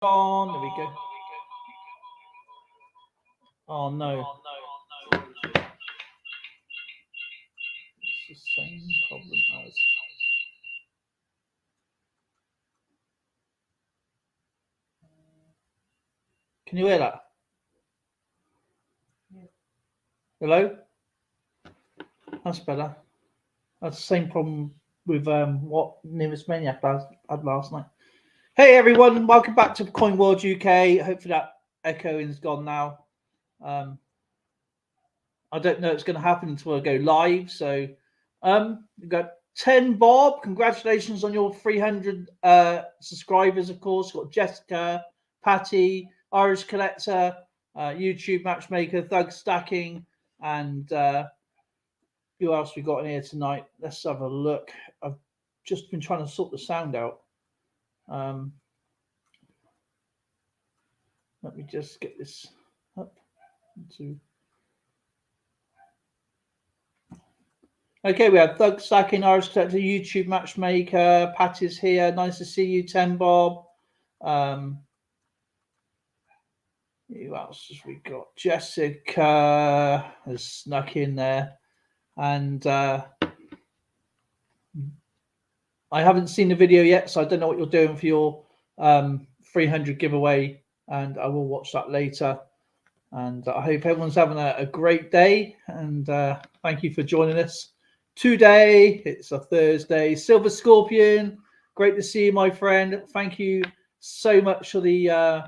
on. There we go. Oh no. It's the same problem as. Can you hear that? Hello? That's better. That's the same problem with what Nimbus Maniac had last night. Hey everyone, welcome back to Coin World UK. Hopefully that echoing's gone now. I don't know it's going to happen until I go live. So we've got 10 Bob. Congratulations on your 300 subscribers, of course. We've got Jessica, Patty, Irish Collector, YouTube Matchmaker, Thug Stacking, and who else we got in here tonight? Let's have a look. I've just been trying to sort the sound out. Let me just get this up. Okay, we have Thug Stacking, Irish Collector, YouTube Matchmaker, Patty's here. Nice to see you, 10 Bob. Who else have we got? Jessica has snuck in there. And I haven't seen the video yet, so I don't know what you're doing for your 300 giveaway, and I will watch that later. And I hope everyone's having a great day, and thank you for joining us today. It's a Thursday. Silver Scorpion, great to see you, my friend. Thank you so much for the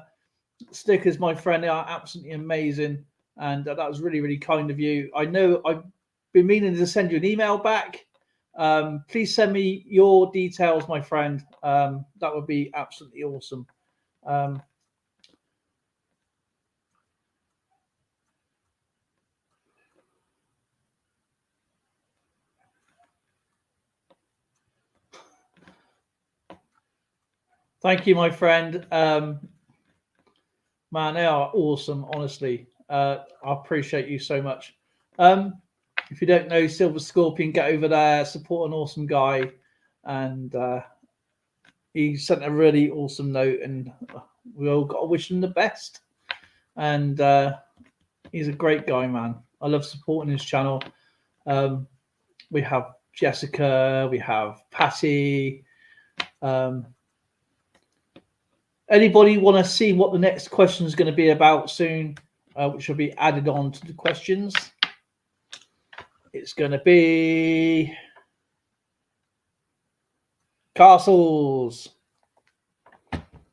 stickers, my friend. They are absolutely amazing, and that was really, really kind of you. I know I've been meaning to send you an email back. Please send me your details, my friend. That would be absolutely awesome. Thank you, my friend. Man, they are awesome, honestly. I appreciate you so much. If you don't know Silver Scorpion, get over there, support an awesome guy. And he sent a really awesome note, and we all got to wish him the best. And he's a great guy, man. I love supporting his channel. We have Jessica, we have Patty. Anybody want to see what the next question is going to be about soon, which will be added on to the questions? It's going to be castles.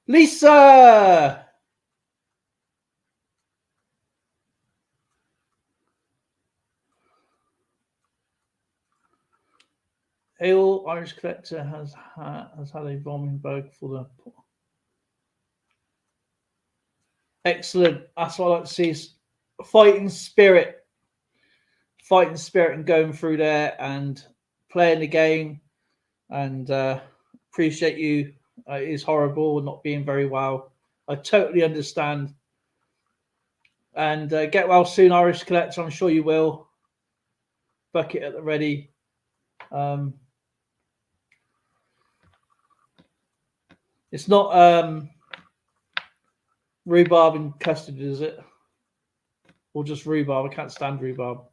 Lisa! Hill Irish Collector has had a bombing bug for the. Excellent. That's what I like to see is fighting spirit, and going through there and playing the game. And appreciate you. It is horrible not being very well. I totally understand. And get well soon, Irish Collector. I'm sure you will. Bucket at the ready. It's not rhubarb and custard, is it? Or just rhubarb? I can't stand rhubarb.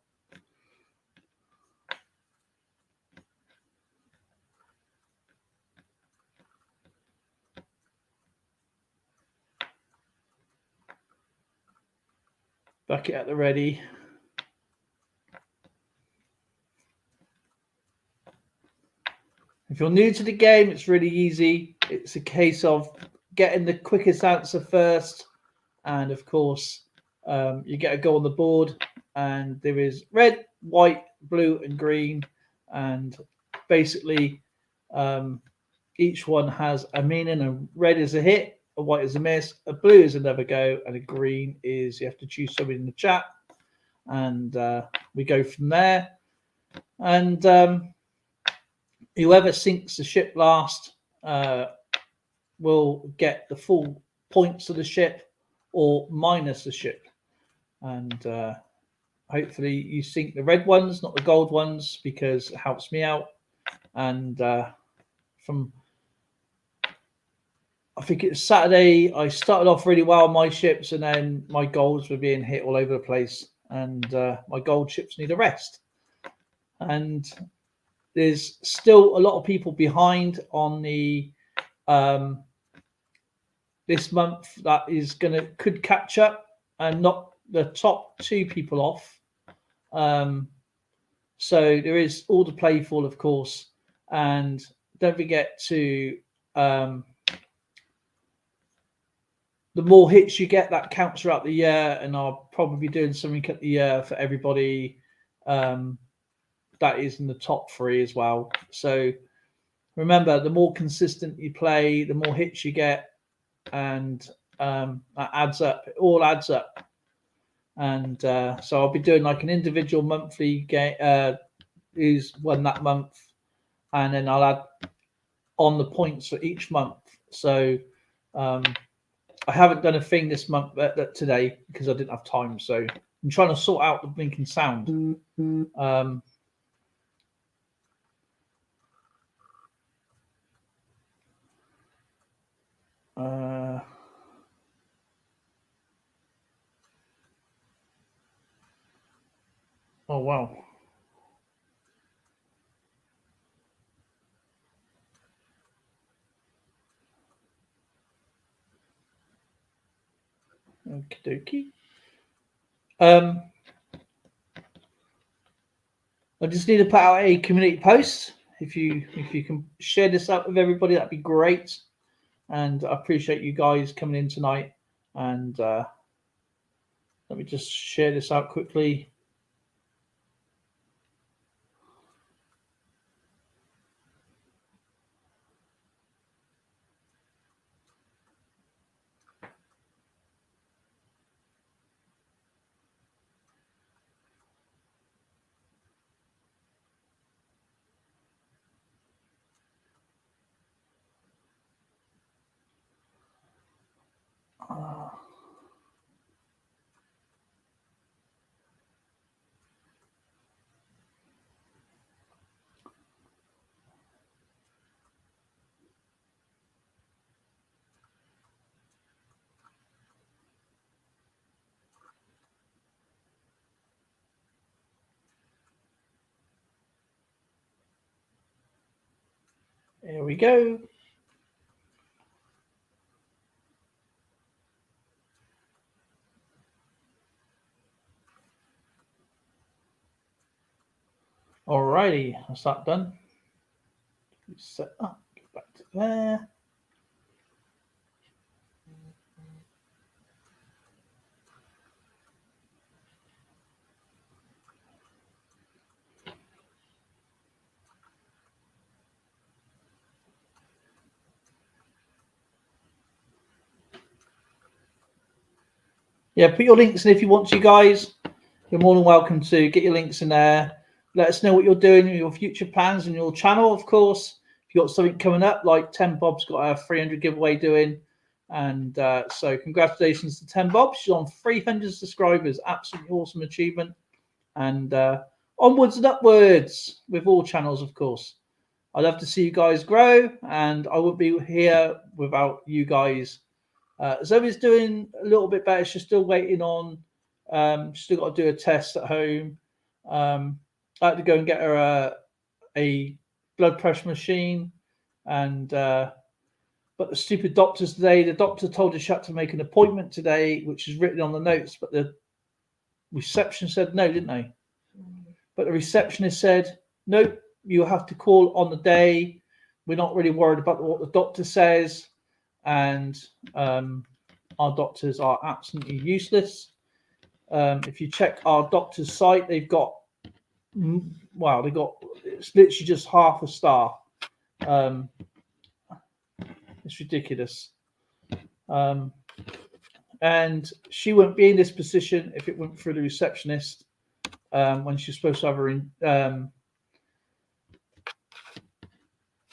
Bucket at the ready. If you're new to the game, it's really easy. It's a case of getting the quickest answer first. And of course, you get a go on the board. And there is red, white, blue, and green. And basically, each one has a meaning. A red is a hit, a white is a miss, a blue is a never go, and a green is you have to choose something in the chat. And we go from there. And whoever sinks the ship last will get the full points of the ship or minus the ship. And hopefully you sink the red ones, not the gold ones, because it helps me out. And I think it's Saturday. I started off really well on my ships, and then my goals were being hit all over the place, and my gold ships need a rest. And there's still a lot of people behind on the this month that is could catch up and knock the top 2 people off. So there is all to play for, of course, and don't forget to the more hits you get, that counts throughout the year, and I'll probably be doing something at the year for everybody that is in the top 3 as well. So remember, the more consistent you play, the more hits you get, and that adds up. It all adds up. And so I'll be doing like an individual monthly game, who's won that month, and then I'll add on the points for each month. So I haven't done a thing this month today because I didn't have time. So I'm trying to sort out the blinking sound. Oh wow. Okie dokie. I just need to put out a community post. If you can share this out with everybody, that'd be great. And I appreciate you guys coming in tonight. And let me just share this out quickly. Here we go. Alrighty, that's that done. Set up, get back to there. Yeah, put your links in if you want to, guys. You're more than welcome to get your links in there. Let us know what you're doing, your future plans, and your channel, of course. If you've got something coming up, like 10 Bob's got a 300 giveaway doing. And so congratulations to 10 Bob. She's on 300 subscribers. Absolutely awesome achievement. And onwards and upwards with all channels, of course. I love to see you guys grow, and I wouldn't be here without you guys. Zoe's doing a little bit better. She's still waiting on. Still got to do a test at home. I had to go and get her a blood pressure machine, and but the stupid doctors today. The doctor told her she had to make an appointment today, which is written on the notes, but the reception said no, didn't they? But the receptionist said, nope, you have to call on the day. We're not really worried about what the doctor says. And our doctors are absolutely useless. If you check our doctor's site, they've got, wow, it's literally just half a star. It's ridiculous. And she wouldn't be in this position if it went through the receptionist when she's supposed to have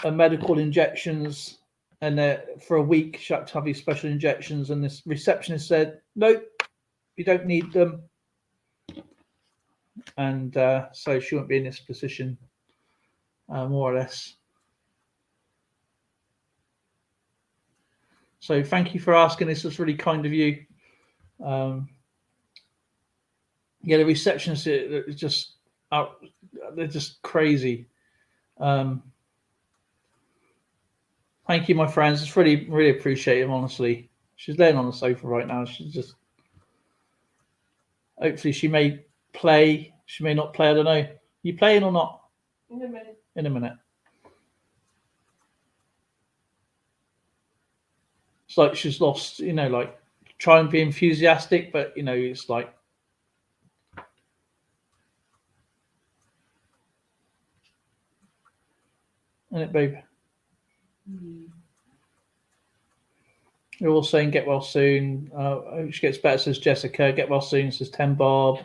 her medical injections, and for a week she had to have these special injections, and this receptionist said, nope, you don't need them. And so she won't be in this position, more or less. So thank you for asking. This was really kind of you. Yeah, the receptionists are just they're just crazy. Thank you, my friends. It's really appreciate it, honestly. She's laying on the sofa right now. She's just hopefully she may play. She may not play. I don't know. You playing or not? In a minute. In a minute. It's like she's lost, like try and be enthusiastic, but it's like isn't it, babe? You're all saying get well soon. I hope she gets better, says Jessica. Get well soon, says Ten Bob.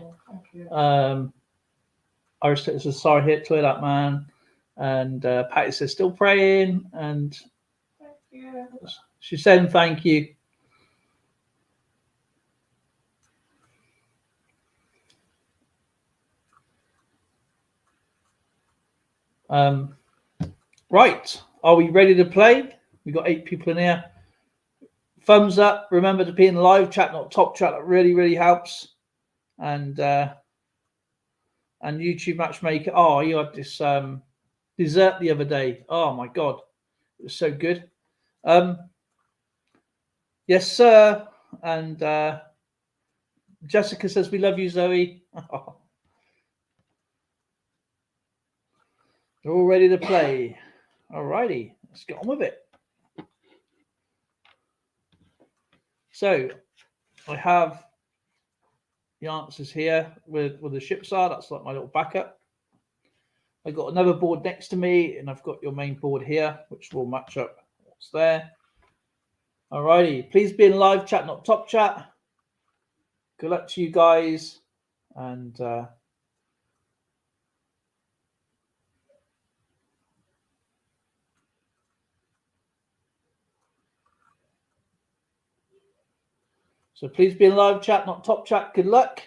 Iris says sorry hit to that man. And Patty says still praying. And thank you. She's saying thank you. Right. Are we ready to play? We've got 8 people in here. Thumbs up. Remember to be in the live chat, not top chat. That really helps. And YouTube Matchmaker. Oh, you had this dessert the other day. Oh my god, it was so good. Yes, sir. And Jessica says we love you, Zoe. We're all ready to play. Alrighty, let's get on with it. So I have the answers here with the ships are. That's like my little backup. I've got another board next to me, and I've got your main board here, which will match up what's there. Alrighty, please be in live chat, not top chat. Good luck to you guys, and so please be in live chat, not top chat. Good luck.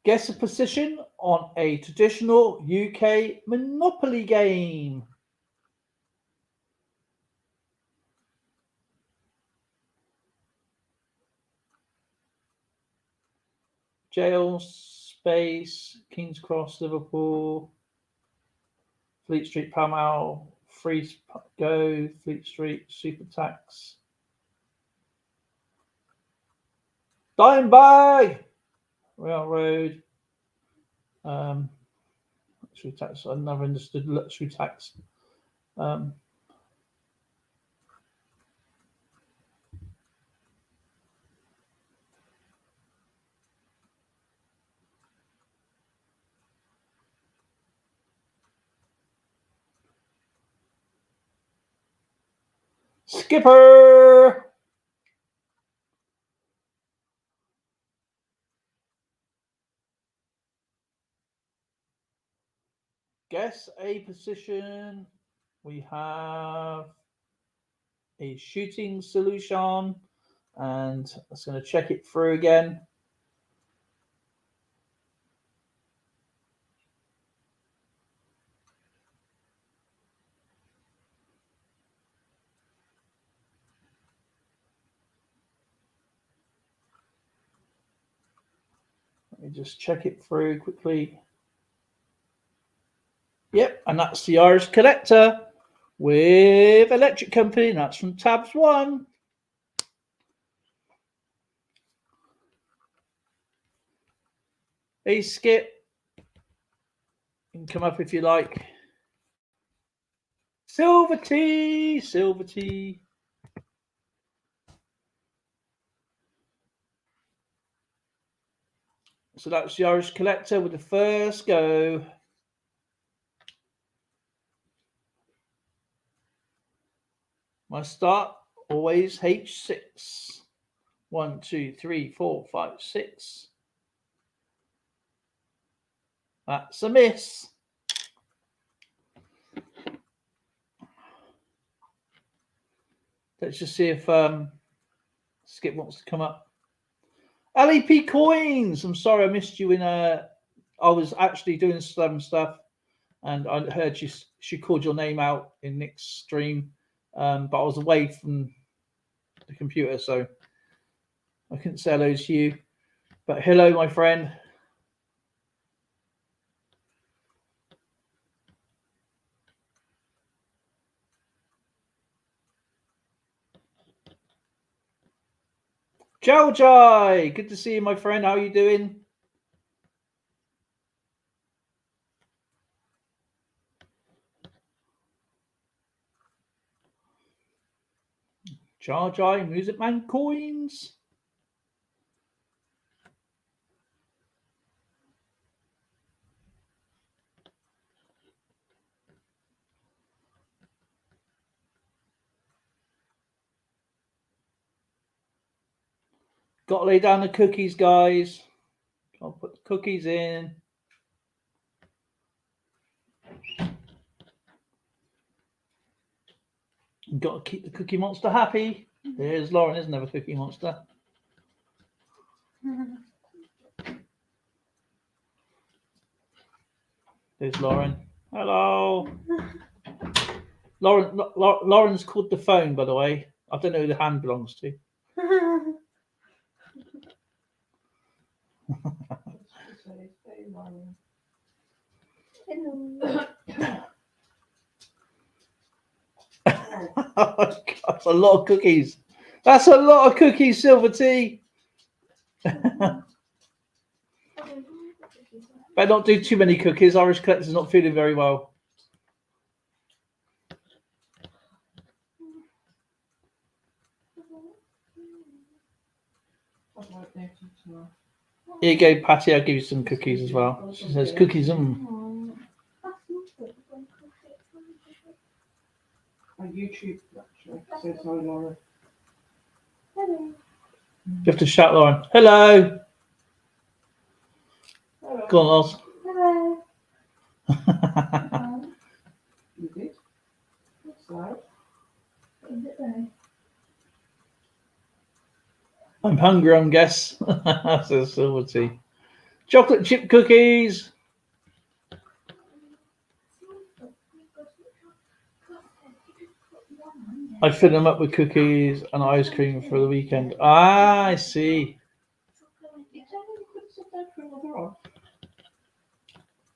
Guess a position on a traditional UK Monopoly game. Jail, Space, King's Cross, Liverpool, Fleet Street, Pall Mall, Free Go, Fleet Street, Super Tax, Dimebag, Railroad, luxury tax. I never understood luxury tax. Skipper. Guess a position. We have a shooting solution, and I'm just going to check it through again. Let me just check it through quickly. Yep, and that's the Irish Collector with Electric Company, and that's from tabs 1. Hey, Skip. You can come up if you like. Silver tea, silver tea. So that's the Irish Collector with the first go. My start, always H6. 1, 2, 3, 4, 5, 6. That's a miss. Let's just see if Skip wants to come up. LEP coins. I'm sorry I missed you in I was actually doing some stuff and I heard she called your name out in Nick's stream, but I was away from the computer, so I couldn't say hello to you. But hello, my friend. Ciao, Jai. Good to see you, my friend. How are you doing? Jai, Music Man coins. Got to lay down the cookies, guys. I'll put the cookies in. Got to keep the Cookie Monster happy. There's Lauren, isn't there, a Cookie Monster? There's Lauren. Hello. Lauren's called the phone, by the way. I don't know who the hand belongs to. Oh, that's a lot of cookies. That's a lot of cookies, Silver Tea. Better not do too many cookies. Irish Collector's not feeling very well. Here you go, Patty. I'll give you some cookies as well. She says cookies. A YouTube actually says hi, Laura. Hello. You have to shout, Lauren. Hello. Hello. Go on, Oz. Hello. You did? That's loud. Is it there? I'm hungry, I guess. Says Silver Tea. Chocolate chip cookies. I fill them up with cookies and ice cream for the weekend. Ah, I see.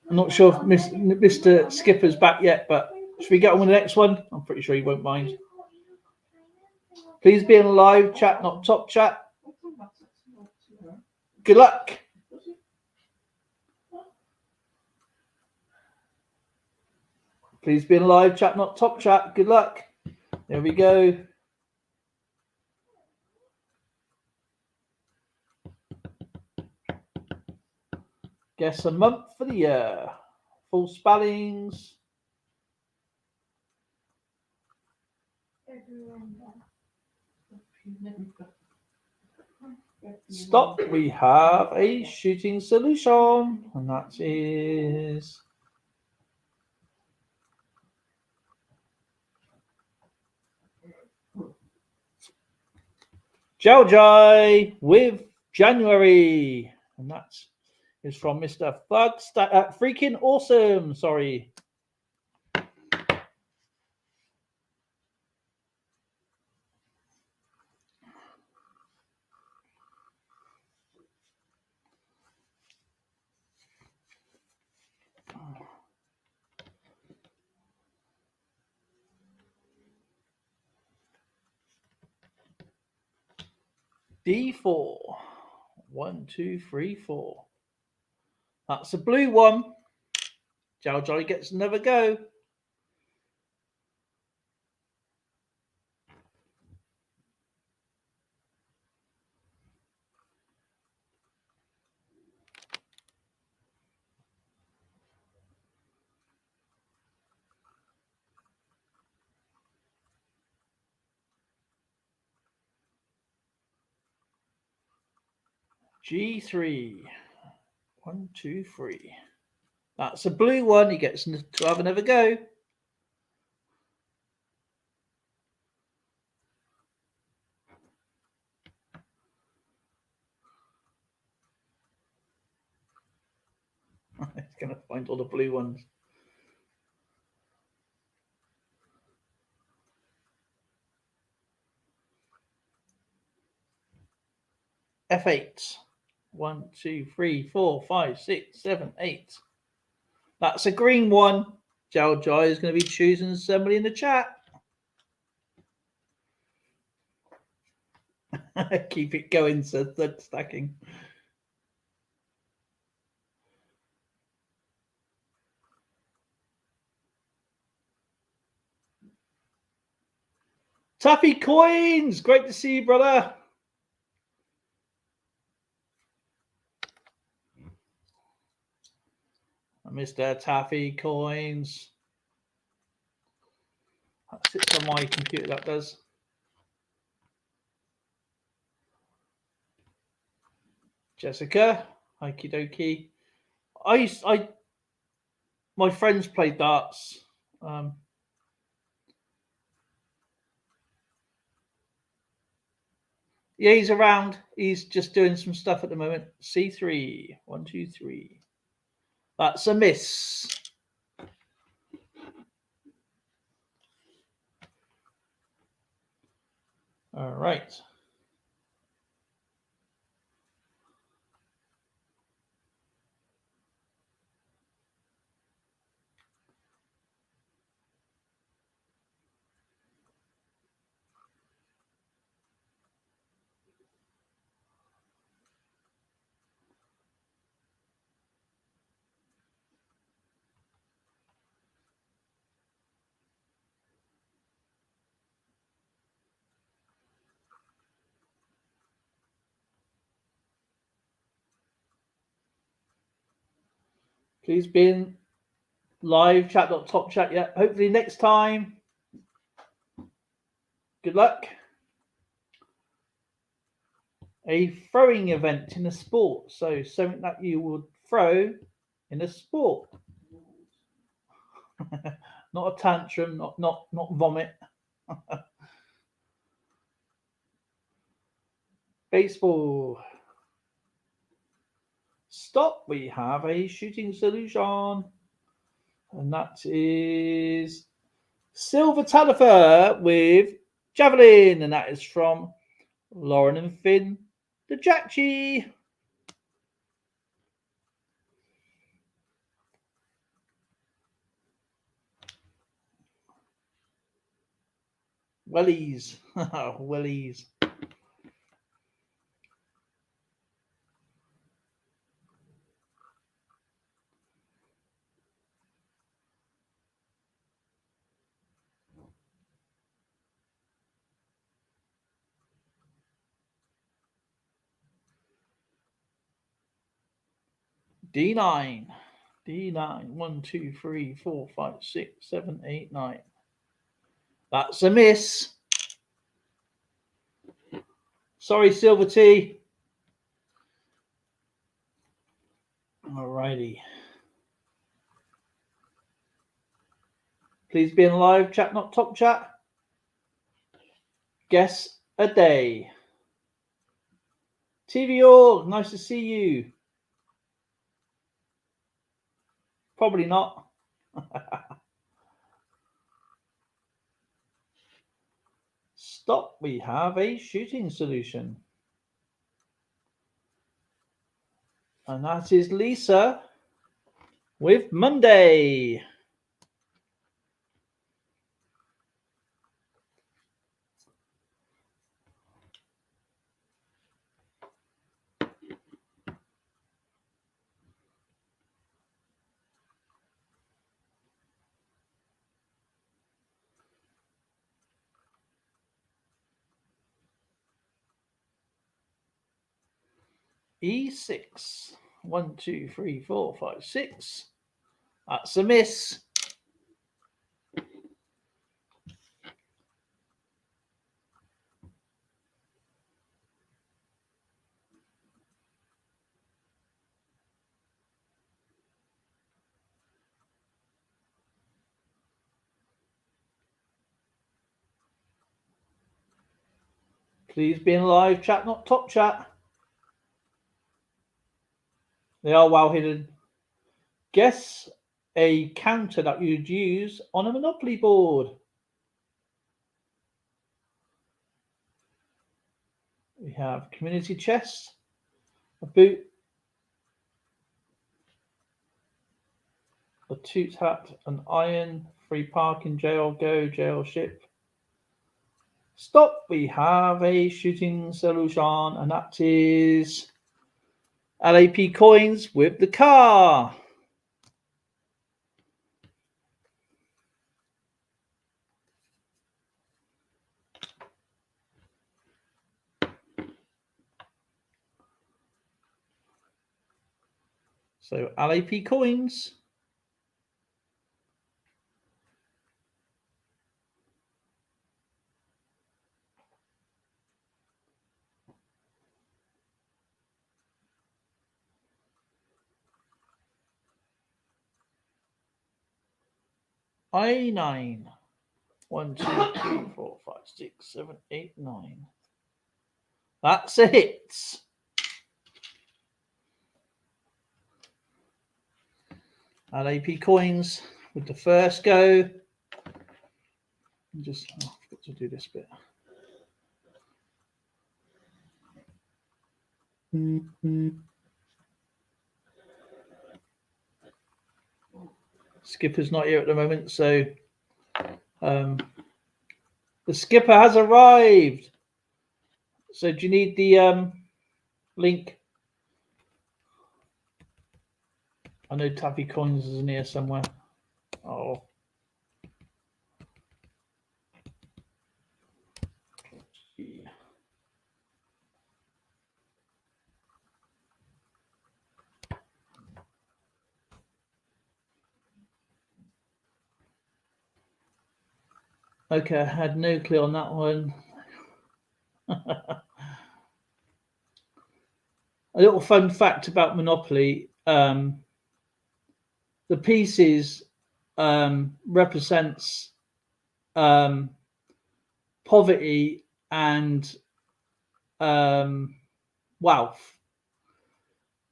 I'm not sure if Mr. Skipper's back yet, but should we get on with the next one? I'm pretty sure he won't mind. Please be in a live chat, not top chat. Good luck. Please be in a live chat, not top chat. Good luck. There we go. Guess a month for the year. Full spellings. Stop. We have a shooting solution, and that is Jai with January, and that is from Mr. Freaking Awesome. Sorry. D4. 1, 2, 3, 4. That's a blue one. Jai gets another go. G3. 1, 2, 3. That's a blue one. He gets to have another go. He's going to find all the blue ones. F8. 1, 2, 3, 4, 5, 6, 7, 8. That's a green one. Gel Joy is going to be choosing somebody in the chat. Keep it going, says Thud Stacking. Tuffy Coins, great to see you, brother. Mr. Taffy Coins. That sits on my computer, that does. Jessica, okie dokie. My friends play darts. Yeah, he's around. He's just doing some stuff at the moment. C3. 1, 2, 3. That's a miss. All right. Please be in live chat, not top chat yet. Hopefully next time. Good luck. A throwing event in a sport. So something that you would throw in a sport. Not a tantrum, not vomit. Baseball. Stop. We have a shooting solution. And that is Silver Talifer with Javelin. And that is from Lauren and Finn, the Jackchi. Wellies. Wellies. D9. D9. 1, 2, 3, 4, 5, 6, 7, 8, 9. That's a miss. Sorry, Silver T. Alrighty. Please be in live chat, not top chat. Guess a day. TV Org, nice to see you. Probably not. Stop. We have a shooting solution. And that is Lisa with Monday. E6. 1, 2, 3, 4, 5, 6. That's a miss. Please be in live chat, not top chat. They are well hidden. Guess a counter that you'd use on a Monopoly board. We have community chest, a boot, a toot hat, an iron, free parking, jail, go, jail, ship. Stop, we have a shooting solution, and that is LAP coins with the car. So LAP coins. I9. 1, 2, 3, 4, 5, 6, 7, 8, 9. That's a hit. LAP coins with the first go. Just I forgot to do this bit. Skipper's not here at the moment, so the skipper has arrived. So do you need the link? I know Taffy Coins is in here somewhere. Oh. Okay, I had no clue on that one. A little fun fact about Monopoly. The pieces represents poverty and wealth.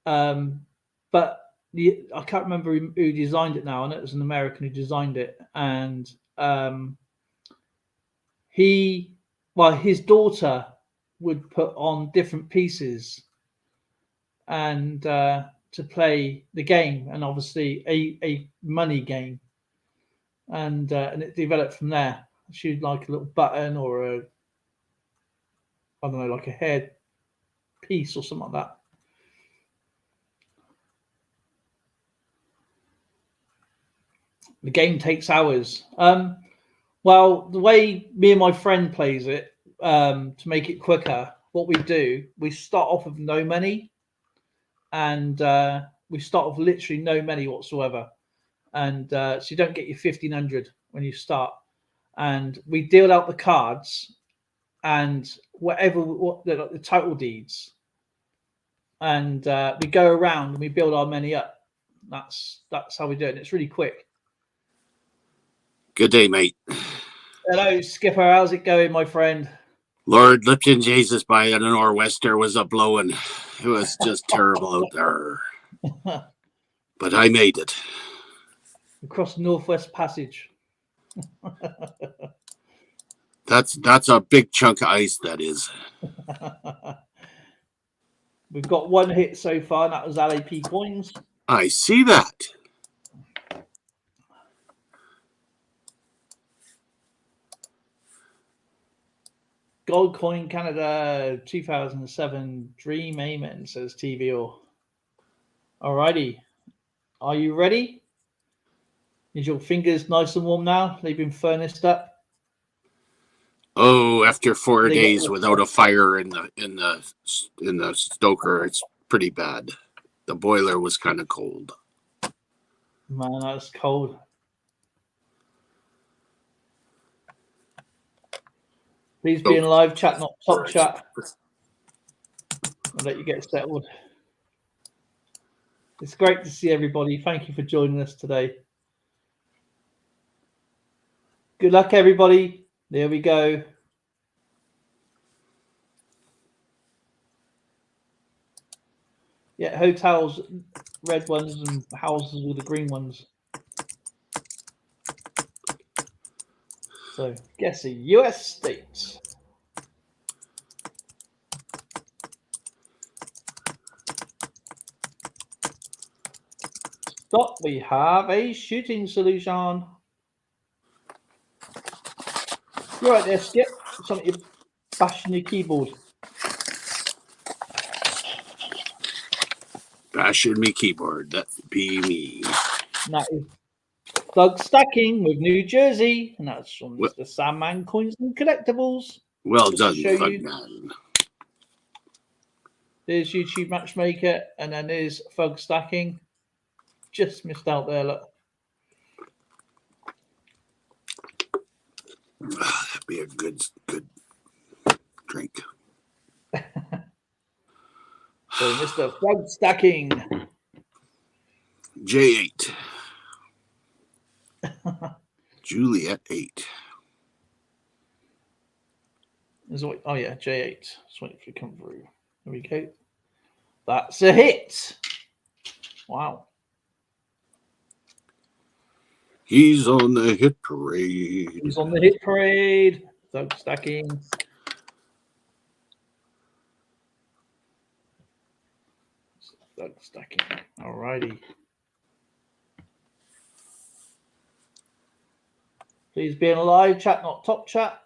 But I can't remember who designed it now. I know it was an American who designed it. And his daughter would put on different pieces and to play the game, and obviously a money game, and it developed from there. She'd like a little button or I don't know, like a head piece or something like that. The game takes hours. Well, the way me and my friend plays it, to make it quicker, what we do, we start off with no money, and we start off literally no money whatsoever, and so you don't get your 1,500 when you start, and we deal out the cards and what the title deeds, and we go around and we build our money up. That's how we do it. And it's really quick. Good day, mate. Hello, Skipper. How's it going, my friend? Lord Lipton Jesus by the nor'wester was a blowing. It was just terrible out there. But I made it. Across the Northwest Passage. That's a big chunk of ice, that is. We've got one hit so far, and that was LAP coins. I see that. Gold Coin Canada 2007 Dream Amen, says TVO. Alrighty. Are you ready? Is your fingers nice and warm now? They've been furnaced up. Oh, after 4 days without a fire in the stoker, it's pretty bad. The boiler was kind of cold. Man, that's cold. Please be in live chat, not top chat. I'll let you get settled. It's great to see everybody. Thank you for joining us today. Good luck, everybody. There we go. Yeah, hotels, red ones, and houses with the green ones. So, guess a US state. Stop. We have a shooting solution. You're right there, Skip. Something you're bashing your keyboard. Bashing me keyboard. That be me. And that is Doug Stacking with New Jersey. And that's from Well- Mr. Sandman Coins and Collectibles. Well Just to done, show you. Thugman. There's YouTube Matchmaker, and then there's Thug Stacking. Just missed out there, look. That'd be a good drink. So Mr. Thug Stacking. J8. Juliet 8. Oh yeah, J8. Just waiting for it to come through. There we go. That's a hit. Wow. He's on the hit parade. He's on the hit parade. Thug Stacking. Thug Stacking. Alrighty. Please be in a live chat, not top chat.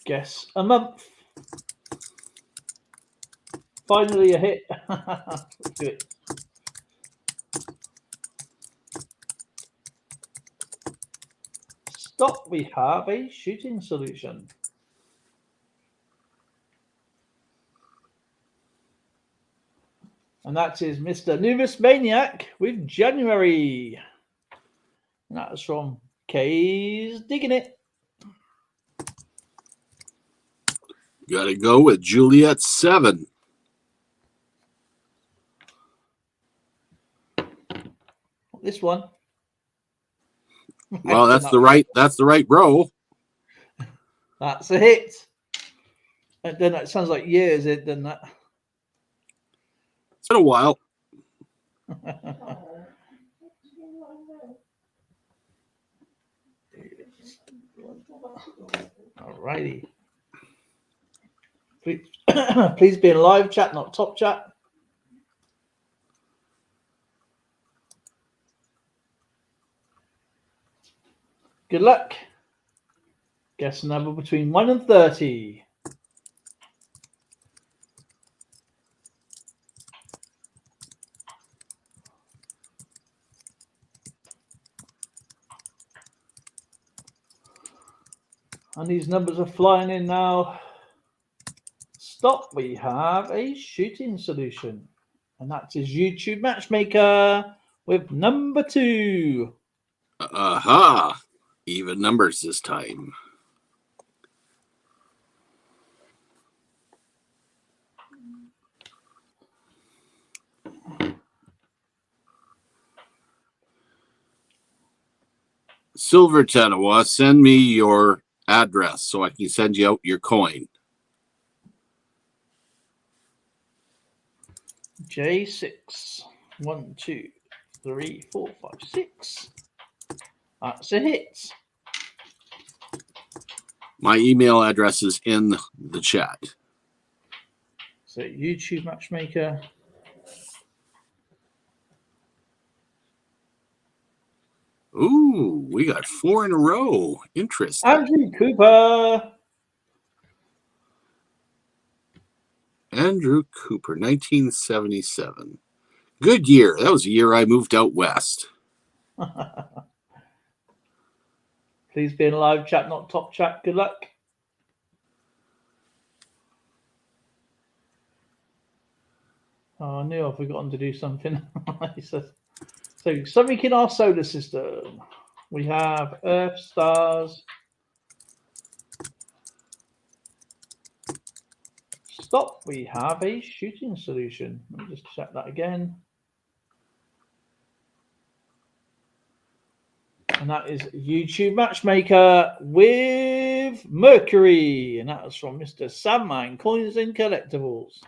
Guess a month. Finally a hit. Let's do it. Stop. We have a shooting solution. And that is Mr. Numerous Maniac with January. And that is from K's Digging It. Gotta go with Juliet 7. This one. Well, that's the right row. That's a hit. And then that sounds like years, doesn't that? It's been a while. Alrighty. Please, please be in live chat, not top chat. Good luck. Guess a number between 1 and 30. And these numbers are flying in now. Stop. We have a shooting solution. And that is YouTube Matchmaker with number 2. Aha. Even numbers this time. Silver Tenawa, send me your address so I can send you out your coin. J6. 1, 2, 3, 4, 5, 6. That's a hit. My email address is in the chat. So YouTube Matchmaker. Ooh, we got 4 in a row. Interesting. Andrew Cooper. Andrew Cooper, 1977. Good year. That was the year I moved out west. Please be in live chat, not top chat. Good luck. Oh, I knew I'd forgotten to do something. He says, so something in our solar system. We have Earth, stars. Stop. We have a shooting solution. Let me just check that again. And that is YouTube Matchmaker with Mercury. And that was from Mr. Sandman Coins and Collectibles.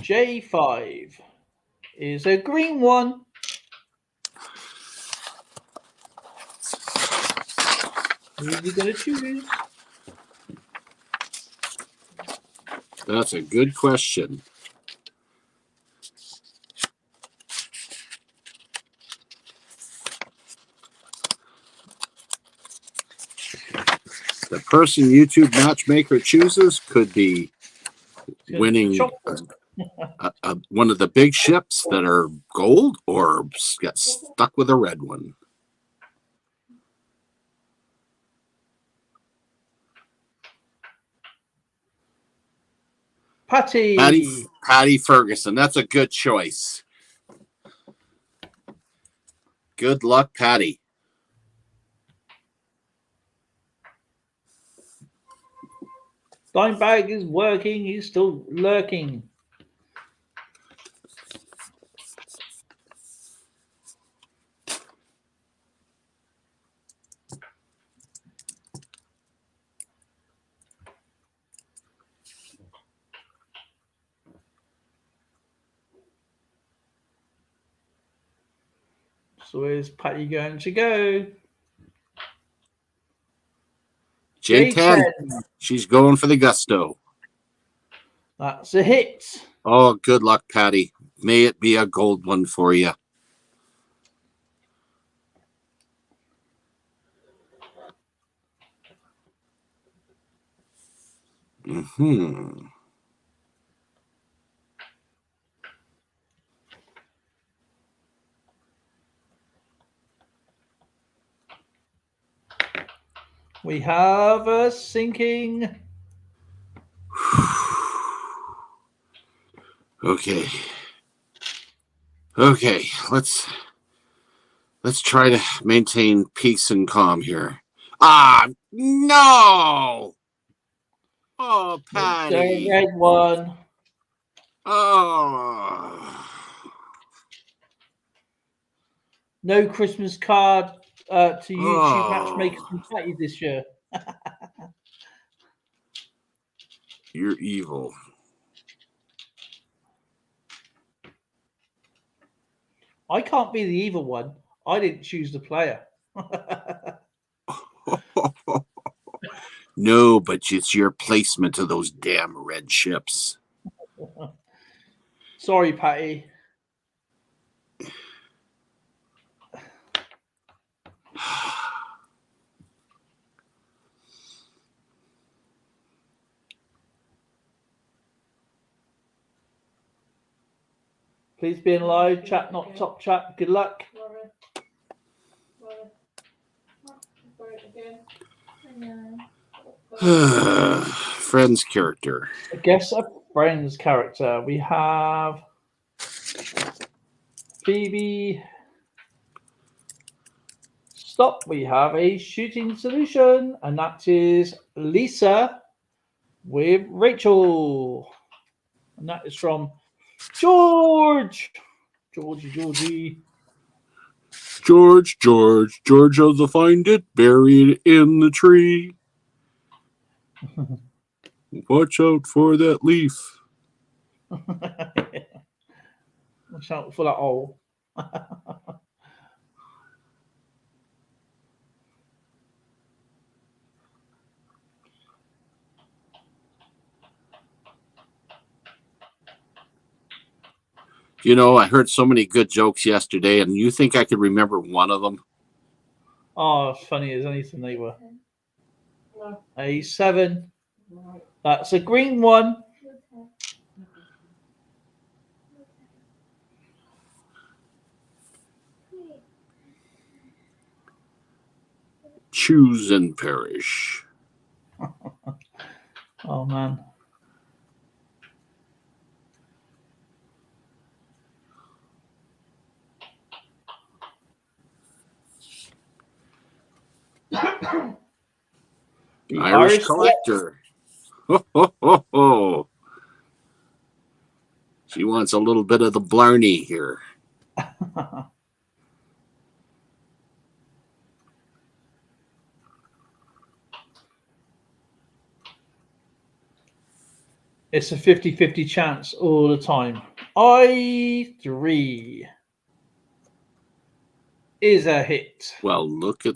J5 is a green one. Who are you going to choose? That's a good question. The person YouTube matchmaker chooses could be winning one of the big ships that are gold or get stuck with a red one. Patty Ferguson. That's a good choice. Good luck, Patty. Dimebag is working. He's still lurking. So where's Patty going to go? J10. She's going for the gusto. That's a hit. Oh, good luck, Patty. May it be a gold one for you. Mm-hmm. We have a sinking. Okay. Okay, let's try to maintain peace and calm here. Ah, no! Oh, Patty. The red one. Oh. No Christmas card to YouTube matchmakers and Patty this year. You're evil. I can't be the evil one. I didn't choose the player. No, but it's your placement of those damn red ships. Sorry, Patty. Please be in live chat, not top chat. Good luck. Friend's character. I guess a friend's character. We have Phoebe. Stop. We have a shooting solution, and that is Lisa with Rachel. And that is from Georgie. George of the find it buried in the tree. Watch out for that leaf. Watch out for that hole. You know, I heard so many good jokes yesterday, and you think I could remember one of them? Oh, funny as anything they were. No. A 7. Right. That's a green one. Choose and perish. Oh, man. The Irish collector. Ho, ho, ho, ho. She wants a little bit of the blarney here. It's a 50-50 chance all the time. I3 is a hit. Well, look at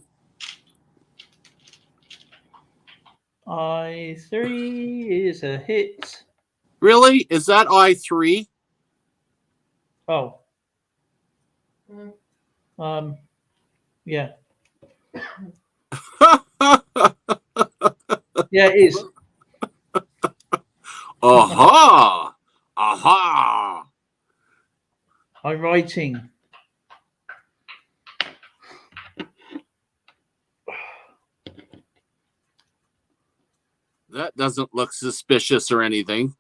I3 is a hit. really. Is that I3? Oh, Mm. yeah. Yeah, it is. Aha! Aha! I'm writing. That doesn't look suspicious or anything.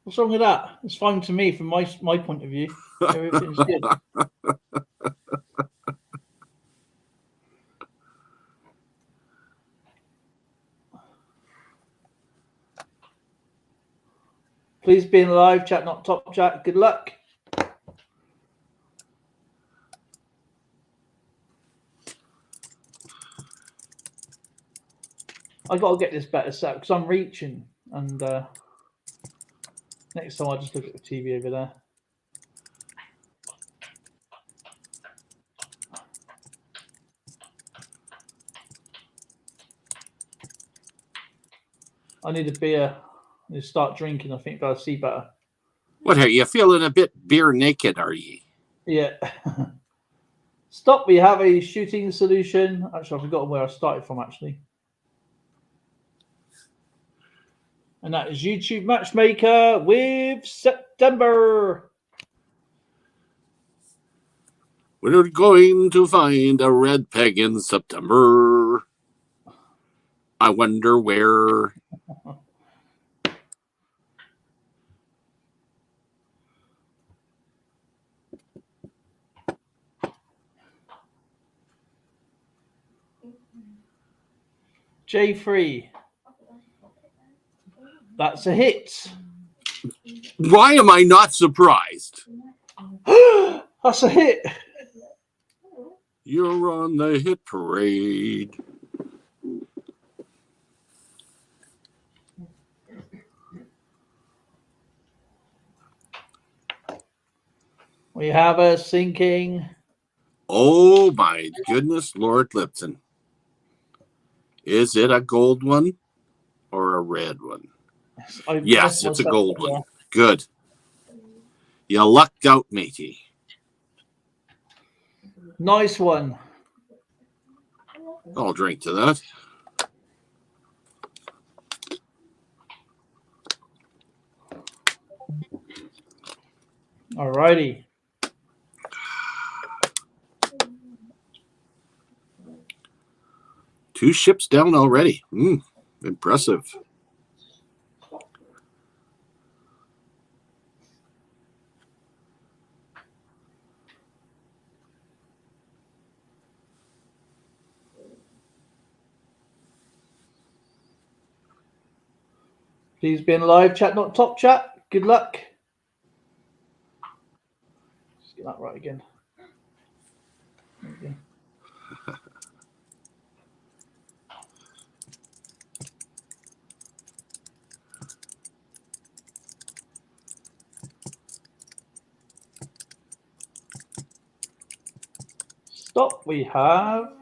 What's wrong with that? It's fine to me from my point of view. Everything's good. Please be in the live chat, not top chat. Good luck. I got to get this better set because I'm reaching, and next time I'll just look at the TV over there. I need a beer. I need to start drinking. I think I'll see better. What are you feeling a bit beer naked? Are ye? Yeah. Stop. We have a shooting solution. Actually, I've forgotten where I started from, actually. And that is YouTube Matchmaker with September. We're going to find a red peg in September. I wonder where. J3. That's a hit. Why am I not surprised? That's a hit. You're on the hit parade. We have a sinking. Oh my goodness, Lord Lipton. Is it a gold one or a red one? Yes, it's a gold one. Good. You lucked out, matey. Nice one. I'll drink to that. Alrighty. Two ships down already. Impressive. Please be in live chat, not top chat. Good luck. Let's get that right again. There we go. Stop. We have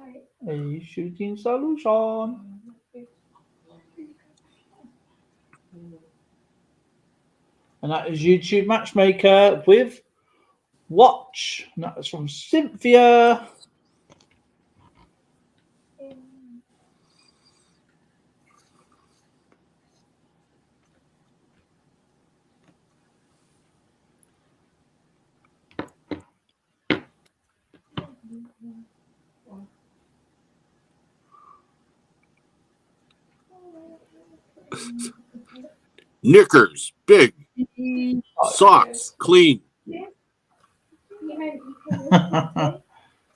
a shooting solution. And that is YouTube Matchmaker with Watch. And that is from Cynthia. Knickers, big. Socks, clean.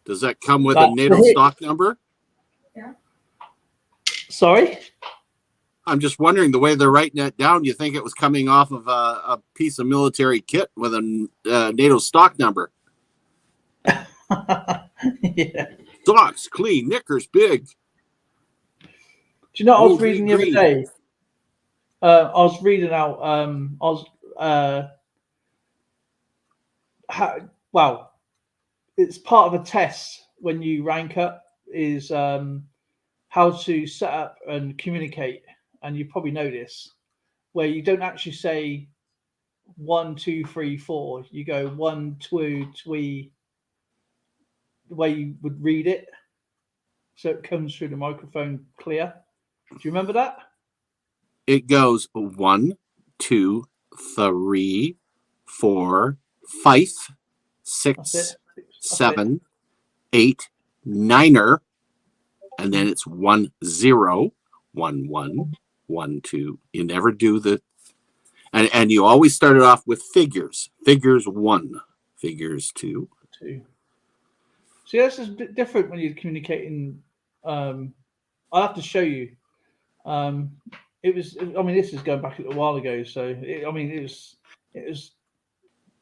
Does that come with a NATO stock number? Sorry? I'm just wondering, the way they're writing that down, you think it was coming off of a piece of military kit with a NATO stock number. Yeah. Socks, clean. Knickers, big. Do you know what I was reading the other day? I was reading out. Well, it's part of a test when you rank up is how to set up and communicate, and you probably know this, where you don't actually say 1, 2, 3, 4. You go 1, 2, 3, the way you would read it, so it comes through the microphone clear. Do you remember that? It goes 1, 2, 3, 4, 5, 6, 7, 8, 9er, and then it's 1, 0, 1, 1, 1, 2. You never do the, and you always start it off with figures. Figures 1, figures 2. See, this is a bit different when you're communicating. I'll have to show you. It was. I mean, this is going back a little while ago, so it was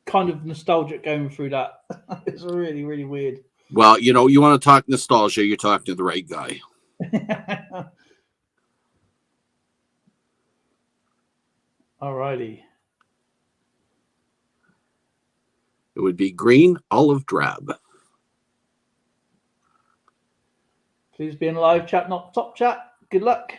kind of nostalgic going through that. It's really, really weird. Well, you know, you want to talk nostalgia, you're talking to the right guy. Alrighty. It would be green, olive, drab. Please be in live chat, not top chat. Good luck.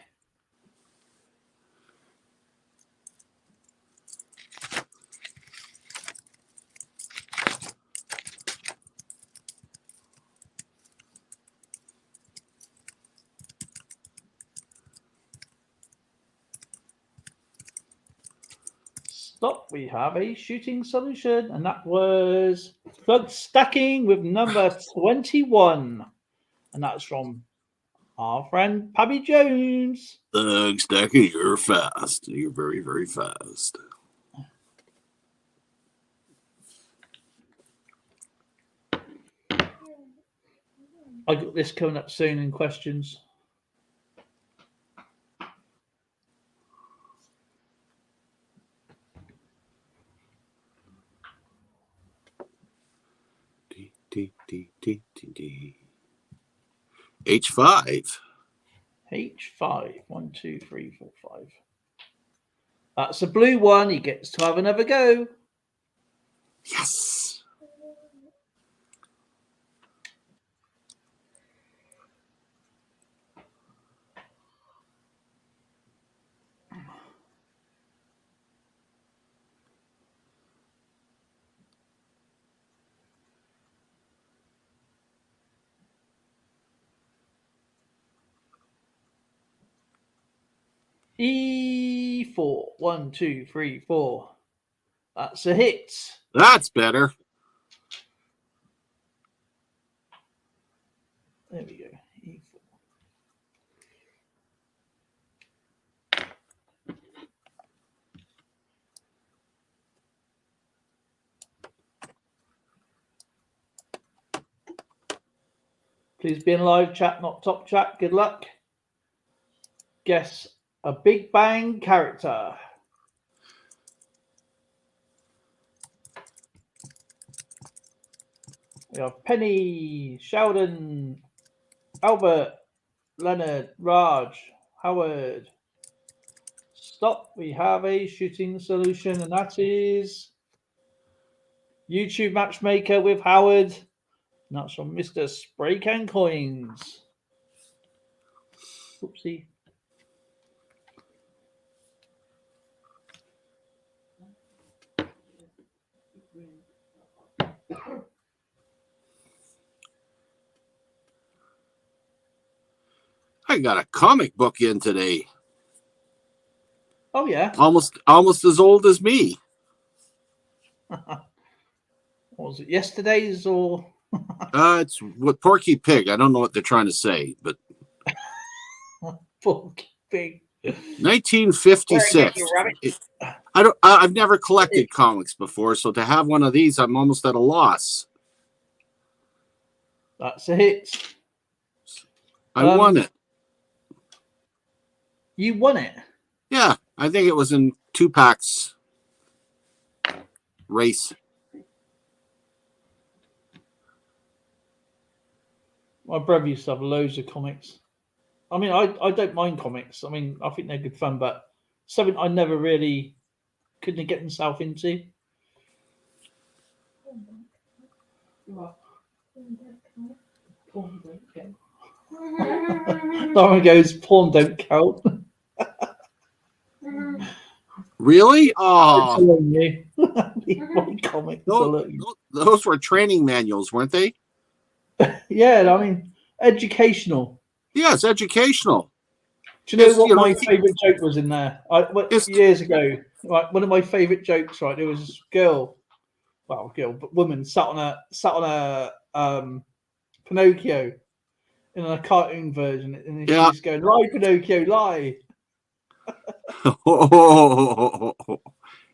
Stop. We have a shooting solution, and that was bug stacking with number 21. And that's from our friend Pabby Jones. Bug stacking, you're fast. You're very, very fast. I got this coming up soon in questions. H5. H5. 1, 2, 3, 4, 5. That's a blue one. He gets to have another go. Yes. E4. 1, 2, 3, 4. That's a hit. That's better. There we go. E4. Please be in live chat, not top chat. Good luck. Guess a Big Bang character. We have Penny, Sheldon, Albert, Leonard, Raj, Howard. Stop. We have a shooting solution, and that is YouTube Matchmaker with Howard. And that's from Mr. Spray Can Coins. Oopsie. I got a comic book in today. Oh yeah. Almost as old as me. Was it yesterday's or? It's what Porky Pig. I don't know what they're trying to say, but Porky Pig. 1956. I've never collected comics before, so to have one of these, I'm almost at a loss. That's a hit. I won it. You won it? Yeah, I think it was in 2-packs race. My brother used to have loads of comics. I mean, I don't mind comics. I mean, I think they're good fun, but something I never really couldn't get myself into. What? Porn don't count. Lauren goes, porn don't count. Really? Oh, You. My comics alone. those were training manuals, weren't they? Yeah, I mean, educational. Yes, educational. Do you know Yes, what you know, my favourite joke was in there? Years ago, right, one of my favourite jokes, right? There was this girl, but woman sat on a Pinocchio in a cartoon version, and Yeah. she's going, "Lie, Pinocchio, lie."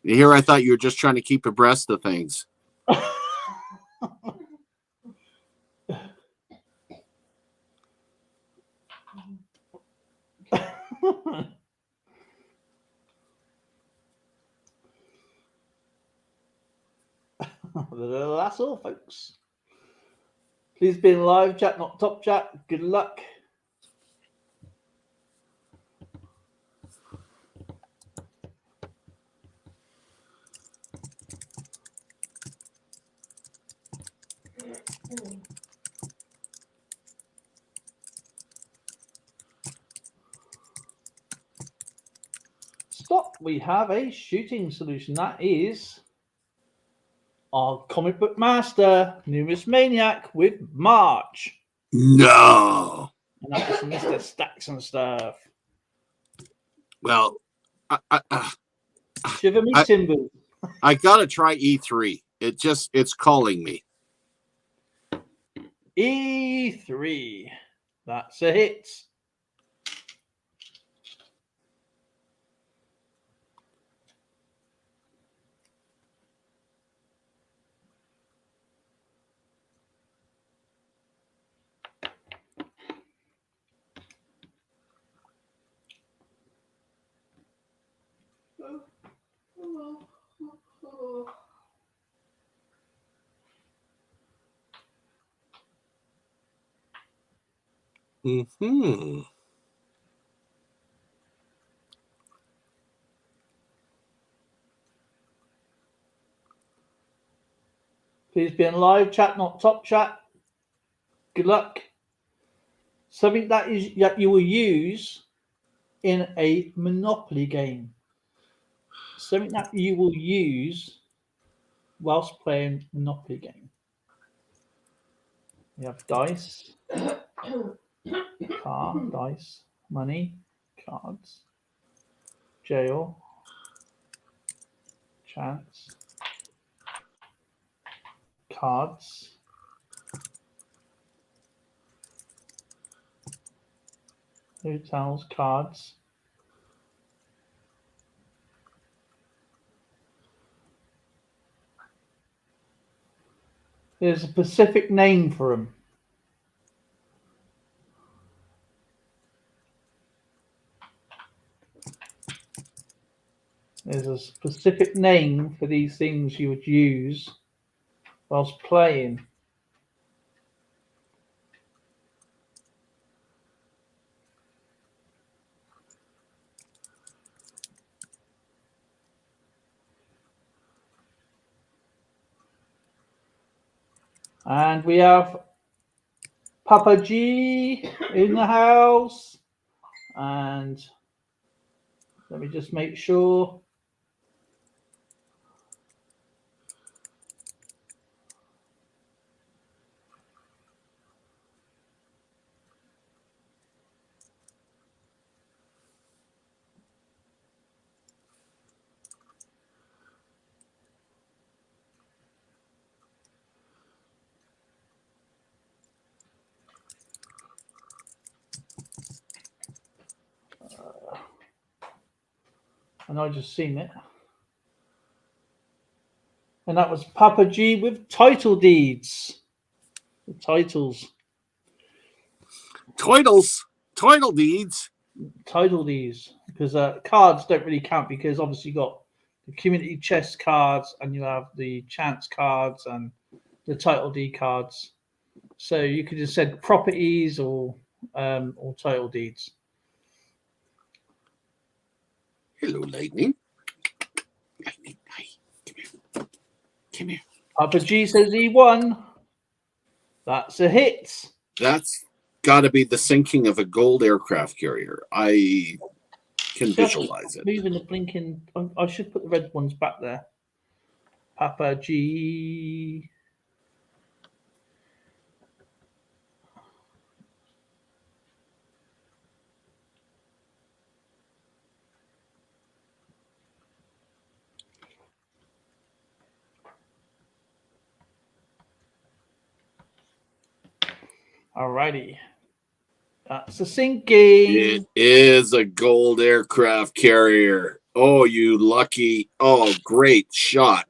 Here, I thought you were just trying to keep abreast of things. That's all, folks. Please be in live chat, not top chat. Good luck. Stop. We have a shooting solution. That is our comic book master, Numerous Maniac, with March. No. And that is Mr. Stacks and Stuff. Well, Shiver me timbers. I gotta try E3. It's calling me. E3. That's a hit. Hmm. Please be in live chat, not top chat. Good luck. Something that you will use in a Monopoly game. Something that you will use whilst playing Monopoly game. We have dice, dice, money, cards, jail, chance, cards, hotels, cards. There's a specific name for them. There's a specific name for these things you would use whilst playing. And we have Papa G in the house. And let me just make sure. And I just seen it. And that was Papa G with title deeds. The titles. Title deeds. Title deeds. Because cards don't really count because obviously you got the community chest cards and you have the chance cards and the title deed cards. So you could have said properties or title deeds. Hello, Lightning. Lightning, hi. Come here. Come here. Papa G says he won. That's a hit. That's got to be the sinking of a gold aircraft carrier. I can visualize it. Moving the blinking. I should put the red ones back there. Papa G. Alrighty. That's a sinking. It is a gold aircraft carrier. Oh, you lucky. Oh, great shot.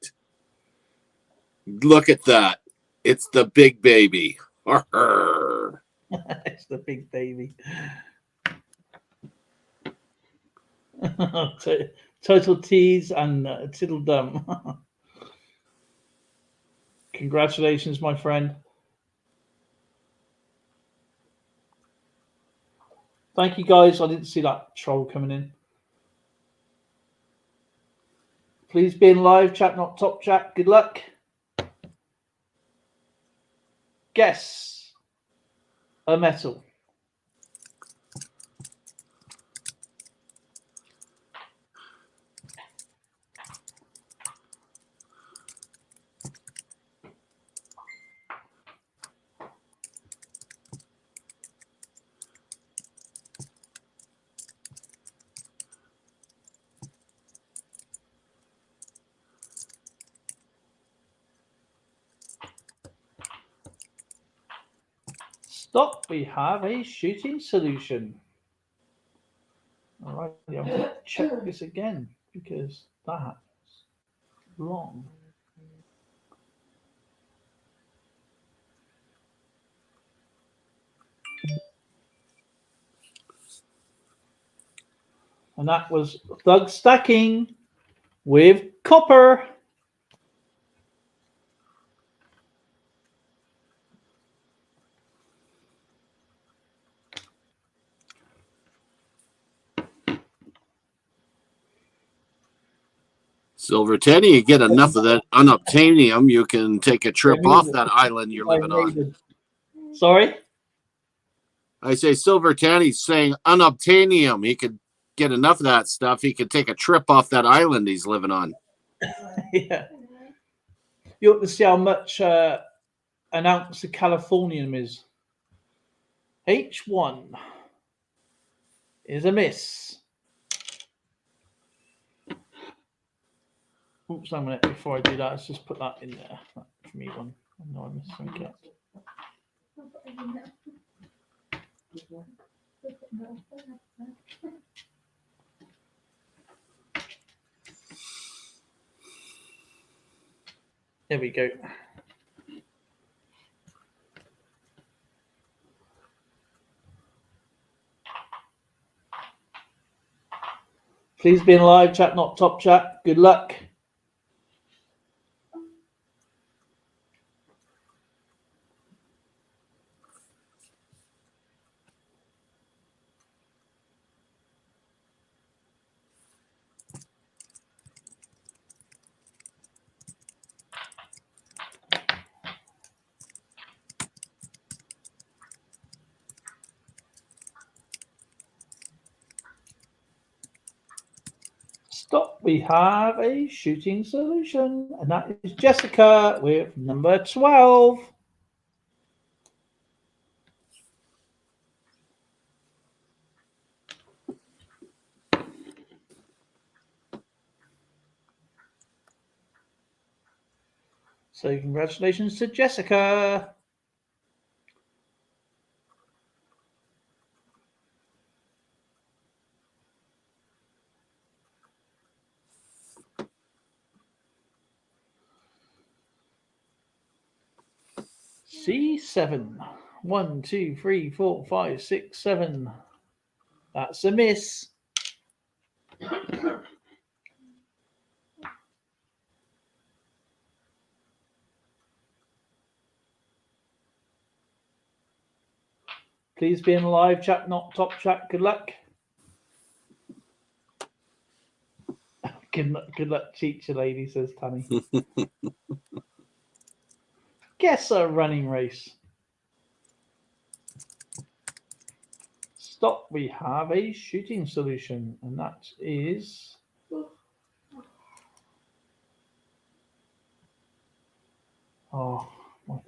Look at that. It's the big baby. It's the big baby. Total tease and tiddledum. Congratulations, my friend. Thank you, guys. I didn't see that troll coming in. Please be in live chat, not top chat. Good luck. Guess a metal. Stop. We have a shooting solution. All right, I'm going to check this again because that's wrong. And that was thug stacking with copper. Silver Teddy, you get enough of that unobtainium, you can take a trip off that island you're living on. Sorry? I say Silver Teddy's saying unobtainium. He could get enough of that stuff. He could take a trip off that island he's living on. Yeah. You ought to see how much an ounce of Californium is. H1 is a miss. Oops, a minute. Before I do that, let's just put that in there. That for me one. I know I missed something. There we go. Please be in live chat, not top chat. Good luck. Stop. We have a shooting solution, and that is Jessica with number 12. So congratulations to Jessica. C7. 1, 2, 3, 4, 5, 6, 7. That's a miss. Please be in live chat, not top chat. Good luck. Good luck, teacher lady, says Tanny. Guess a running race. Stop. We have a shooting solution, and that is. Oh, my.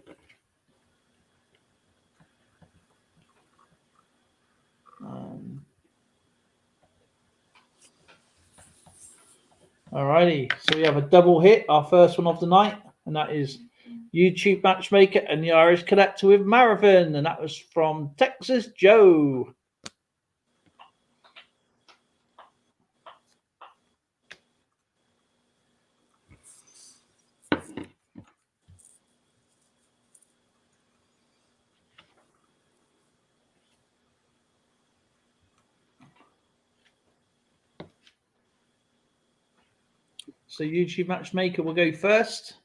Alrighty, so we have a double hit, our first one of the night, and that is YouTube Matchmaker and the Irish Collector with Marathon, and that was from Texas Joe. So YouTube Matchmaker will go first.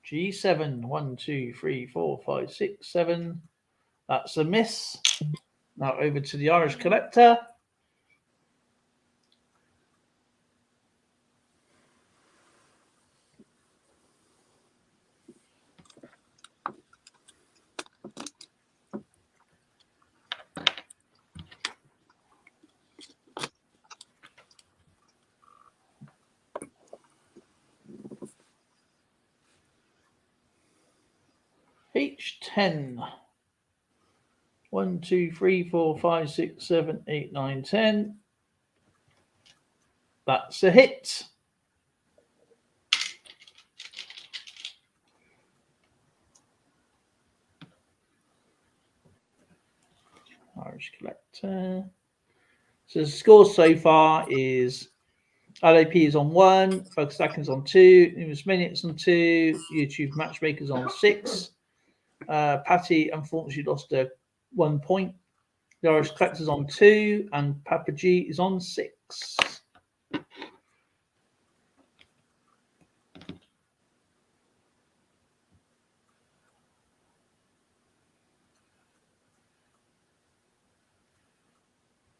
G7, 1, 2, 3, 4, 5, 6, 7. That's a miss. Now over to the Irish Collector. H10. 1, 2, 3, 4, 5, 6, 7, 8, 9, 10. That's a hit. Irish Collector. So the score so far is LAP is on 1, Focus Stacking on 2, Numerous Minutes on 2, YouTube Matchmakers on 6. Patty unfortunately lost 1 point. The Irish Collector's on 2, and Papa G is on 6.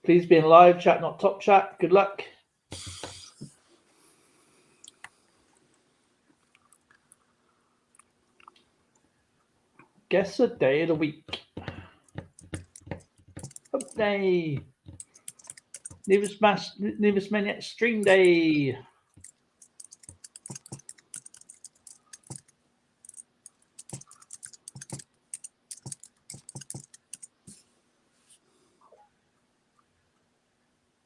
Please be in live chat, not top chat. Good luck. Guess a day of the week. Hump Day. Nearest Maniac Stream Day.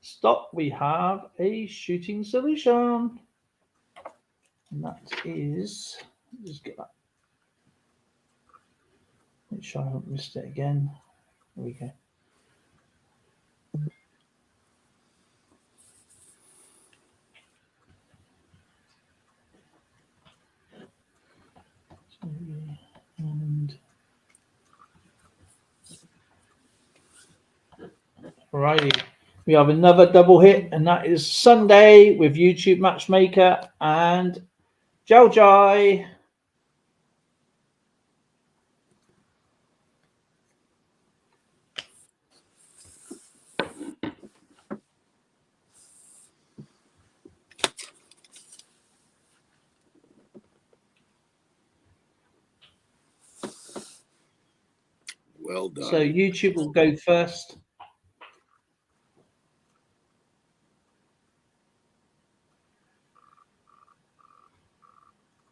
Stop. We have a shooting solution. And that is. Just get that. Make sure I haven't missed it again. There we go. And righty, we have another double hit, and that is Sunday with YouTube Matchmaker and Joji. Well done. So YouTube will go first.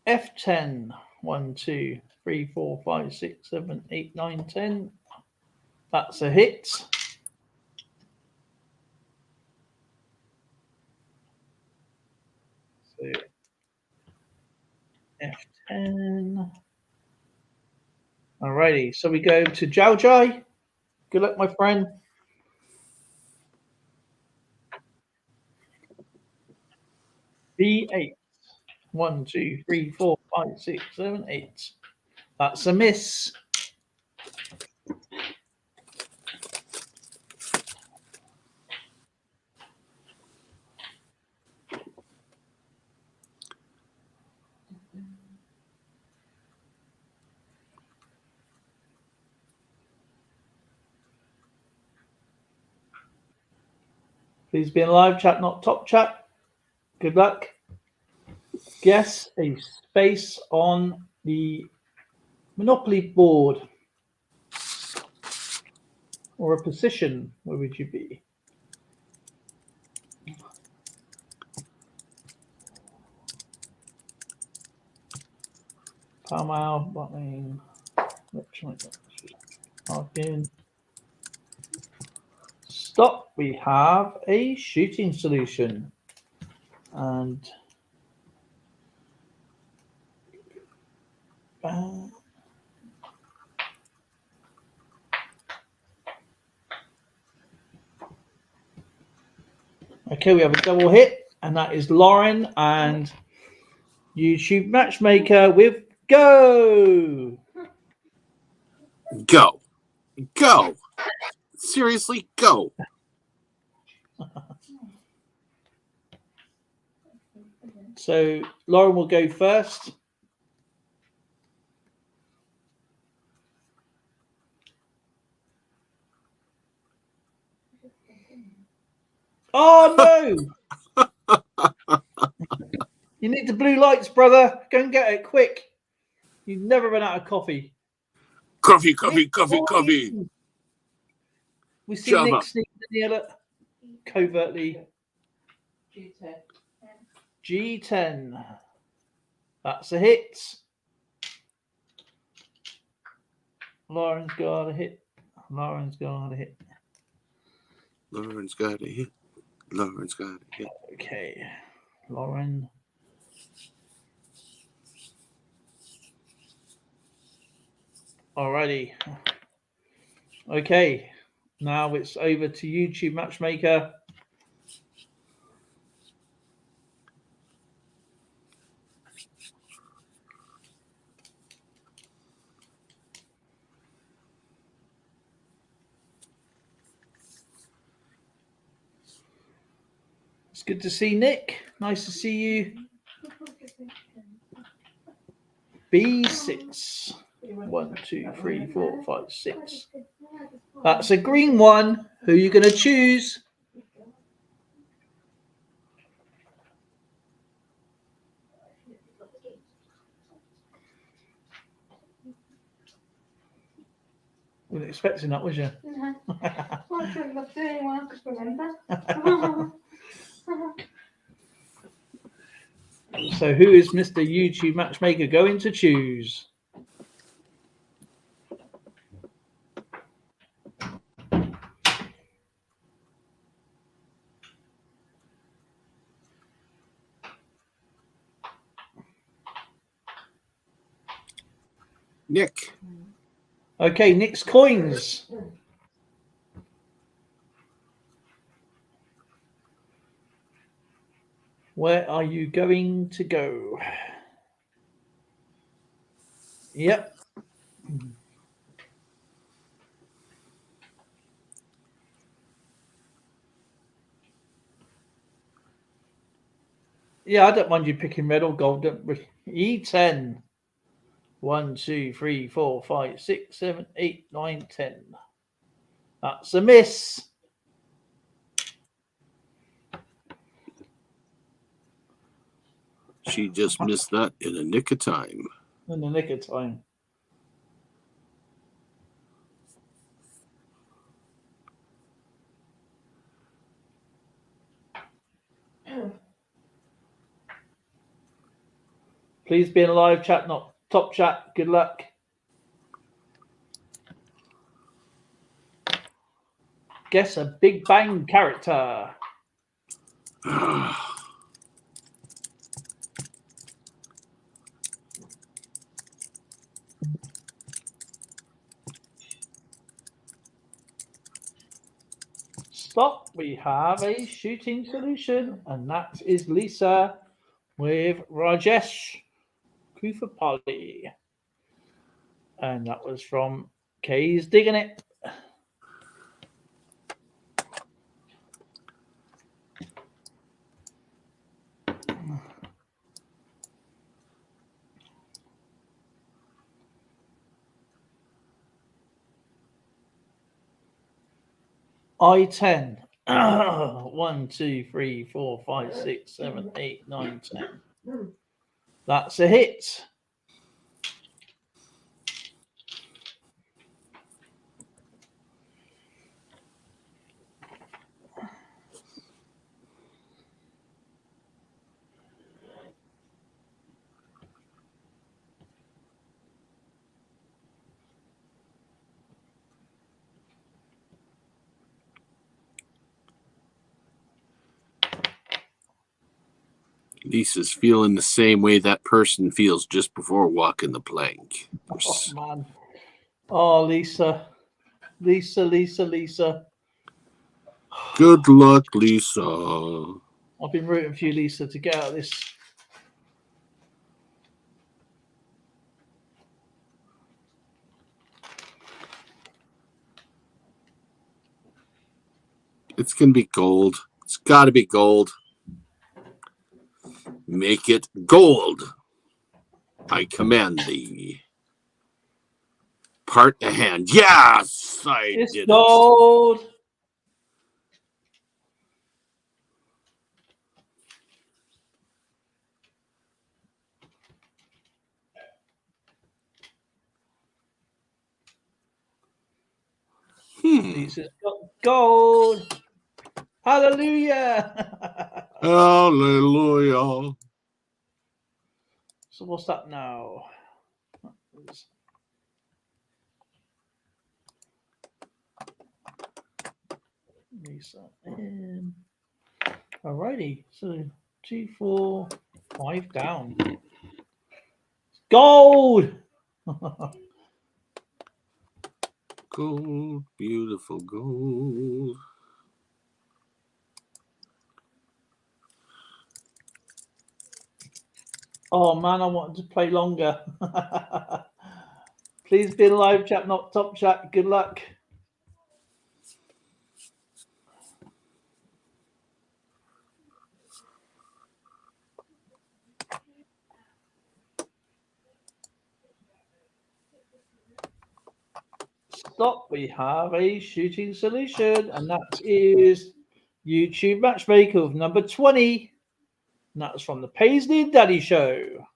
F10. 1, 2, 3, 4, 5, 6, 7, 8, 9, 10. That's a hit. So F10. Alrighty, so we go to Joji. Good luck, my friend. B8. 1, 2, 3, 4, 5, 6, 7, 8. That's a miss. Please be in live chat, not top chat. Good luck. Guess a space on the Monopoly board. Or a position. Where would you be? Palmau, button, electronic, parking. Stop. We have a shooting solution. And okay, we have a double hit, and that is Lauren and YouTube Matchmaker with Go. Go. Go. Seriously, go. So Lauren will go first. Oh no! You need the blue lights, brother. Go and get it quick. You never run out of coffee. Coffee, coffee, coffee, coffee. We see Java. Nick sneaking in the covertly. G10. G10. That's a hit. Lauren's got a hit. Lauren's got a hit. Lauren's got a hit. Lauren's got a hit. Okay. Lauren. Alrighty. Okay. Now it's over to YouTube Matchmaker. It's good to see Nick. Nice to see you. B6. 1, 2, 3, 4, 5, 6. That's a green one. Who are you going to choose? Wasn't expecting that, was you? No. Not sure if anyone else could remember. So who is Mr. YouTube Matchmaker going to choose? Nick. Okay, Nick's coins. Where are you going to go? Yep. Yeah, I don't mind you picking red or gold. E10. 1, 2, 3, 4, 5, 6, 7, 8, 9, 10. That's a miss. She just missed that in a nick of time. In the nick of time. Please be in a live chat, not top chat. Good luck. Guess a Big Bang character. Stop. We have a shooting solution, and that is Lisa with Rajesh Kufapali. And that was from Kay's Digging It. I-10. 1, 2, 3, 4, 5, 6, 7, 8, 9, 10. That's a hit. Lisa's feeling the same way that person feels just before walking the plank. Oh, man. Oh, Lisa. Lisa. Good luck, Lisa. I've been rooting for you, Lisa, to get out of this. It's going to be gold. It's got to be gold. Make it gold. I command thee. Part the hand. Yes, It's did gold. Lisa's got gold. Hallelujah. Hallelujah. So what's that now? Lisa. Alrighty. So 2, 4, 5 down. Gold. Gold, beautiful gold. Oh man, I wanted to play longer. Please be in live chat, not top chat. Good luck. Stop. We have a shooting solution, and that is YouTube Matchmaker of number 20. And that's from the Paisley and Daddy Show.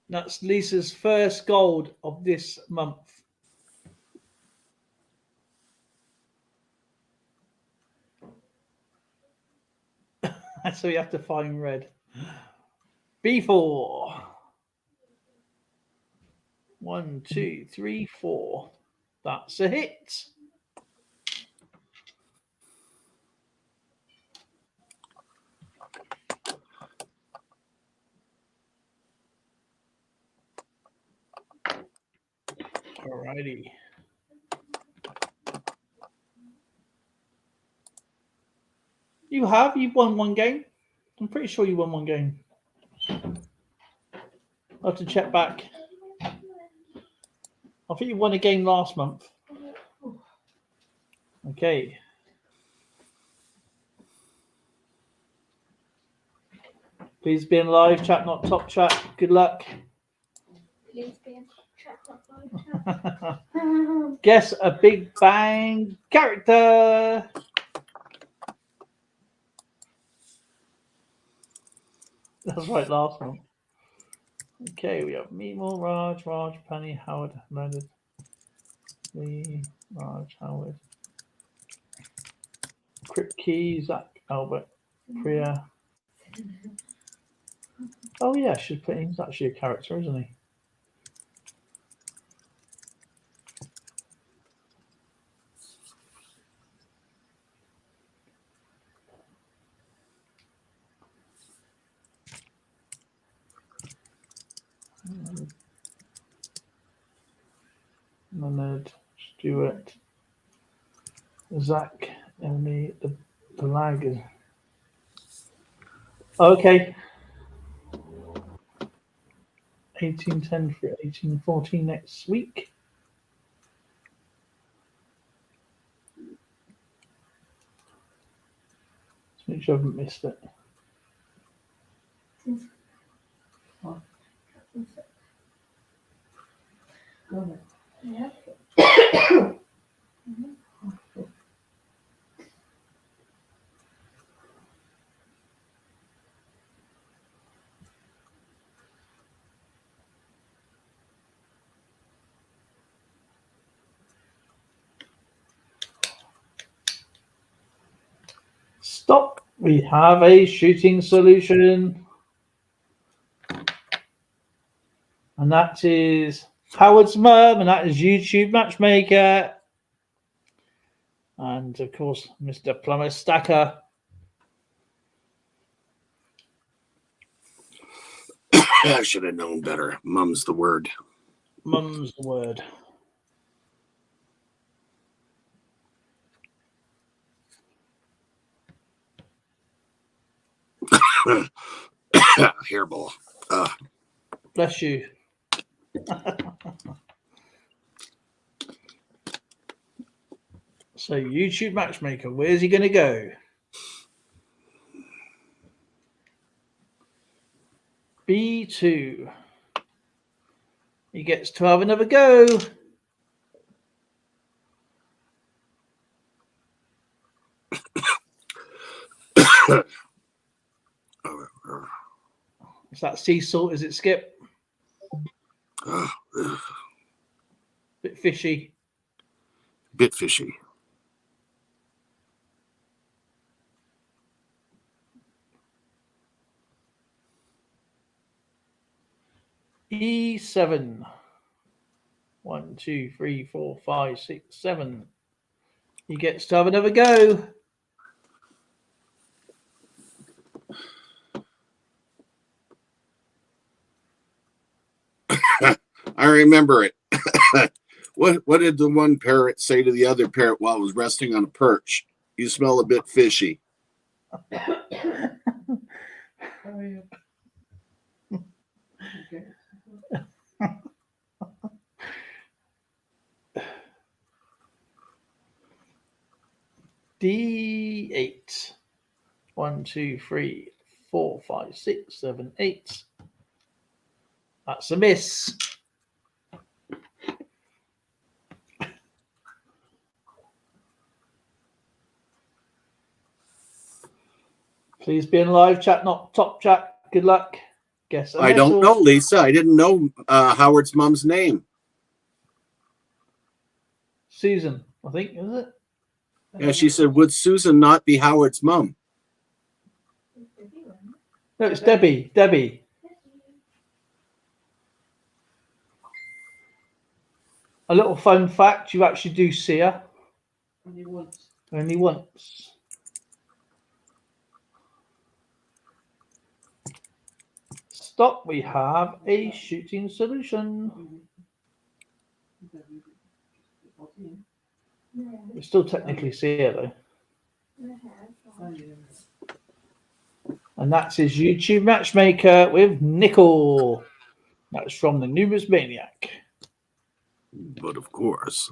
That's Lisa's first gold of this month. So you have to find red. B4. 1, 2, 3, 4. That's a hit. Alrighty. You've won one game. I'm pretty sure you won one game. I'll have to check back. I think you won a game last month. Okay. Please be in live chat, not top chat. Good luck. Please be in chat, not live chat. Guess a Big Bang character. That's right, last one. Okay, we have Meemaw, Raj, Penny, Howard, Leonard, Lee, Raj, Howard, Kripke, Zach, Albert, Priya. Oh yeah, I should put he's actually a character, isn't he? Leonard, Stuart, Zach, Emily, the lag is. Okay. 1810 for 1814 next week. Let's make sure I haven't missed it. Go on then. Yeah. Stop. We have a shooting solution. And that is Howard's Mum, and that is YouTube Matchmaker. And of course, Mr. Plumber Stacker. I should have known better. Mum's the word. Mum's the word. Hairball. Bless you. So YouTube Matchmaker, where's he going to go? B2. He gets to have another go. Is that sea salt? Is it, Skip? Bit fishy. Bit fishy. E7. 1, 2, 3, 4, 5, 6, 7. He gets to have another go. I remember it. What did the one parrot say to the other parrot while it was resting on a perch? You smell a bit fishy. Oh, yeah. Okay. D8. 1, 2, 3, 4, 5, 6, 7, 8. That's a miss. Please be in live chat, not top chat. Good luck. Guess a I don't medal. know, Lisa. I didn't know Howard's mom's name. Susan, I think, is it? Yeah, she said, would Susan not be Howard's mom? No, it's Debbie. Debbie. A little fun fact, you actually do see her. Only once. Only once. Stop. We have a shooting solution. We still technically see her though. Oh, yeah. And that's his YouTube Matchmaker with Nickel. That's from the Numerous Maniac. But of course.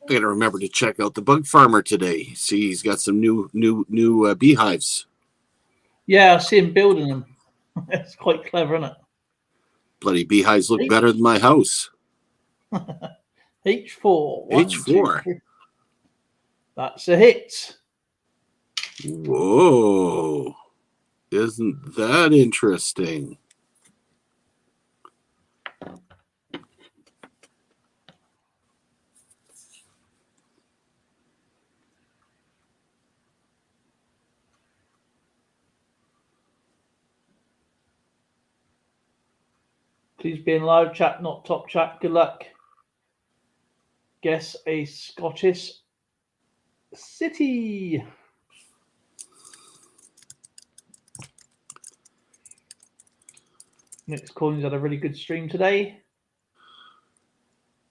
I gotta remember to check out the bug farmer today. See, he's got some new beehives. Yeah, I see him building them. It's quite clever, isn't it? Bloody beehives look better than my house. H4. H4. 2, 3. That's a hit. Whoa. Isn't that interesting? Please be in live chat, not top chat. Good luck. Guess a Scottish city. Nick's Coins had a really good stream today.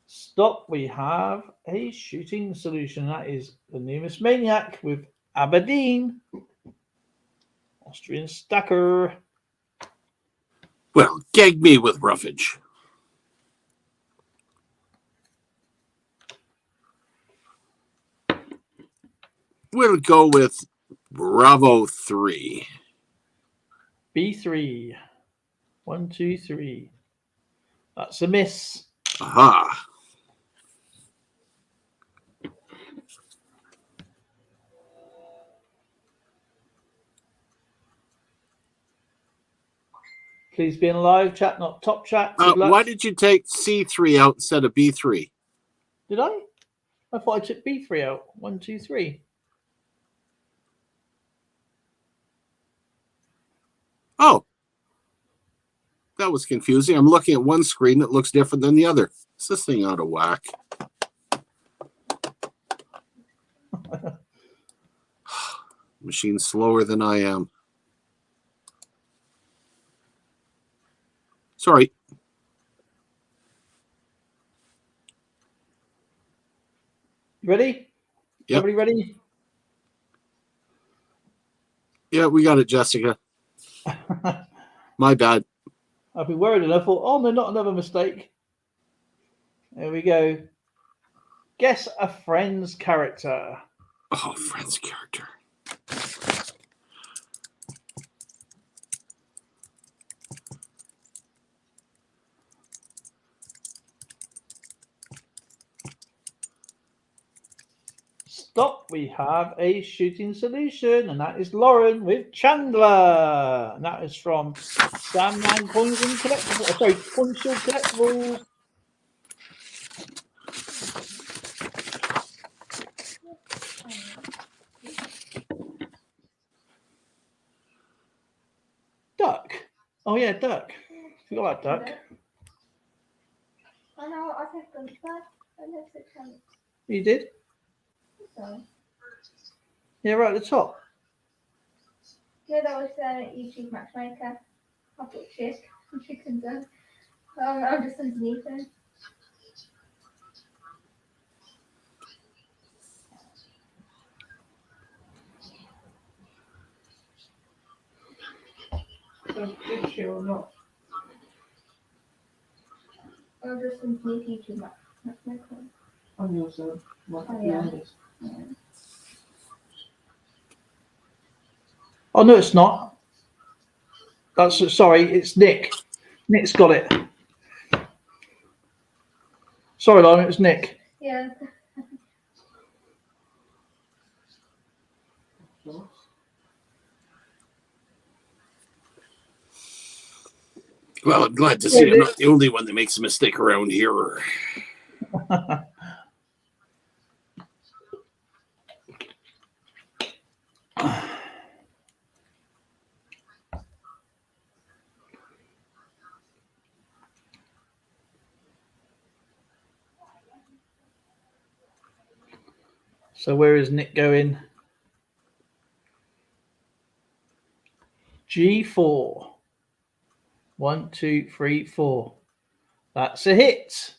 Stop. We have a shooting solution. That is the Numus Maniac with Aberdeen. Austrian Stacker. Well, gag me with roughage. We'll go with Bravo 3. B3. 1, 2, 3. That's a miss. Aha. Please be in live chat, not top chat. Good luck. Why did you take C3 out instead of B3? Did I? I thought I took B3 out. 1, 2, 3. Oh. That was confusing. I'm looking at one screen that looks different than the other. Is this thing out of whack? Machine's slower than I am. Sorry. Ready? Yep. Everybody ready? Yeah, we got it, Jessica. My bad. I've been worried and I thought, oh no, not another mistake. There we go. Guess a friend's character. Oh, friend's character. Stop. We have a shooting solution, and that is Lauren with Chandler. And that is from Sandman Coins and Collectibles. Sorry, Coin Shield Collectibles. Duck. Oh yeah, Duck. Forgot about Duck. I know, I think I'm bad. I know 600. You did? So, Yeah, right at the top. yeah, that was YouTube Matchmaker. I put chicken done. I'm just underneath it. So did she or not? I'm just underneath YouTube Matchmaker. On your side. Like Oh, the yeah. others. Yeah. Oh no, it's not. That's sorry, it's Nick. Nick's got it. Sorry, Lauren, it was Nick. Yeah. Well, I'm glad to see I'm not the only one that makes a mistake around here. So where is Nick going? G4. 1, 2, 3, 4. That's a hit.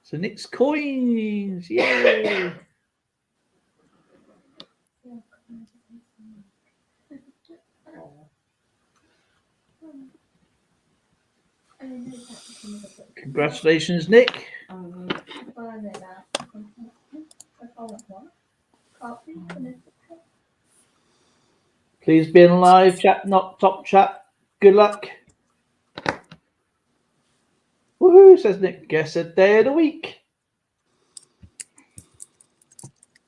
So Nick's Coins. Yay. Congratulations, Nick. Please be in live chat, not top chat. Good luck. Woohoo, says Nick. Guess a day of the week.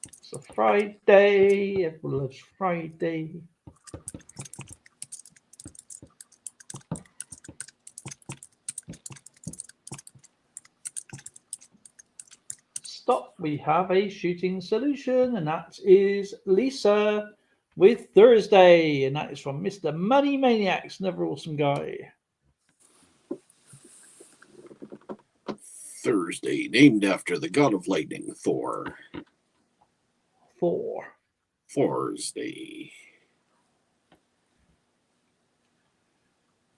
It's a Friday. Everyone loves Friday. Stop. We have a shooting solution, and that is Lisa with Thursday, and that is from Mr. Money Maniacs. Another awesome guy. Thursday, named after the god of lightning, Thor. 4. Thursday.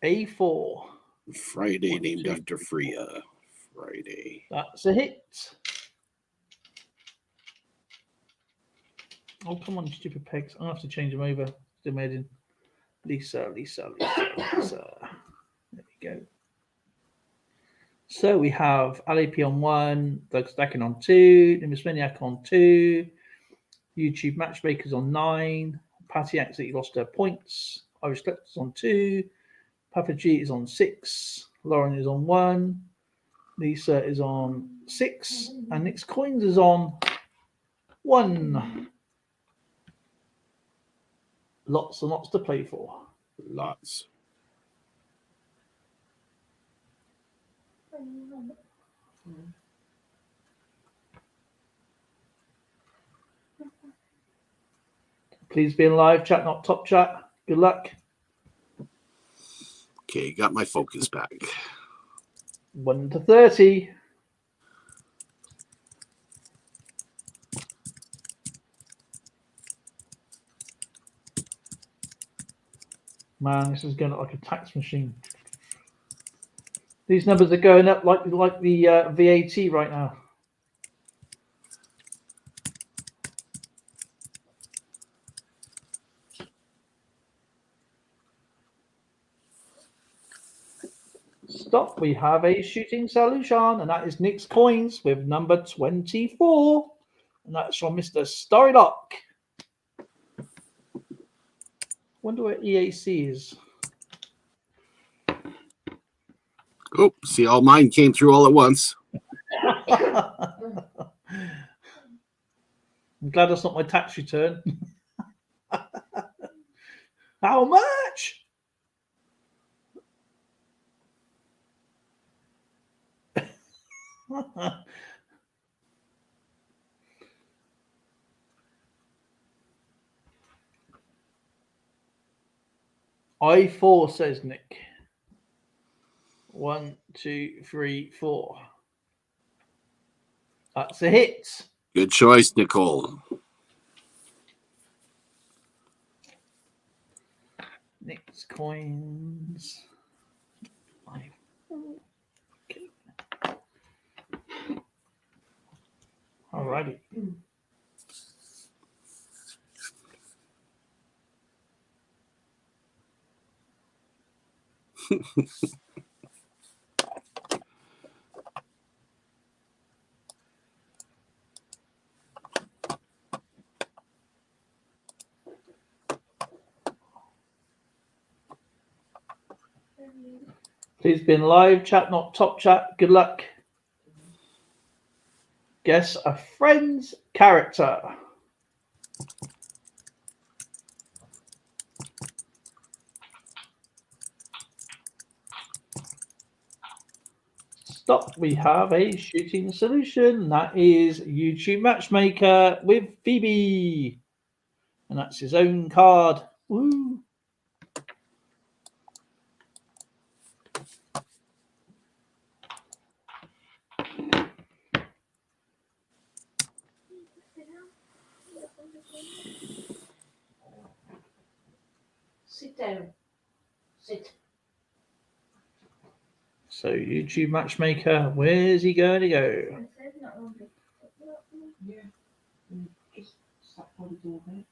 A4. Friday 1, named 2, after Freya. Friday. That's a hit. Oh, come on, stupid pegs. I'll have to change them over. Still made in Lisa. There we go. So we have LAP on 1, Doug Stacking on 2, Nimbus Maniac on 2, YouTube Matchmakers on 9, Patty actually lost her points, Irish Collectors on 2, Papa G is on 6, Lauren is on 1, Lisa is on 6, and Nick's Coins is on 1. Lots and lots to play for. Lots. Please be in live chat, not top chat. Good luck. Okay, got my focus back. 1 to 30. Man, this is going to look like a tax machine. These numbers are going up like the VAT right now. Stop. We have a shooting solution, and that is Nick's Coins with number 24. And that's from Mr. Storylock. Wonder where EAC is. Oh, see, all mine came through all at once. I'm glad that's not my tax return. How much? I4, says Nick. 1, 2, 3, 4. That's a hit. Good choice, Nicole. Nick's Coins. Okay. Alrighty. Please be in live chat, not top chat. Good luck. Guess a friend's character. Stop. We have a shooting solution. That is YouTube Matchmaker with Phoebe. And that's his own card. Woo. Sit down. Sit. So YouTube Matchmaker, where's he going to go? Yeah. Just stop by the door there.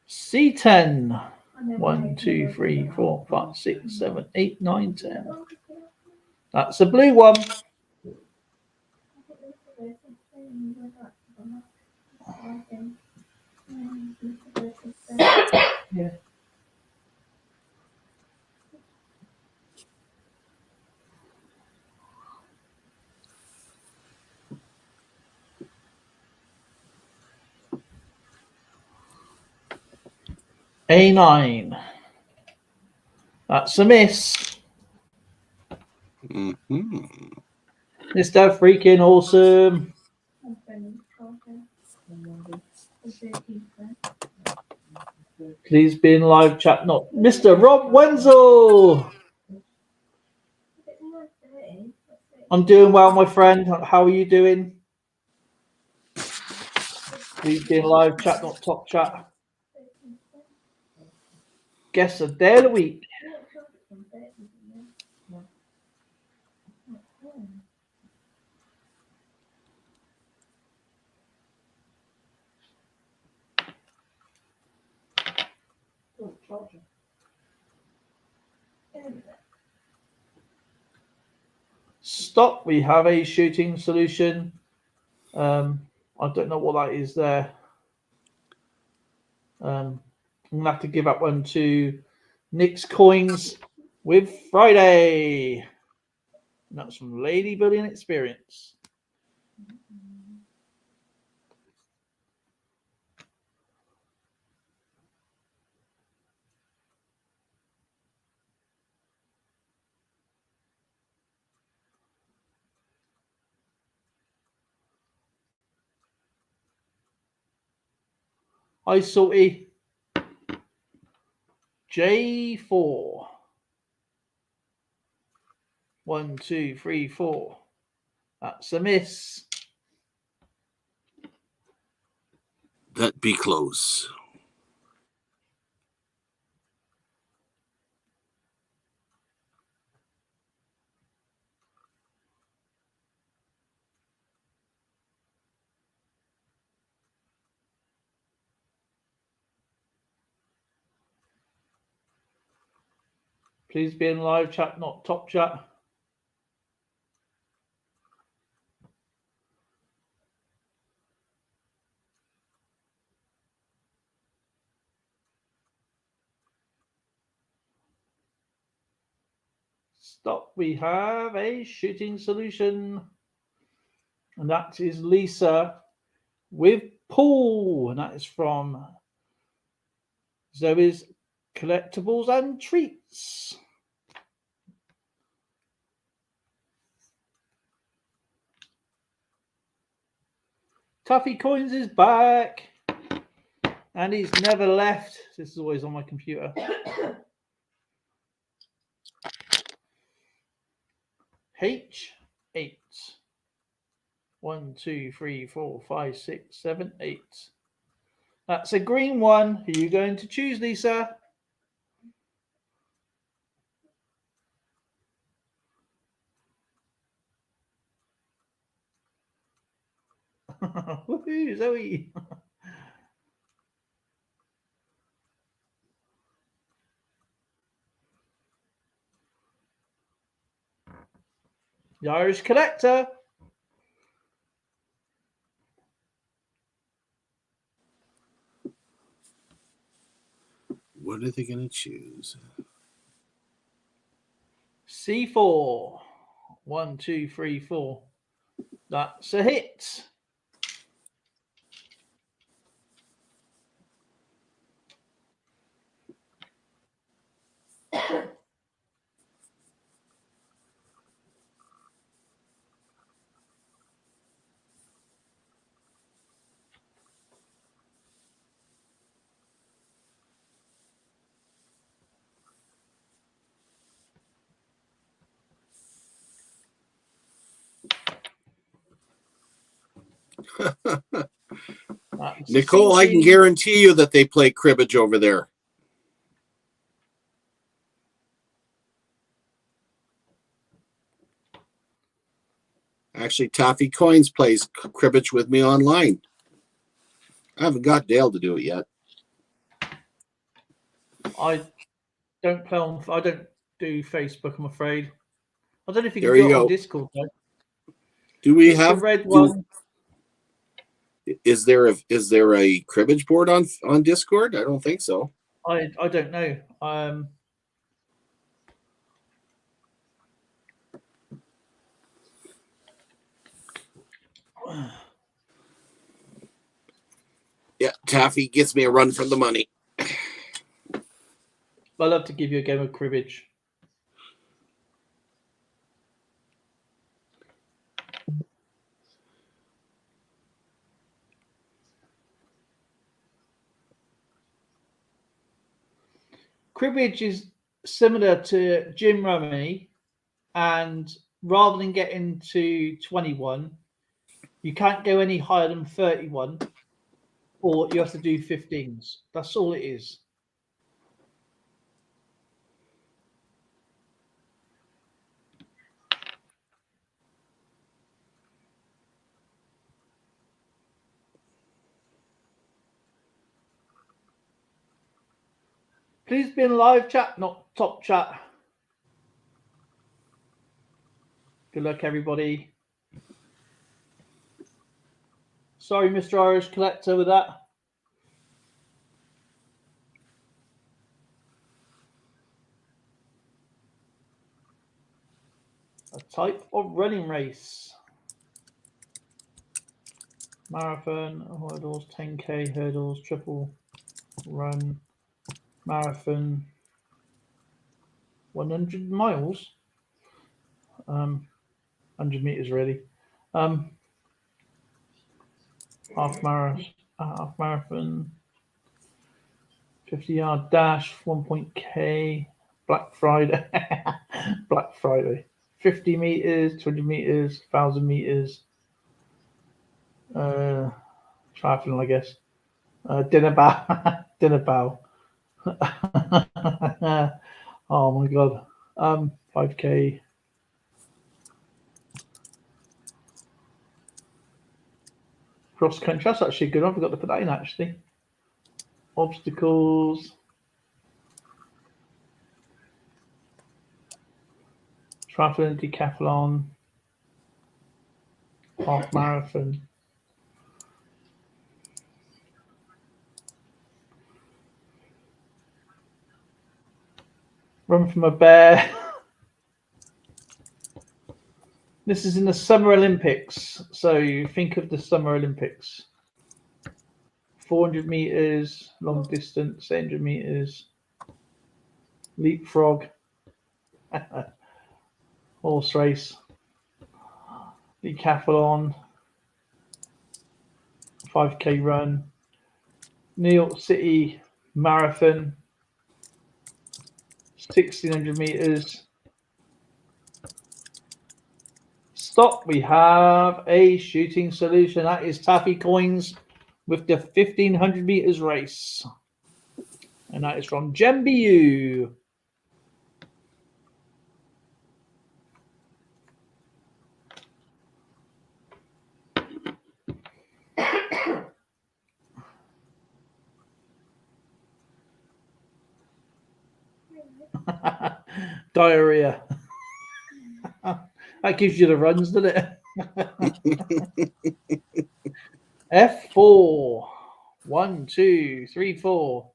C10. 1, 2, 3, 4, 5, 6, 7, 8, 9, 10. That's a blue one. Yeah. A9. That's a miss. Mm-hmm. Mr. Freaking Awesome. Please be in live chat, not Mr. Rob Wenzel. I'm doing well, my friend. How are you doing? Please be in live chat, not top chat. Guess a day of the week. Oh, charger. Stop. We have a shooting solution. I don't know what that is there. I'm gonna have to give up one to Nick's Coins with Friday. And that's from Lady Building Experience. Hi, Salty. J4. 1, 2, 3, 4. That's a miss. That be close. Please be in live chat, not top chat. Stop. We have a shooting solution. And that is Lisa with Paul. And that is from Zoe's Collectibles and Treats. Tuffy Coins is back. And he's never left. This is always on my computer. H8. 1, 2, 3, 4, 5, 6, 7, 8. That's a green one. Who are you going to choose, Lisa? Woohoo, Zoe. The Irish Collector. What are they going to choose? C4. 1, 2, 3, 4. That's a hit. Nicole, I can guarantee you that they play cribbage over there. Actually, Toffee Coins plays cribbage with me online. I haven't got Dale to do it yet. I don't play on. I don't do Facebook, I'm afraid. I don't know if you can There do you it on go. Discord, though. Do we It's have the red one? Is there a cribbage board on Discord? I don't think so. I don't know. Yeah, Taffy gets me a run for the money. I love to give you a game of cribbage. Cribbage is similar to Jim Rummy, and rather than getting to 21, you can't go any higher than 31, or you have to do 15s. That's all it is. Please be in live chat, not top chat. Good luck, everybody. Sorry, Mr. Irish Collector, with that. A type of running race. Marathon, hurdles, 10K, hurdles, triple run, marathon, 100 miles. 100 meters, really. Half marathon, 50-yard dash, 1.K, Black Friday, Black Friday, 50 meters, 200 meters, 1,000 meters, triathlon, I guess. Dinner bow, dinner bow. Oh my god. 5K. Cross country. That's actually good. I forgot to put that in actually. Obstacles. Triathlon, decathlon. Half marathon. Run from a bear. This is in the Summer Olympics. So you think of the Summer Olympics. 400 meters, long distance, 800 meters, leapfrog, horse race, decathlon, 5K run, New York City marathon, 1,600 meters. Stop. We have a shooting solution. That is Taffy Coins with the 1,500 meters race. And that is from GemBU. Diarrhea. That gives you the runs, doesn't it? F4. 1, 2, 3, 4.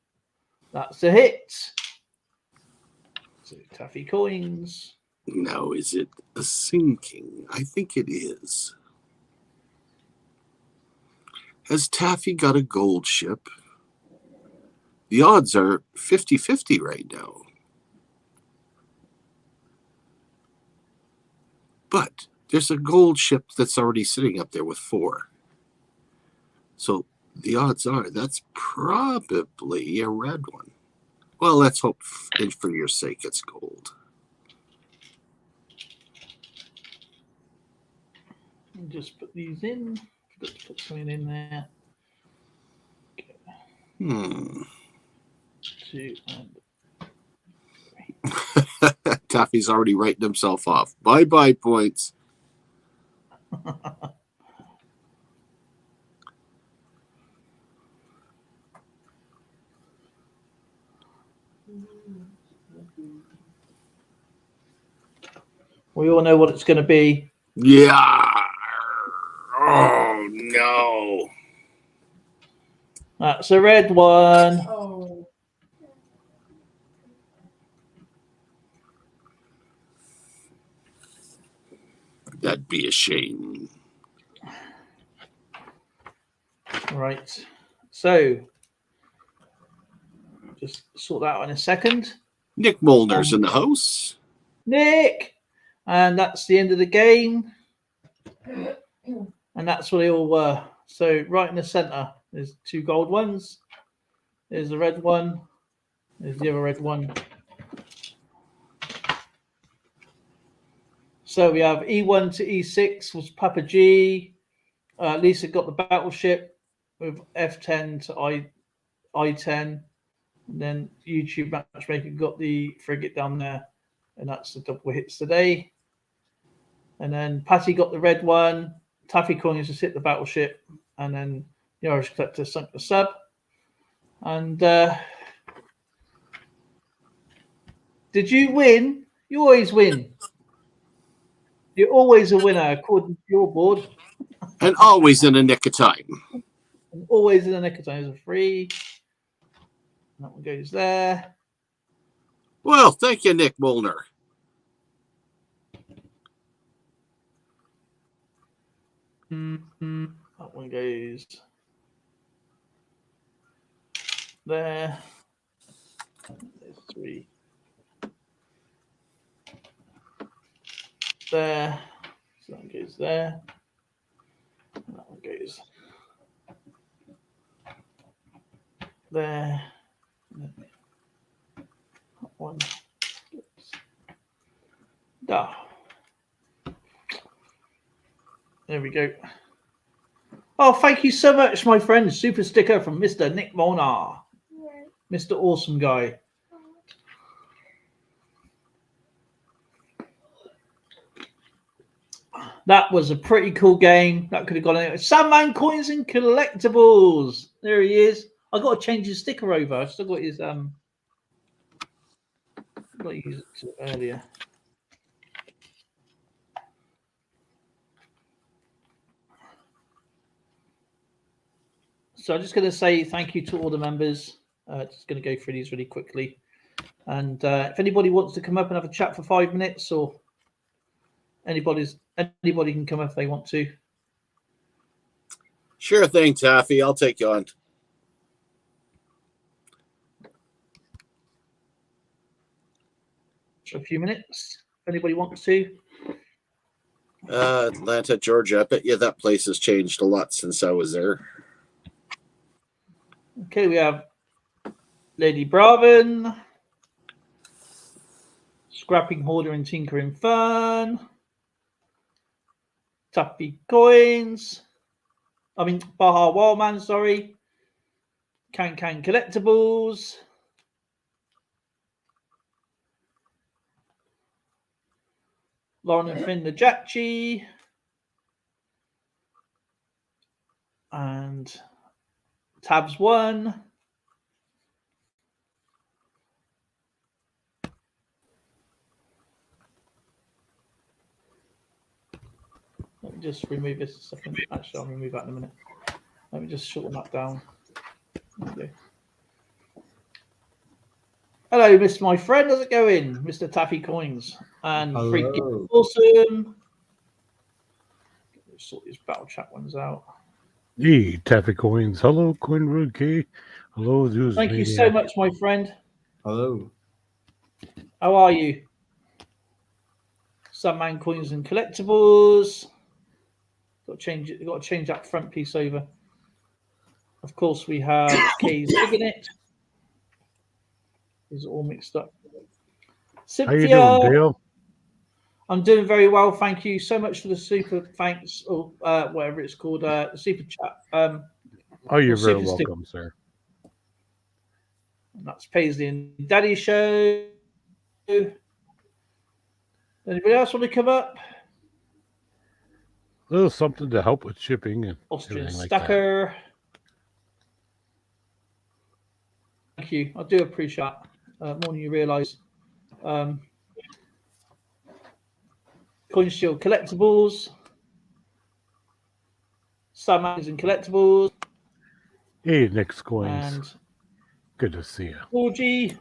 That's a hit. So Taffy Coins. Now, is it a sinking? I think it is. Has Taffy got a gold ship? The odds are 50-50 right now. But there's a gold ship that's already sitting up there with 4. So the odds are that's probably a red one. Well, let's hope for your sake it's gold. Just put these in. Forgot to put something in there. Okay. 2 and Taffy's already writing himself off. Bye-bye points. We all know what it's going to be. Yeah. Oh, no. That's a red one. Oh. That'd be a shame. Right. So, just sort that out in a second. Nick Molnar's in the house. Nick! And that's the end of the game. And that's what they all were. So, right in the center, there's 2 gold ones. There's a red one. There's the other red one. So, we have E1 to E6 was Papa G. Lisa got the battleship with F10 to I10. And then YouTube Matchmaker got the frigate down there. And that's the double hits today. And then Patty got the red one. Taffy Coins just hit the battleship. And then the Irish Collector sunk the sub. And Did you win? You always win. You're always a winner according to your board. And always in the nick of time. And always in the nick of time. There's a 3. That one goes there. Well, thank you, Nick Molnar. That one goes there. There's 3. There. So that goes there. And that one goes there. That one goes there. There we go. Oh, thank you so much, my friend. Super sticker from Mr. Nick Molnar. Yeah. Mr. Awesome Guy. That was a pretty cool game. That could have gone anywhere. Sandman Coins and Collectibles. There he is. I got to change his sticker over. I still got his got to use it earlier. So I'm just going to say thank you to all the members. Just going to go through these really quickly. And if anybody wants to come up and have a chat for 5 minutes, or anybody can come up if they want to. Sure thing, Taffy. I'll take you on. For a few minutes, if anybody wants to. Atlanta, Georgia. I bet you that place has changed a lot since I was there. Okay, we have Lady Braven, Scrapping Hoarder and Tinkering Fern, Tappy Coins, Baja Wildman, sorry, Can Collectibles, Lauren and Finn Najachi, and Tabs 1. Let me just remove this a second. Actually, I'll remove that in a minute. Let me just shorten that down. There we go. Hello, my friend. How's it going? Mr. Taffy Coins. And freaking awesome. Let's sort these battle chat ones out. Hey, Taffy Coins. Hello, Coin Rookie. Hello, Zeus. Thank you so much, my friend. Hello. How are you? Sandman Coins and Collectibles. Got to change that front piece over. Of course, we have K's digging it. These are all mixed up. Cynthia, how you doing, Dale? I'm doing very well. Thank you so much for the super thanks, or whatever it's called, the super chat. Oh, you're very super welcome, sir. And that's Paisley and Daddy Show. Anybody else want to come up? A little something to help with shipping and Austrian everything like Stacker. Thank you. I do appreciate more than you realise. Coin Shield Collectibles. Sandmans and Collectibles. that. Hey, Nick's Coins. And Good to see you. 4G.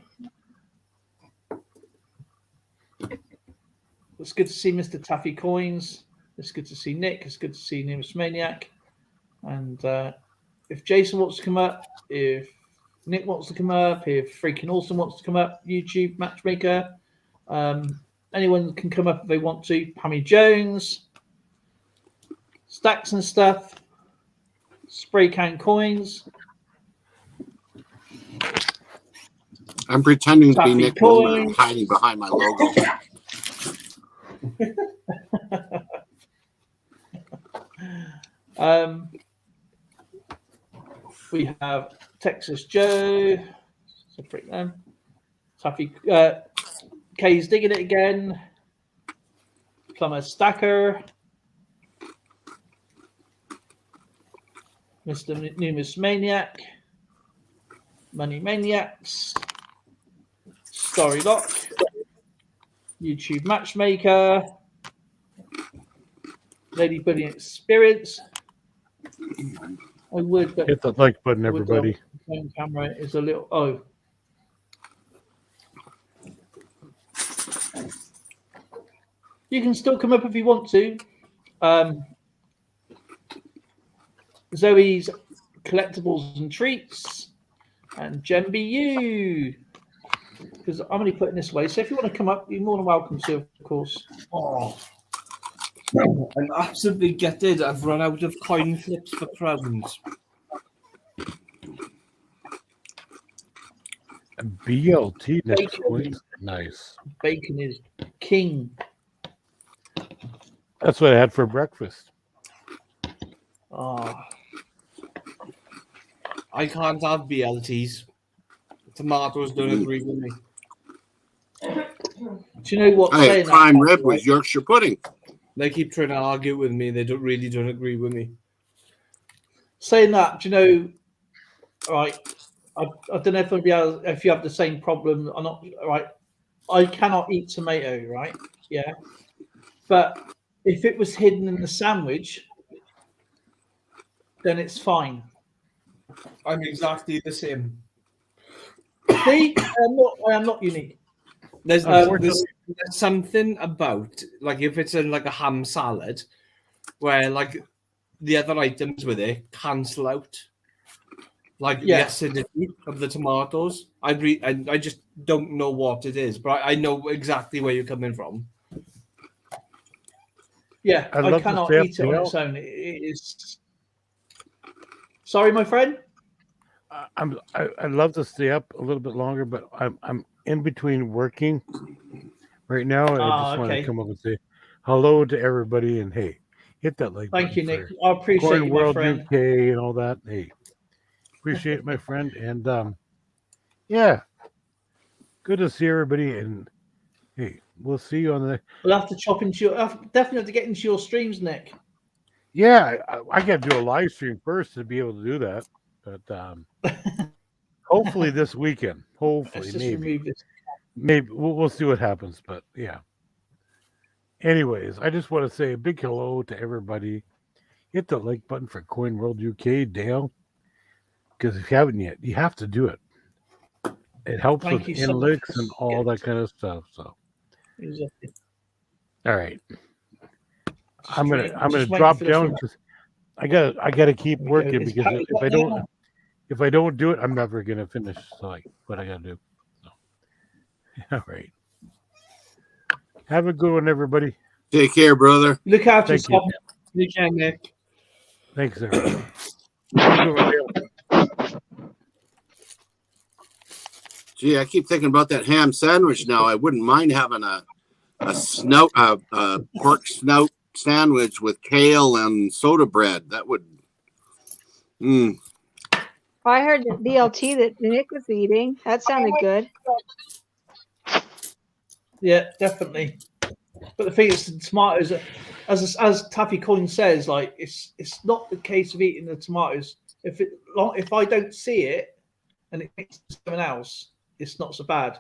It's good to see Mr. Taffy Coins. It's good to see Nick. It's good to see Nemus Maniac. And if Jason wants to come up, if Nick wants to come up, if Freaking Awesome wants to come up, YouTube Matchmaker, anyone can come up if they want to. Hammy Jones, Stacks and Stuff, Spray Can Coins. I'm pretending to be Taffy Nick Molnar Coins. and hiding behind my logo. We have Texas Joe, separate them. Taffy K's digging it again. Plumber Stacker, Mr. Numus Maniac, Money Maniacs, Story Lock, YouTube Matchmaker, Lady Brilliant Spirits. I would, but Hit the like button, I would, everybody. the phone camera is a little. Oh. You can still come up if you want to. Zoe's Collectibles and Treats and Jen BU. Because I'm only putting this away. So if you want to come up, you're more than welcome to, of course. Oh, I'm absolutely gutted. I've run out of coin flips for crowns. BLT next Bacon. week. Nice. Bacon is king. That's what I had for breakfast. Oh, I can't have BLTs. Tomatoes don't agree with me. do you know what? I had Saying prime that, rib right? with Yorkshire pudding. They keep trying to argue with me. They don't agree with me. Saying that, do you know? Right, I don't know if you have the same problem or not. Right, I cannot eat tomato. Right, yeah, but if it was hidden in the sandwich, then it's fine. I'm exactly the same. See, I am not unique. There's Unfortunately- something about, like, if it's in like a ham salad, where like the other items with it cancel out, like the Yeah. acidity of the tomatoes. I just don't know what it is, but I know exactly where you're coming from. Yeah, I I love the cannot staff eat it on meal. its own. It is. Sorry, my friend. I love to stay up a little bit longer, but I'm in between working right now, and I just want Okay. to come up and say hello to everybody, and hey, hit that like Thank you, button Nick. for I appreciate Corn you, my World friend. UK and all that. Hey, appreciate it, my friend, and yeah, good to see everybody, and hey, we'll see you on the. We'll have to chop into your. Definitely have to get into your streams, Nick. Yeah, I got to do a live stream first to be able to do that, but hopefully this weekend. Hopefully, Let's just maybe. remove this. Maybe we'll see what happens, but yeah. Anyways, I just want to say a big hello to everybody. Hit the like button for Coin World UK, Dale, because if you haven't yet, you have to do it. It helps Thank with you so much. analytics and all that kind of stuff. So, Exactly. all right, Just I'm waiting gonna for drop this down one. because I gotta keep There we go. working It's because Patty if I got don't if I don't do it, I'm never gonna finish. So like what I gotta do. So, all right. Have a good one, everybody. Take care, brother. Look out Thank you. yourself. You can, Nick. Thanks, everybody. Have a good one, Dale. Gee, I keep thinking about that ham sandwich now. I wouldn't mind having a pork snout sandwich with kale and soda bread. That would. I heard the BLT that Nick was eating. That sounded good. Yeah, definitely. But the thing is, the tomatoes, as Taffy Coin says, like it's not the case of eating the tomatoes. If I don't see it and it makes someone else, it's not so bad.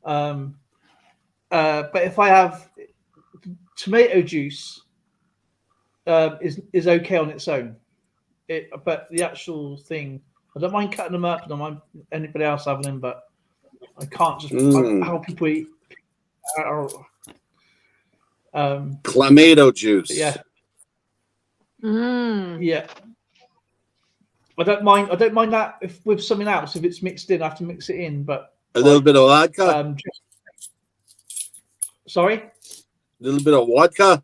But if I have tomato juice, is okay on its own. But the actual thing, I don't mind cutting them up. I don't mind anybody else having them, but I can't just how people eat. Clamato juice. Yeah, Mm. yeah. I don't mind that if with something else. If it's mixed in, I have to mix it in. But A little bit of vodka. Sorry, A little bit of vodka.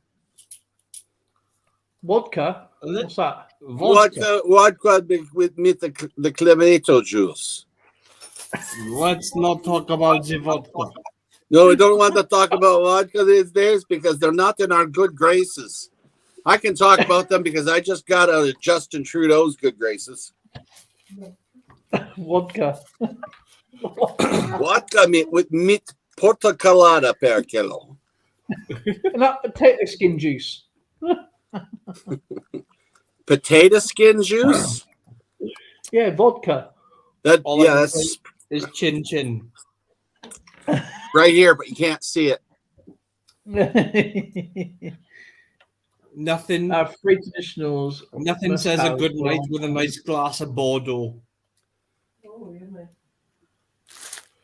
vodka. What's that? Vodka with the clamato juice. Let's not talk about the vodka. No, we don't want to talk about vodka these days because they're not in our good graces. I can talk about them because I just got out of Justin Trudeau's good graces. Vodka. Vodka with meat portocalada per kilo. And that potato skin juice. Potato skin juice? Yeah, vodka. That's Is chin chin. right here, but you can't see it. Nothing. Free traditionals. Nothing must says a have good night one. with a nice glass of Bordeaux.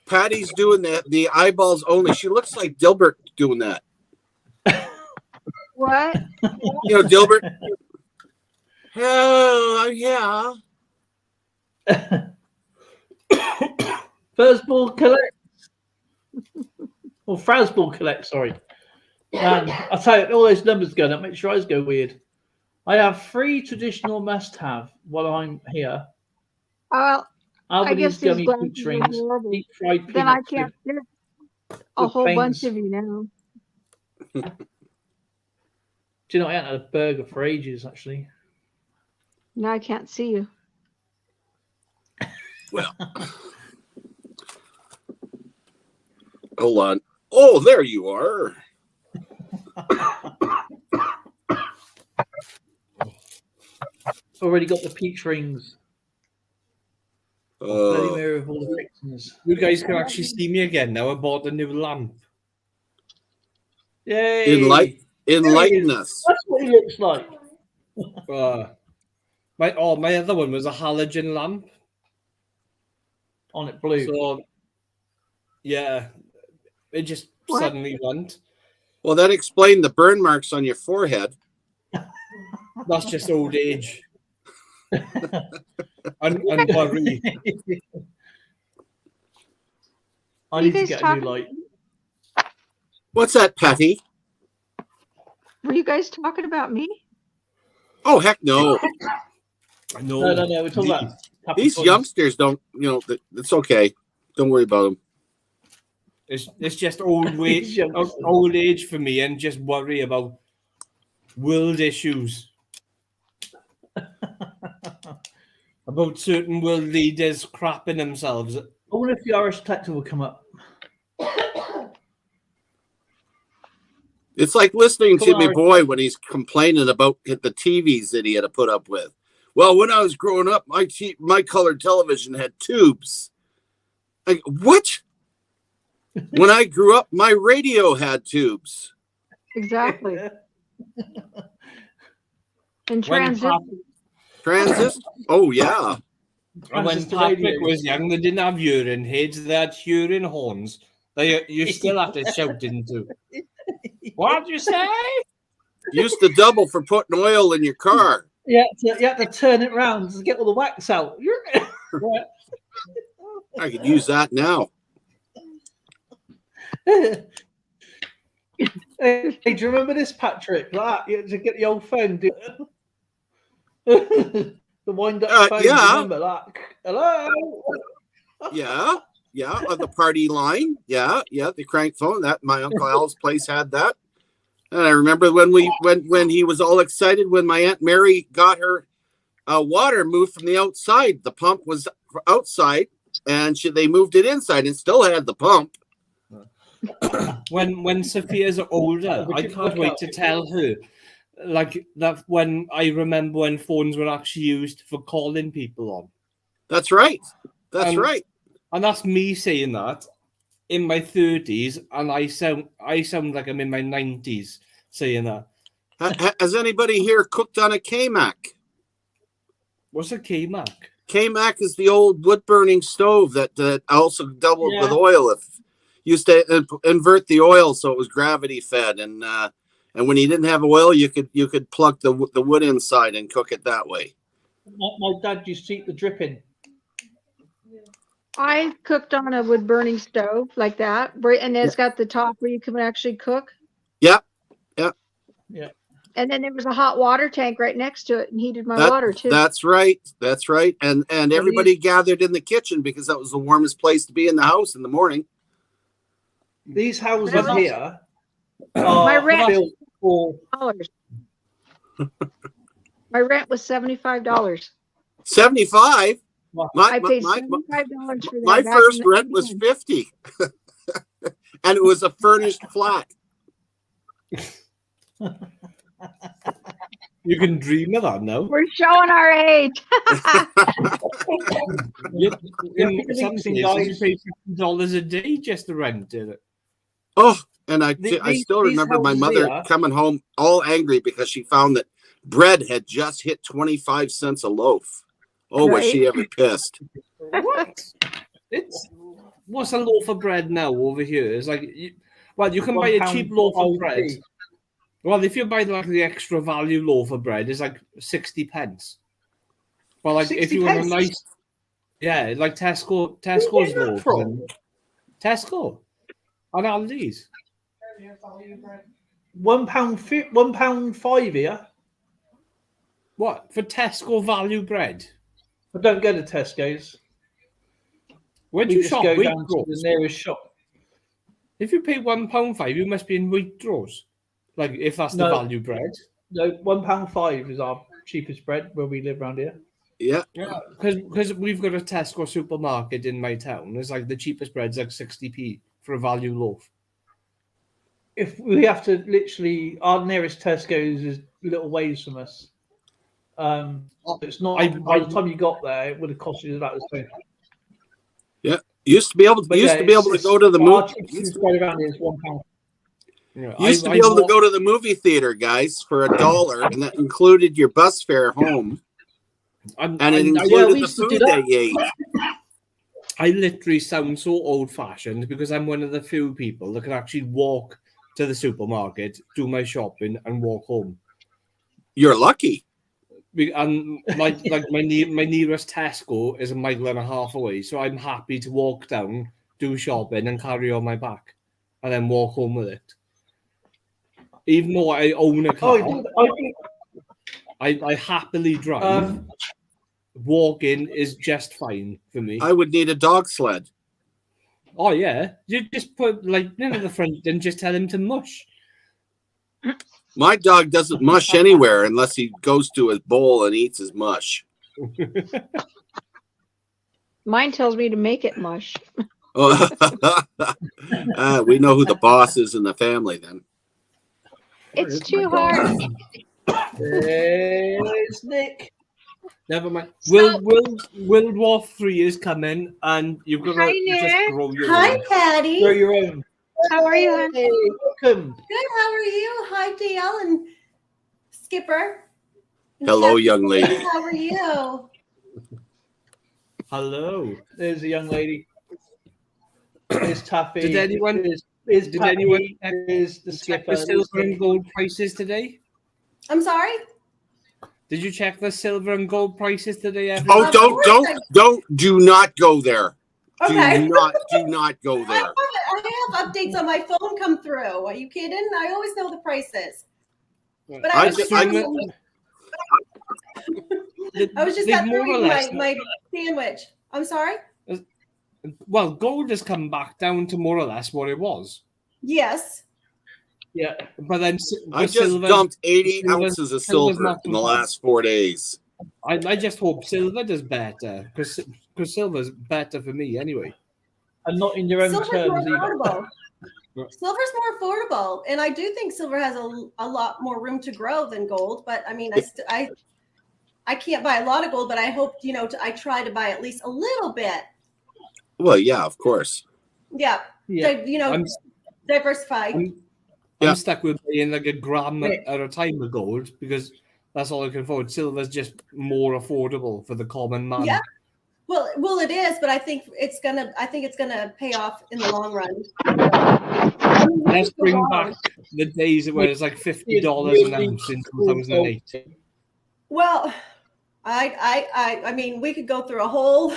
Patty's doing the eyeballs only. She looks like Dilbert doing that. What? You know, Dilbert. Oh, yeah. First ball collect. Or Fraz ball collect, sorry. And I'll tell you, all those numbers going up, make your eyes go weird. I have 3 traditional must-have while I'm here. Well, I Albiny's guess these gummy glasses peach are rings, horrible. deep fried Then I peanuts can't with, see a with whole bunch pains. of you now. Do you know, I hadn't had a burger for ages, actually. Now I can't see you. Well, hold on. Oh, there you are. Already got the peach rings. Bloody Mary of all the fixings. You guys can actually see me again now. I bought a new lamp. Yay! Enlighten us. That's what he looks like. My other one was a halogen lamp. On it blue. So yeah, it just What? suddenly went. Well, that explained the burn marks on your forehead. That's just old age. and worry. I You need to guys get a talking- new light. What's that, Patty? Were you guys talking about me? Oh, heck no. No, No. We're talking about Happy These Toys. youngsters don't, it's okay. Don't worry about them. It's just old These youngsters. old age for me, and just worry about world issues. About certain world leaders crapping themselves. I wonder if the Irish detective will come up. It's like listening to Come on, my Irish. boy when he's complaining about the TVs that he had to put up with. Well, when I was growing up, my colored television had tubes. Like, what? When I grew up, my radio had tubes. Exactly. And When transistor. Transist? Oh, yeah. And when Transistor Patrick radios. was young, they didn't have urine heads; they had urine horns. You still have to shout into. What'd you say? Used to double for putting oil in your car. You have to turn it round to get all the wax out. I could use that now. Hey, do you remember this, Patrick? Like, you had to get the old phone. The wind-up phone. Yeah. Remember that? Hello. Yeah. On the party line. Yeah. The crank phone. That my Uncle Al's place had that. And I remember when he was all excited when my Aunt Mary got her water moved from the outside. The pump was outside, and they moved it inside, and still had the pump. When Sophia's older, I can't wait to tell her. Like that, when I remember when phones were actually used for calling people on. That's right. That's right. And that's me saying that in my 30s, and I sound like I'm in my 90s saying that. Has anybody here cooked on a K-Mac? What's a K-Mac? K-Mac is the old wood-burning stove that also doubled with oil. If used to invert the oil so it was gravity fed, and when you didn't have oil, you could plug the wood inside and cook it that way. My dad used to eat the dripping. I cooked on a wood burning stove like that, and it's got the top where you can actually cook. Yeah. And then there was a hot water tank right next to it and heated my water too. That's right. And everybody gathered in the kitchen because that was the warmest place to be in the house in the morning. These houses here My are rent built for $75. My rent was $75. 75. I paid $75 for that. My back first in the rent was 80s. 50, and it was a furnished flat. You can dream of that now. We're showing our age. In some cases, you pay $50 a day just to rent it. Oh, And I These still remember my houses mother here- coming home all angry because she found that bread had just hit 25 cents a loaf. Oh, was Right. she ever pissed? What? What's a loaf of bread now over here? It's like, you can buy a cheap loaf of bread. £1.50. Well, if you buy like the extra value loaf of bread, it's like 60 pence. But like 60 if you want a pence? nice, yeah, like Tesco's that loaf. from? Tesco and Aldi's. £1.5 here. What for Tesco value bread? I don't go to Tesco's. Where'd We you just shop? go down to the Waitrose? nearest shop. If you pay £1.5, you must be in Waitrose. Like if that's the No. value bread. No, £1.5 is our cheapest bread where we live around here. Yeah. Yeah, because we've got a Tesco supermarket in my town. It's like the cheapest bread's like 60p for a value loaf. If we have to literally, our nearest Tesco's is little ways from us. It's not. By the time you got there, it would have cost you about the same. Used to be able to go to the Our movie. cheapest bread around here is £1. Yeah, Used to be able to go to the movie theater, guys, for $1, and that included your bus fare home, and it we included the used to do food that. that you ate. I literally sound so old-fashioned because I'm one of the few people that can actually walk to the supermarket, do my shopping, and walk home. You're lucky. And my nearest Tesco is a mile and a half away, so I'm happy to walk down, do shopping, and carry on my back, and then walk home with it. Even though I own a car, I happily drive. Walking is just fine for me. I would need a dog sled. Oh yeah, you just put like none of the front and just tell him to mush. My dog doesn't mush anywhere unless he goes to his bowl and eats his mush. Mine tells me to make it mush. We know who the boss is in the family then. It's too hard. There's Nick. Never mind. So- World War III is coming, and you've got Hi, to just Nick. grow your Hi, own. Patty. Grow your own. How are you, hon? Hey, welcome. Good. How are you? Hi, DL and Skipper. And Hello, Chef. young lady. How are you? Hello. There's a young lady. There's Taffy. Did anyone- There's did Taffy. anyone There's the Check skipper. the silver and gold prices today. I'm sorry. Did you check the silver and gold prices today? Oh, everyone? do not go there. Okay. Do not go there. I have updates on my phone come through. Are you kidding? I always know the prices. But I I was just- just, I having I was just They've got more through or eating less- my sandwich. I'm sorry. Well, gold has come back down to more or less what it was, Yes. Yeah. but then I just silver's- dumped 80 silver's- ounces of silver's silver not in the too bad. last 4 days. I just hope silver does better because silver's better for me anyway. And not in your own Silver's more terms either. affordable. Silver's more affordable, and I do think silver has a lot more room to grow than gold. But I mean, I can't buy a lot of gold, but I hope I try to buy at least a little bit. Well, yeah, of course. Yeah, Yeah. to, diversify. Yeah. I'm stuck with buying like a gram at a time of gold because that's all I can afford. Silver's just more affordable for the common man. Yeah. Well, it is, but I think it's gonna pay off in the long run. Let's bring back the days where it's like $50 an ounce in 2008. Well, I mean, we could go through a whole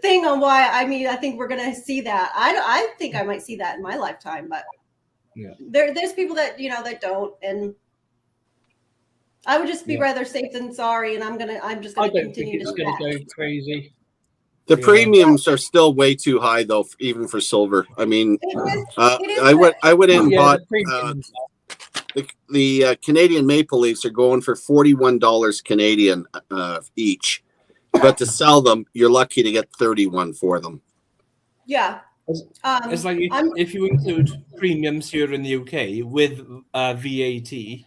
thing on why. I mean, I think we're gonna see that. I think I might see that in my lifetime, but yeah, there's people that that don't, and I would just be rather safe than sorry. And I'm just I gonna don't think continue it's to do going that. to go crazy. The Yeah. premiums are still way too high, though, even for silver. I mean, It is I went in and Yeah, bought the premiums. the Canadian Maple Leafs are going for $41 Canadian each, but to sell them, you're lucky to get 31 for them. Yeah. It's like I'm- if you include premiums here in the UK with VAT,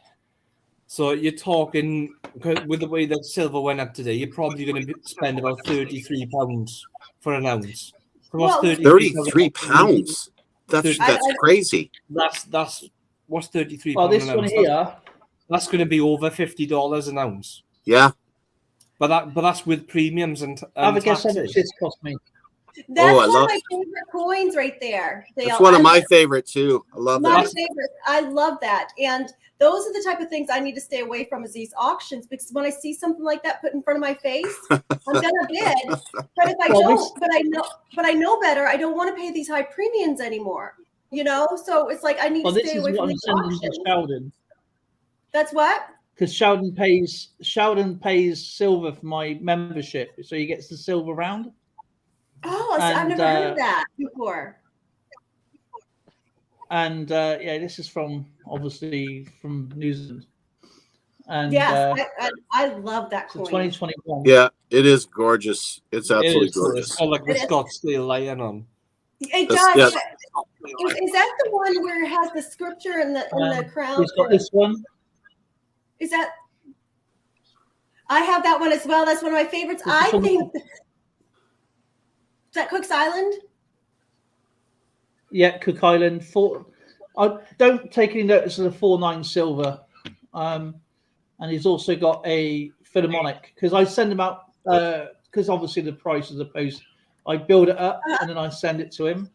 so you're talking with the way that silver went up today, you're probably going to spend about £33 for an ounce. Well, 33 pounds. That's I- crazy. That's what's 33 Well, pounds this an one ounce? here, That's going to be over $50 an ounce. Yeah. But that's with premiums and have a guess how much taxes. this cost me. That's I one love- of my favorite coins right there. That's one of my favorite too. I love My that. favorite. I love that. And those are the type of things I need to stay away from is these auctions, because when I see something like that put in front of my face, I'm gonna bid. But if I Well, don't, but I know better, I don't want to pay these high premiums anymore. You know, so it's like I need Well, to this stay is away what from I'm these sending to auctions. Sheldon, That's what? because Sheldon pays silver for my membership, so he gets the silver round. Oh, so I've And, never heard of that before. And yeah, this is from obviously from New Zealand. And Yes, I love that so coin. 2021. Yeah, it is gorgeous. It's It absolutely is. gorgeous. It's got like the It is. Scottsdale lion on. It That's- does. yeah. Is that the one where it has the scripture and the crown? He's got this one. Is that? I have that one as well. That's one of my favorites. This is I from- think. Is that Cook's Island? Yeah, Cook Island. I don't take any notice of the 4.9 silver. And he's also got a Philharmonic, because I send him out because obviously the price of the post. I build it up and then I send it to him.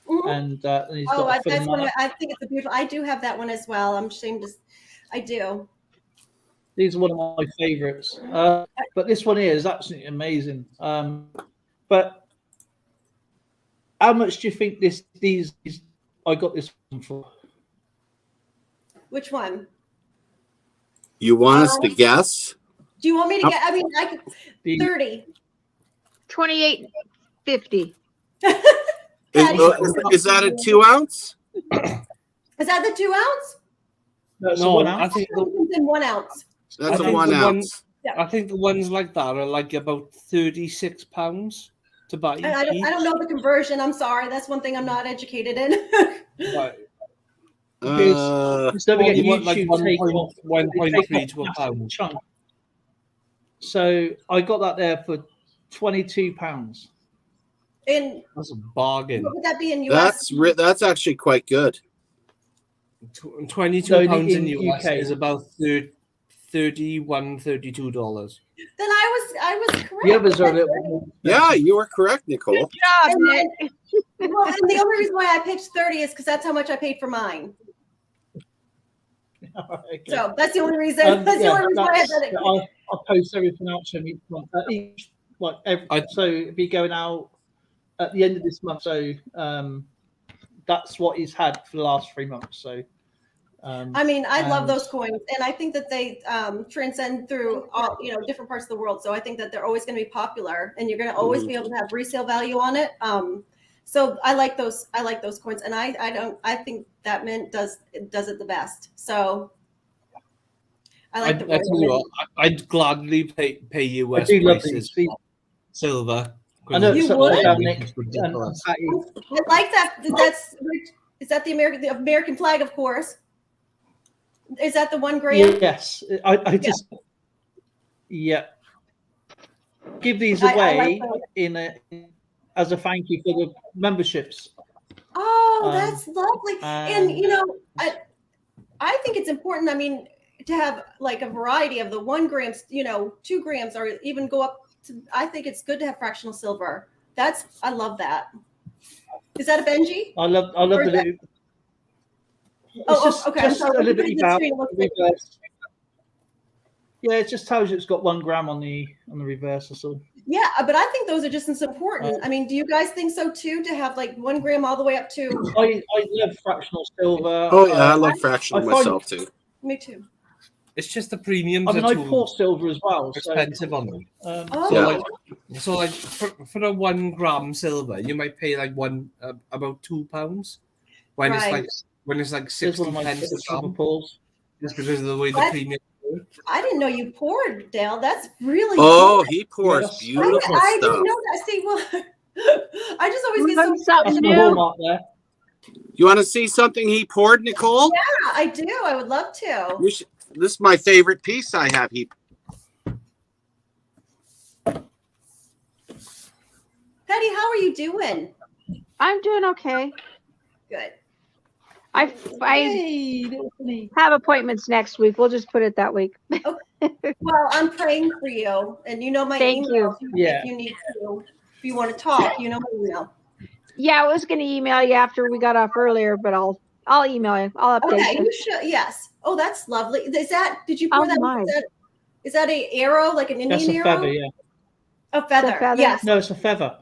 Mhm. And he's Oh, got a that's one. Philharmonic. I think it's a beautiful. I do have that one as well. I'm ashamed to. I do. These are one of my favorites. But this one here is absolutely amazing. But how much do you think these I got this one for? Which one? You want us to guess? Do you want me to get? I mean, I could. The- 30. 28.50. Is that a 2 ounce? Is that the 2 ounce? No, it's No, 1 I ounce. think It's in 1 ounce. That's I a think 1 the one- ounce. I think the ones like that are like about £36 to buy. I don't know the conversion. I'm sorry. That's one thing I'm not educated in. Because don't forget, you want like YouTube take 1.3 off to a massive pound. chunk. So I got that there for £22. And That's a bargain. what would that be in US? That's actually quite good. £22 No, in in US UK. is about $32. Then I was correct. The others are a little bit more. Yeah, you were correct, Nicole. Yeah, And then, well, and the only reason why I picked 30 is because that's how much I paid for mine. Okay. So that's the only reason. That's the yeah, only reason why I that's- did it. I'll post everything out to him each month. So it'll be going out at the end of this month. So that's what he's had for the last 3 months. So I mean, I love and- those coins, and I think that they transcend through all different parts of the world. So I think that they're always going to be popular, and you're going to always be able to have resale value on it. So I like those. I like those coins, and I think that mint does it the best. So I like the. I tell you what, I'd gladly pay I US do love prices these. for silver. I know You it's would? like Nick It's and ridiculous. I like that. Is that the American flag? Of course. Is that the 1 gram? Yes, I just give these I away like as a thank you for the memberships. Oh, that's lovely. And and- I think it's important. I mean, to have like a variety of the 1 grams, 2 grams, or even go up to. I think it's good to have fractional silver. I love that. Is that a Benji? I love Or the is that- little. Oh, okay. I'm Just sorry. a Liberty The Bell. screen looks like- Yeah, it just tells you it's got 1 gram on the reverse or so. Yeah, but I think those are just as important. I mean, do you guys think so too? To have like 1 gram all the way up to. I love fractional silver. Oh yeah, I love fractional I find- myself too. Me too. It's just the premiums I mean, are I too pour silver as well. So, expensive on them. Oh. So like for a 1 gram silver, you might pay like about £2 when Right. it's like here's 60 one of my pence a favorite silver gram, pours. just because of the way the What? premium. I didn't know you poured, Dale. That's really. Oh, good. he pours Yes. beautiful I stuff. didn't know that. See, well, I just always get Learn so. something That's my new. hallmark there. You want to see something he poured, Nicole? Yeah, I do. I would love to. This is my favorite piece I have. Patty, how are you doing? I'm doing okay. Good. I Hey, little Vinny. have appointments next week. We'll just put it that week. Well, I'm praying for you, and you know my Thank email. Yeah. If you need to, if you want to talk, you know my email. Yeah, I was going to email you after we got off earlier, but I'll email you. I'll update Okay, you. you should. Yes. Oh, that's lovely. Is that? Did you Oh, pour that? my. Is that a arrow, like an That's Indian a arrow? feather, yeah. A feather. feather? Yes. No, it's a feather.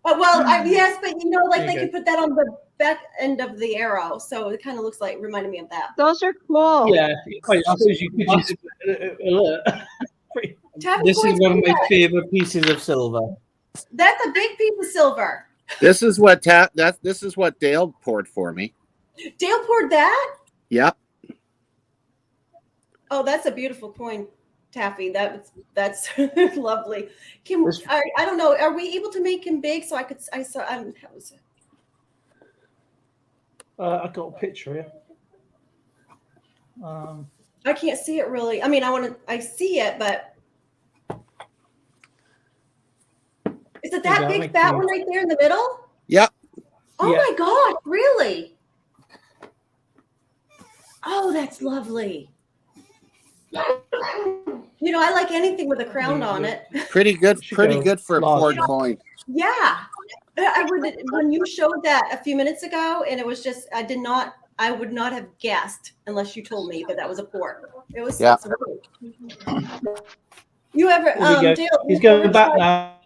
Well, yes, but you know, like There they you could put that on the back end of the arrow, so it kind of looks like reminded me of that. Those are cool. Yeah, I suppose you could use alert. Tabby This is coins, one of my yeah. favorite pieces of silver. That's a big piece of silver. This is what this is what Dale poured for me. Dale poured that? Yep. Oh, that's a beautiful coin, Taffy. That's lovely. I don't know. Are we able to make him big so I could? I got a picture here. I can't see it really. I mean, I see it, but is it that big fat one right there in the middle? Yep. Oh Yeah. my gosh, really? Oh, that's lovely. You know, I like anything with a crown on it. Pretty good. Should Pretty go good for a large. poured coin. Yeah. When you showed that a few minutes ago, and it was just, I would not have guessed unless you told me that was a pour. It was. Yeah. You ever, Here we go. Dale, He's going back now.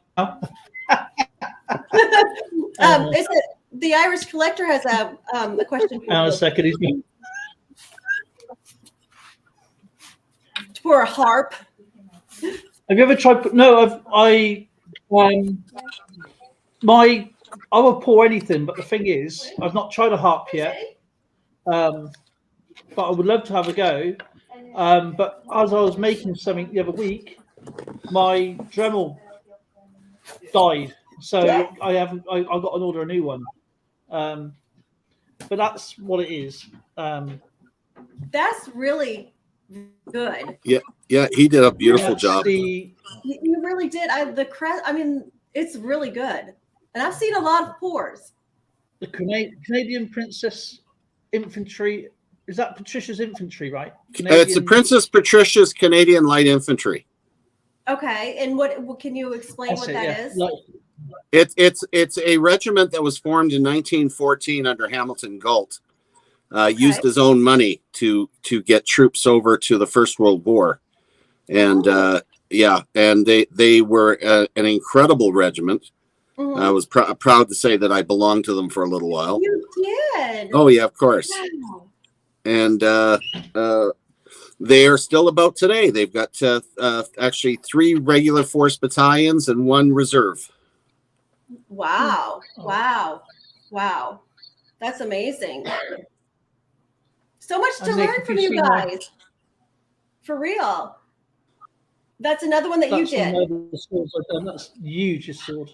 Is it the Irish Collector has a question for Hang on a you. second. He's going. For a harp. Have you ever tried? No, I will pour anything, but the thing is, I've not tried a harp yet. But I would love to have a go. But as I was making something the other week, my Dremel died, so I got to order a new one. But that's what it is. That's really good. Yeah, he did a beautiful job. You really did. I mean, it's really good. And I've seen a lot of pours. The Canadian Princess Infantry. Is that Patricia's Infantry, right? It's the Princess Patricia's Canadian Light Infantry. Okay, and what can you explain what that is? It's a regiment that was formed in 1914 under Hamilton Galt. Used his own money to get troops over to the First World War, and and they were an incredible regiment. Mm-hmm. I was proud to say that I belonged to them for a little while. You did. Oh yeah, of course. Wow. And they are still about today. They've got actually 3 regular force battalions and 1 reserve. Wow. Wow. Wow. That's amazing. So much to learn from you guys. For real. That's another one that you did. That's huge sword.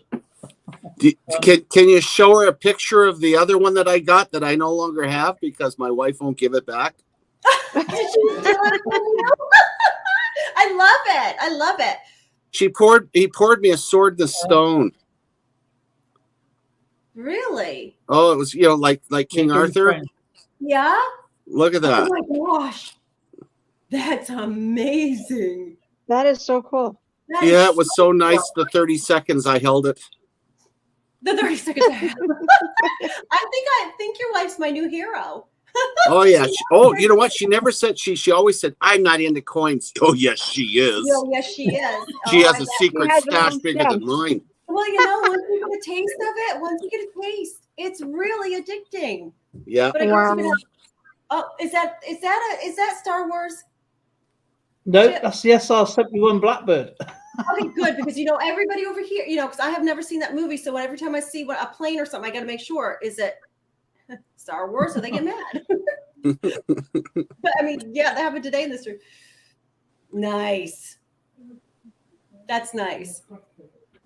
Can you show her a picture of the other one that I got that I no longer have because my wife won't give it back? Did she steal it from you? I love it. I love it. He poured me a sword to stone. Really? Oh, it was like King Arthur. Yeah. Look at that. Oh my gosh. That's amazing. That is so cool. It was so nice. The 30 seconds I held it. The 30 seconds. I think your wife's my new hero. Oh yeah. You know what? She never said she always said, I'm not into coins. Oh yes, she is. Oh, yes, she is. She Oh, has a secret stash bigger than mine. Well, you know, once you get a taste of it, it's really addicting. Yeah. But is that Star Wars? No, that's the SR-71 Blackbird. Okay, good, because everybody over here, because I have never seen that movie, so every time I see a plane or something, I got to make sure, is it Star Wars, or they get mad. But I mean, yeah, that happened today in this room. Nice. That's nice.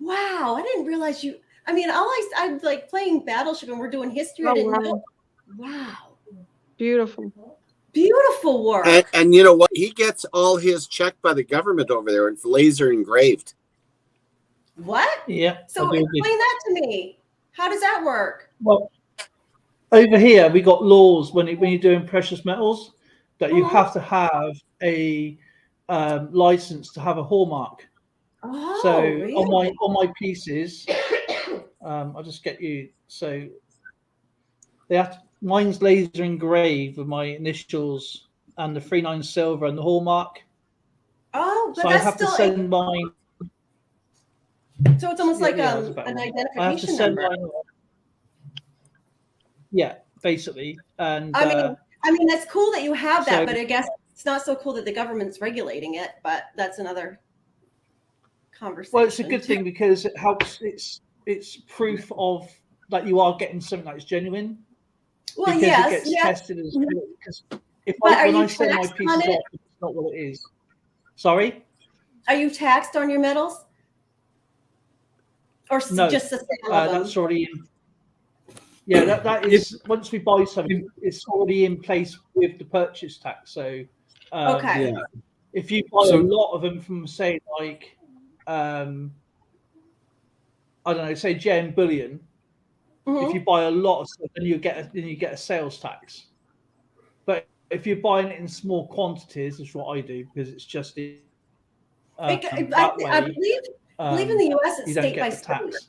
Wow, I didn't realize you. I mean, I'm like playing Battleship and we're doing history. I didn't know. Wow. Beautiful. Beautiful work. And you know what? He gets all his checked by the government over there. It's laser engraved. What? Yeah. So explain that to me. How does that work? Well, over here we got laws when you're doing precious metals that you have to have a license to have a hallmark. Oh, So really? on my pieces, I'll just get you. So they have to, mine's laser engraved with my initials and the 39 silver and the hallmark. Oh, but So I that's have to still send mine. so it's almost like Yeah, that's a better an one. I have to identification send number. mine. Yeah, basically, and I mean that's cool that you have that, so- but I guess it's not so cool that the government's regulating it. But that's another conversation. well, it's a good thing because it helps. It's proof of that you are getting something that's genuine. Well, Because yes, it gets yes. tested as because But are when you I send my taxed pieces on it? off, it's not what it is. Sorry? Are you taxed on your metals? Or No, just the sale of them? that's already in. Yeah, that is once we buy something, it's already in place with the purchase tax. So Okay. Yeah. if you buy So- a lot of them from say like I don't know, say gem bullion, Mhm. if you buy a lot of stuff, then you get a sales tax. But if you're buying it in small quantities, is what I do because it's just I that way. believe in the US it's you don't state by get the state. tax.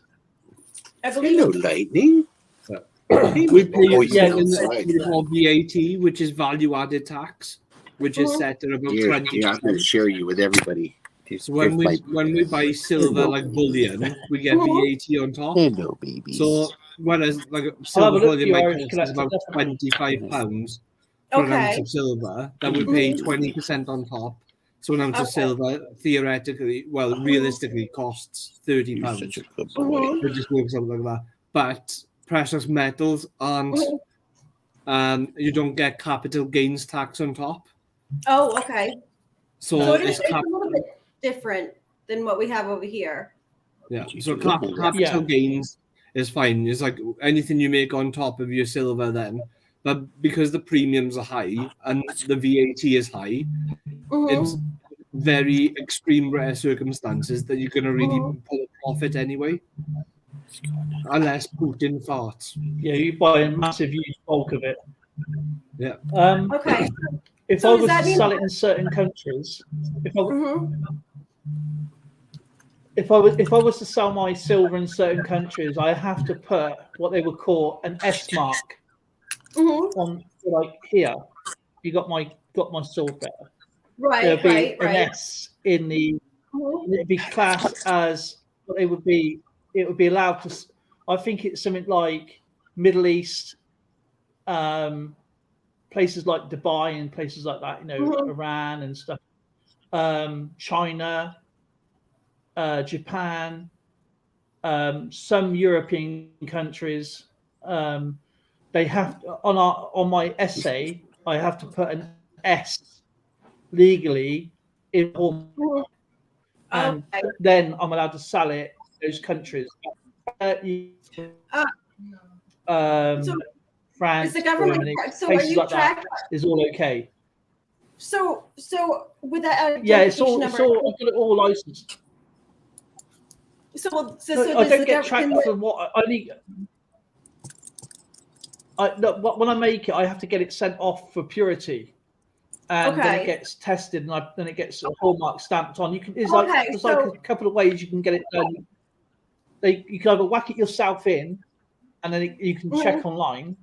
I believe Hello, Lightning. We pay Oh, he's in outside. VAT, which is value added tax, which is set at about Here, 20%. I'm going to share you with everybody. So when we buy silver like bullion, we get VAT on top. Hello, babies. So whereas like I'll have a silver look bullion for might your cost us collector, about definitely. £25 for an ounce Okay. of silver, then we pay 20% on top. So an ounce of Okay. silver theoretically, well, realistically costs £30. You're such a good boy. It just works out like that. But precious metals aren't. You don't get capital gains tax on top. Oh, okay. So, So it is it's it's a little bit different than what we have over here. yeah. So capital gains is fine. It's like anything you make on top of your silver then. But because the premiums are high and the VAT is high, it's very extreme rare circumstances that you're going to really pull a profit anyway. Unless Putin farts. Yeah, you buy a massive, huge bulk of it. Yeah. Okay. If So I does was that to mean- sell it in certain countries, if Mhm. I was to sell my silver in certain countries, I have to put what they would call an S mark Mhm. on, like here. You got my silver. Right, There'll be right, an right. S in the. Mhm. It'd be classed as what they would be. It would be allowed to. I think it's something like Middle East, places like Dubai and places like that. You know, Iran and stuff. China, Japan, some European countries. They have on my essay. I have to put an S legally in all, and Okay. then I'm allowed to sell it in those countries. So France, is the government Germany, so are places you like that tracked? is all okay. So with that Yeah, it's identification all number, I've got it all licensed. so I does don't the get tracked government? for what I only. When I make it, I have to get it sent off for purity, and then it Okay. gets tested, and then it gets a hallmark stamped on. You can there's like Okay, there's like so- a couple of ways you can get it done. You can either whack it yourself in, and then you can check online,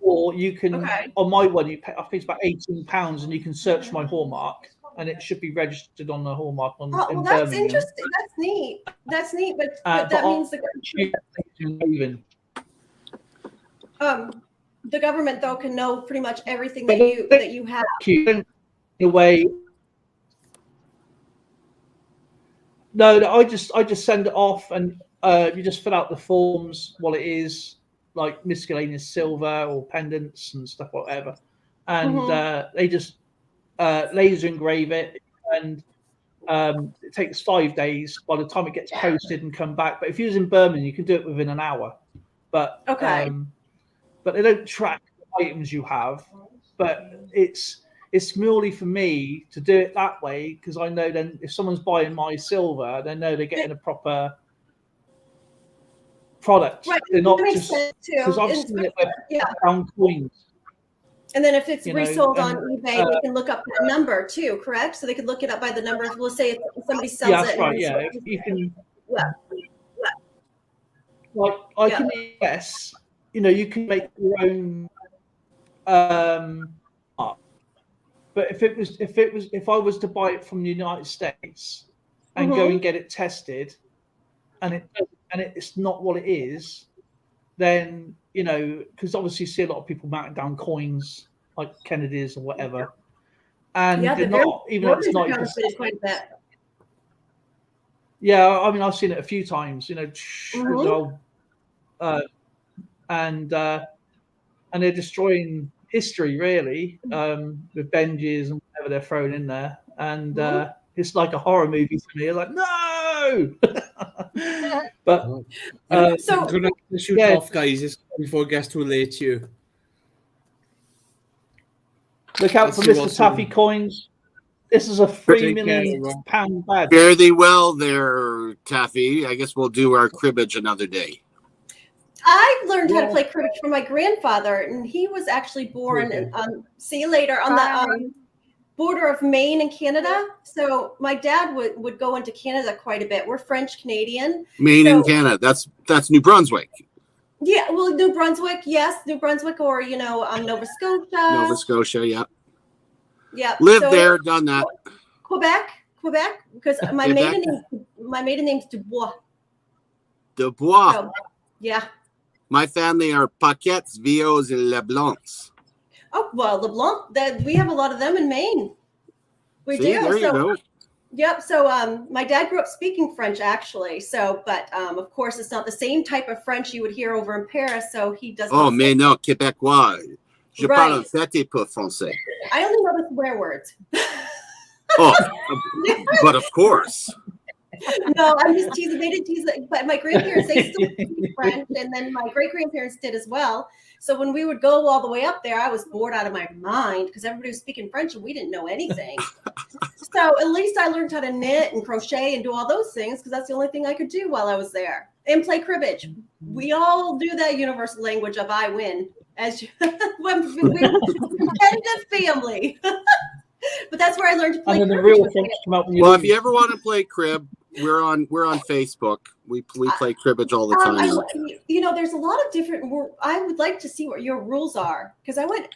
or you can Okay. on my one you pay. I think it's about £18, and you can search my hallmark, and it should be registered on the hallmark on Oh, in well, that's Birmingham. interesting. That's neat. That's neat. But that means the government though can know pretty much everything that you have. in a way. No, I just send it off, and you just fill out the forms, what it is, like miscellaneous silver or pendants and stuff, whatever, and they just laser engrave it, and it takes 5 days by the time it gets posted and come back. But if you're in Birmingham, you can do it within an hour. But Okay. but they don't track the items you have. But it's merely for me to do it that way, because I know then if someone's buying my silver, they know they're getting a proper product. Right. They're not That makes just sense too. because I've And- seen it where yeah. people found coins. And then if it's You know, resold on and, eBay, they can look up the number too, correct? So they could look it up by the number. We'll say if somebody sells Yeah, it. that's and right. it's- Yeah, if you can. Yeah. Like in the US, you know, you can make your own art. But if I was to buy it from the United States and go and get it tested, and it's not what it is, then, you know, because obviously you see a lot of people melting down coins like Kennedy's or whatever, and Yeah, they're the not, even though it's not even. counterfeited quite a bit. Yeah, I mean, I've seen it a few times, you know, Mhm. and they're destroying history really, with Benjis and whatever they're throwing in there, and it's like a horror movie to me. Like, no, but So- I'm gonna shoot off, guys, before it gets too late to you. look out Let's for see Mr. what's Taffy in. coins. This is a £3 Take care, million everyone. badge. Fare thee well there, Taffy. I guess we'll do our cribbage another day. I learned how to play cribbage from my grandfather, and he was actually born see you later on the border of Maine and Canada. So my dad would go into Canada quite a bit. We're French Canadian. Maine and Canada. That's New Brunswick. Yeah, well, New Brunswick, yes, New Brunswick, or Nova Scotia. Nova Scotia, yeah. Yeah. Lived there, done that. Quebec, because my maiden name's Dubois. Dubois. So, yeah. My family are Paquettes, Vios, and Leblancs. Oh well, LeBlanc. We have a lot of them in Maine. We See, do. there you go. Yep. So my dad grew up speaking French actually. So, but of course, it's not the same type of French you would hear over in Paris. So he does. Oh, mais non, Québécois. Je parle un petit peu français. I only know the swear words. Oh, but of course. No, I'm just teasing. They didn't tease it, but my grandparents, they still speak French, and then my great grandparents did as well. So when we would go all the way up there, I was bored out of my mind because everybody was speaking French and we didn't know anything. So at least I learned how to knit and crochet and do all those things because that's the only thing I could do while I was there. And play cribbage. We all do that universal language of I win, as you, we're competitive family. But that's where I learned to play. And then the real French come out when you Well, lose. if you ever want to play crib, we're on Facebook. We play cribbage all the time. There's a lot of different. I would like to see what your rules are because I went.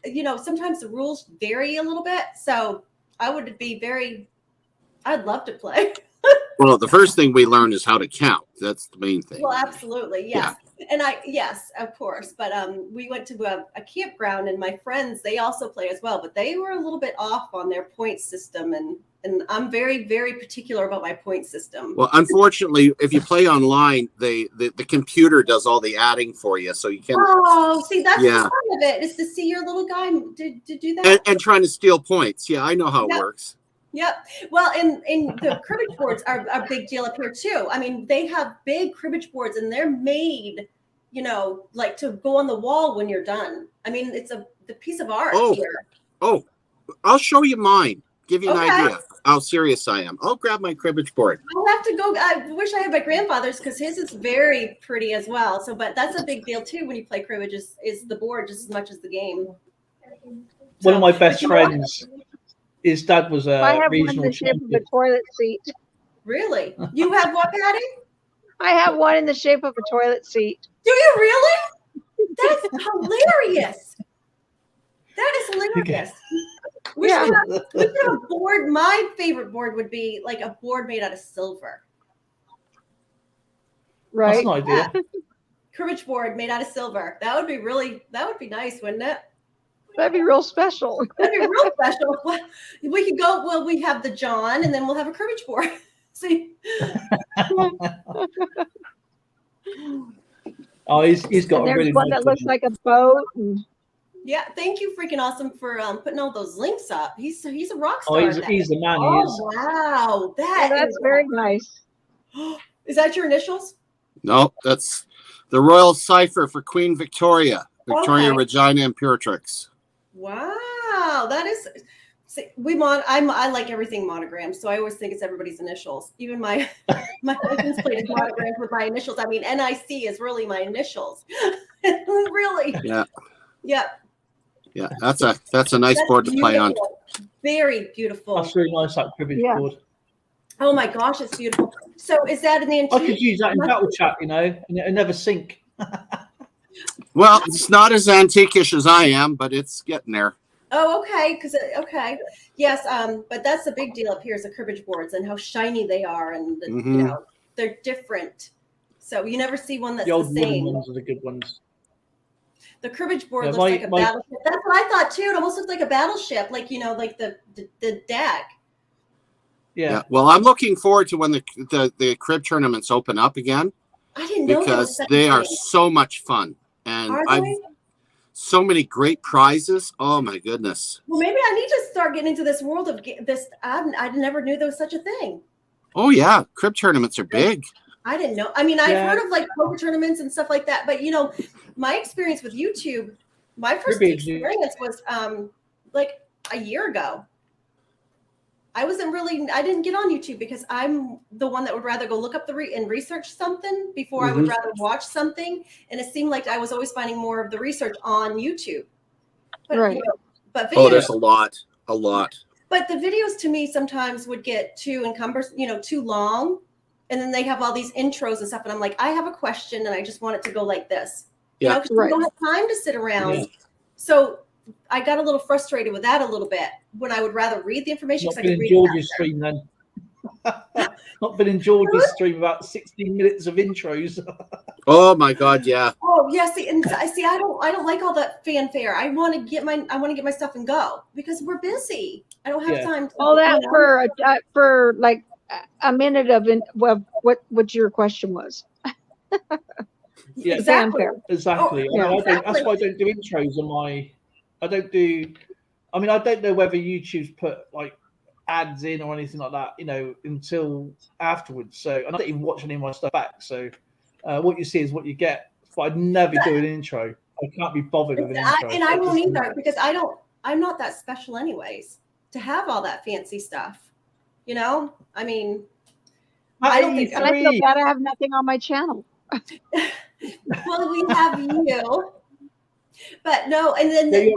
Sometimes the rules vary a little bit, so I would be very. I'd love to play. Well, the first thing we learn is how to count. That's the main thing. Well, absolutely, yes. Yeah. And yes, of course. But we went to a campground, and my friends, they also play as well, but they were a little bit off on their point system, and I'm very, very particular about my point system. Well, unfortunately, if you play online, the computer does all the adding for you, so you can. Oh, see, that's the fun of it, is to see your little guy to do that. And trying to steal points. Yeah, I know how it works. Yep. Well, and the cribbage boards are a big deal up here too. I mean, they have big cribbage boards and they're made, like to go on the wall when you're done. I mean, it's the piece of art here. Oh, I'll show you mine. Give you an idea how serious I am. I'll grab my cribbage board. I'll have to go. I wish I had my grandfather's because his is very pretty as well. So, but that's a big deal too when you play cribbage is the board just as much as the game. One of my best friends. His dad was I have regional one in the shape champion. of a toilet seat. Really? You have what, Patty? I have one in the shape of a toilet seat. Do you really? That's hilarious. That is hilarious. We should have a board. My favorite board would be like a board made out of silver. Right. That's an idea. Cribbage board made out of silver. That would be nice, wouldn't it? That'd be real special. That'd be real special. We could go, well, we have the John and then we'll have a cribbage board. See? Oh, he's got and a there's really one nice that looks like a boat. And... Yeah, thank you, freaking awesome, for putting all those links up. He's a rock star. Oh, he's the man. Oh, He is. wow. That's very nice. Is that your initials? No, that's the royal cipher for Queen Victoria, Regina Imperatrix. Wow, that is. See, I like everything monogrammed, so I always think it's everybody's initials. Even my husband's plate is monogrammed with my initials. I mean, NIC is really my initials. Really. Yeah. Yeah. Yeah. That's a nice board to play on. Very beautiful. That's really nice, that cribbage board. Oh my gosh, it's beautiful. So is that an antique? I could use that in battle chat, and it never sink. Well, it's not as antique-ish as I am, but it's getting there. Oh, okay. Yes. But that's the big deal up here is the cribbage boards and how shiny they are, and they're different. So you never see one that's the same. Ones are the good ones. The cribbage board looks like a battleship. That's what I thought too. It almost looks like a battleship, like like the deck. Yeah. Well, I'm looking forward to when the crib tournaments open up again. I didn't know because they are so much fun, and I've so many great prizes. Oh my goodness! Well, maybe I need to start getting into this world of this. I never knew there was such a thing. Oh yeah, crib tournaments are big. I didn't know. I mean, I've heard of like poker tournaments and stuff like that, but my experience with YouTube, my first experience was like a year ago. I didn't get on YouTube because I'm the one that would rather go look up and research something before I would rather watch something. And it seemed like I was always finding more of the research on YouTube. But, but videos, there's a lot. But the videos to me sometimes would get too encumbersome, too long. And then they have all these intros and stuff. And I'm like, I have a question and I just want it to go like this. Yeah. Because we don't have time to sit around. Yeah. So I got a little frustrated with that a little bit when I would rather read the information. Not been in George's stream then. Not been in George's stream about 16 minutes of intros. Oh my God, yeah. Oh yeah, see, I don't like all that fanfare. I want to get my stuff and go because we're busy. I don't have time. All that for like a minute of what your question was. Yeah, exactly. Exactly. Oh, that's why I don't do intros on my. I don't know whether YouTube's put like ads in or anything like that, until afterwards. So I don't even watch any of my stuff back. So what you see is what you get. But I'd never do an intro. I can't be bothered with an intro. And I won't either because I'm not that special anyways to have all that fancy stuff. I mean, I don't think I feel bad I have nothing on my channel. Well, we have you. But no, and then the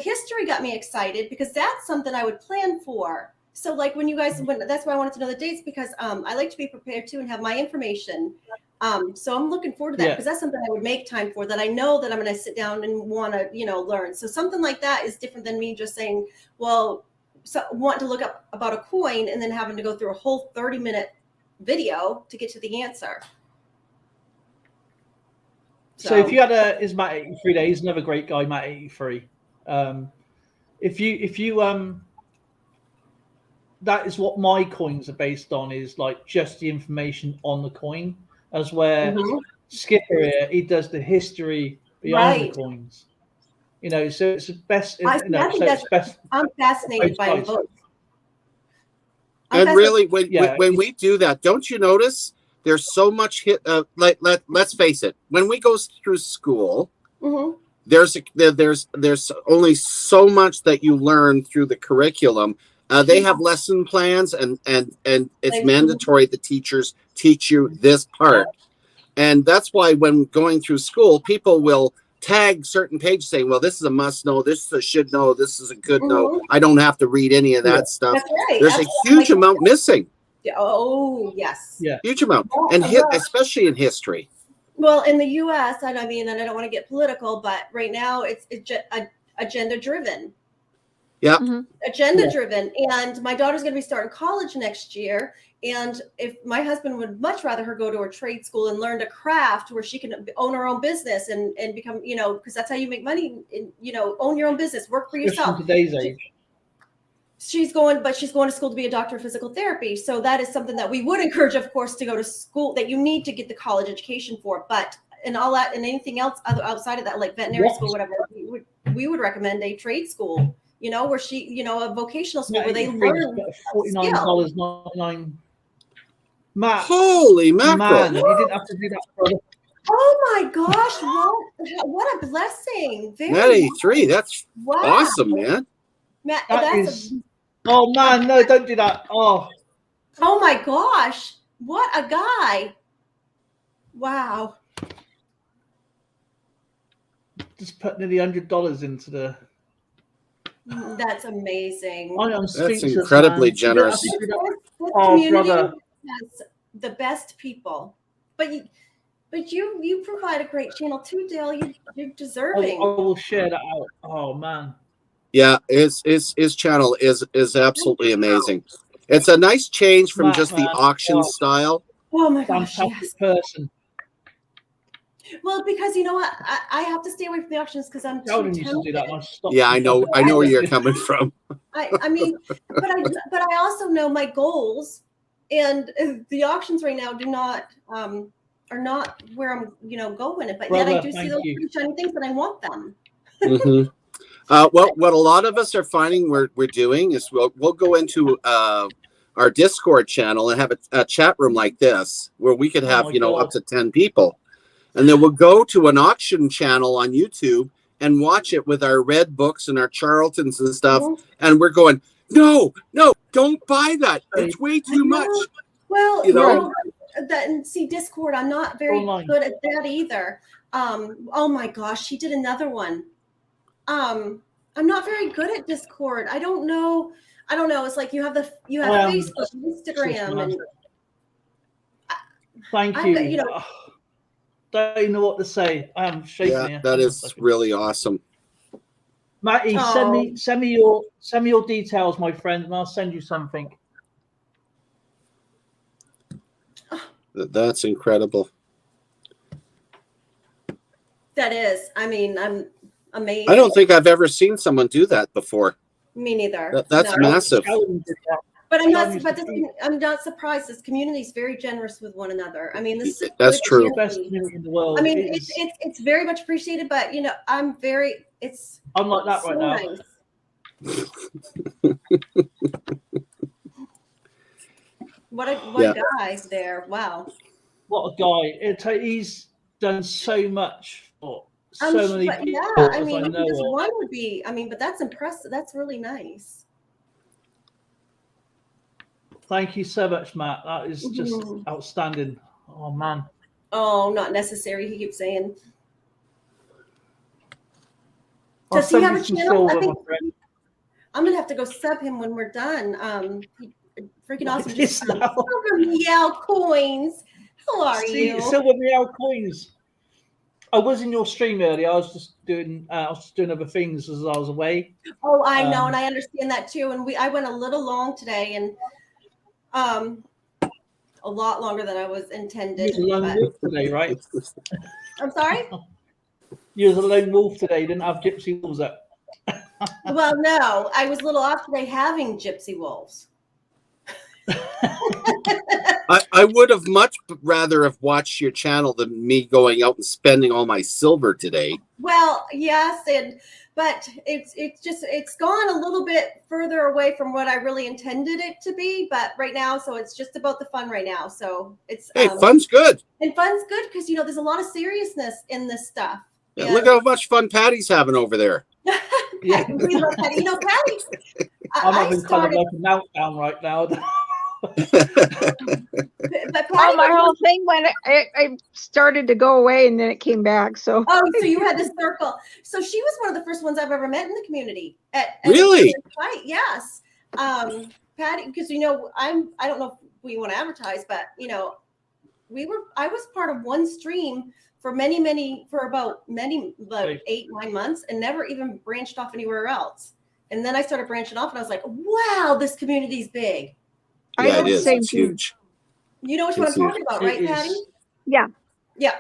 history got me excited because that's something I would plan for. So like that's why I wanted to know the dates because I like to be prepared too and have my information. So I'm looking forward to that because that's something I would make time for that I know that I'm going to sit down and want to learn. So something like that is different than me just saying, well, wanting to look up about a coin and then having to go through a whole 30-minute video to get to the answer. So if you had is Matt 83 there, he's another great guy, Matt 83. If you that is what my coins are based on, is like just the information on the coin, as where Skipper here, he does the history behind the coins. So it's best. I'm fascinated by both. And really, when we do that, don't you notice? There's so much let's face it. When we go through school, there's only so much that you learn through the curriculum. They have lesson plans, and it's mandatory the teachers teach you this part. And that's why when going through school, people will tag certain pages saying, well, this is a must know, this is a should know, this is a good know. I don't have to read any of that stuff. Right. There's a huge amount missing. Oh, yes. Yeah. Huge amount. And especially in history. Well, in the U.S., and I don't want to get political, but right now it's agenda-driven. Yeah. Agenda-driven. And my daughter's going to be starting college next year. And if my husband would much rather her go to a trade school and learn to craft where she can own her own business and become, because that's how you make money, own your own business, work for yourself. In today's age. She's going to school to be a doctor of physical therapy. So that is something that we would encourage, of course, to go to school that you need to get the college education for. But and all that and anything else outside of that, like veterinary school, whatever, we would recommend a trade school, where she, a vocational school where they learn $49.99. Matt, holy mackerel! Man, you didn't have to do that for. Oh my gosh! What a blessing! That 83, that's awesome, man. Matt, That that's is. Oh man, no! Don't do that. Oh, oh my gosh, what a guy! Wow. just put nearly $100 into the. That's amazing. I am That's speechless, incredibly man. generous. This Oh, community brother. has the best people, but you provide a great channel too, Dale. You're I deserving. will share that out. Oh man. Yeah, his channel is absolutely amazing. It's a nice change from Matt, just the man. auction Oh, style. Oh my gosh, fantastic yes. person. Well, because you know what, I have to stay away from the auctions because I'm too Sheldon used to do that. tempted. And I stopped Yeah, I and know stuff. where you're coming from. I mean, but I also know my goals, and the auctions right now are not where I'm going. But yet I Brother, do see thank those you. pretty shiny things and I want them. Hmm. What a lot of us are finding we're doing is we'll go into our Discord channel and have a chat room like this where we could have Oh my up God. to 10 people, and then we'll go to an auction channel on YouTube and watch it with our red books and our Charltons and stuff, Mhm. and we're going, no, don't buy that. It's way I too much. know. Well, You know? that and see Discord. I'm not very Online. good at that either. Oh my gosh, she did another one. I'm not very good at Discord. I don't know. It's like you have Facebook, Instagram, and Thank I've you. got, Don't even know what to say. I am shaking Yeah, here. that is really awesome. Matty, Oh. send me your details, my friend, and I'll send you something. That's incredible. That is. I mean, I'm amazed. I don't think I've ever seen someone do that before. Me neither. That's No. massive. Sheldon did that. But I'm Sheldon not. used But to do I'm not surprised. This community is very generous with one another. I mean, this That's with true. the best community. community in the world. I mean, It is- it's very much appreciated. But I'm very. It's I'm like that so right now. nice. What a guy there! Wow. What a guy. He's done so much for so many But people. yeah, as I mean, know just of. one would be. I mean, but that's impressive. That's really nice. Thank you so much, Matt. That is just Mhm. outstanding. Oh man. Oh, not necessary. He keeps saying. I'll Does he send have you a some channel? I silver, think my friend. I'm gonna have to go sub him when we're done. Freaking Like awesome. this Just now. Silver Meow Coins. How are See, you? silver meow coins. I was in your stream earlier. I was just doing other things as I was away. Oh, I know, and I understand that too. And I went a little long today, and a lot longer than I was intended. You was a lone wolf today, right? I'm sorry? You was a lone wolf today. You didn't have gypsy wolves up. Well, no, I was a little off today having gypsy wolves. I would have much rather have watched your channel than me going out and spending all my silver today. Well, yes, but it's gone a little bit further away from what I really intended it to be. But right now, so it's just about the fun right now. So it's Hey, fun's good. and fun's good because there's a lot of seriousness in this stuff. Yeah, look how much fun Patty's having over there. Yeah. We love Patty. Patty. I'm having kind of like a meltdown right now. But Patty, Oh, my whole thing went. It started to go away, and then it came back. So. Oh, so you had this circle. So she was one of the first ones I've ever met in the community. Really? Right. Yes. Patty, because I don't know if we want to advertise, but I was part of one stream for about 8-9 months and never even branched off anywhere else. And then I started branching off, and I was like, wow, this community's big. Yeah, it is. It's huge. You know what I'm talking about, right, Patty? Yeah. Yeah.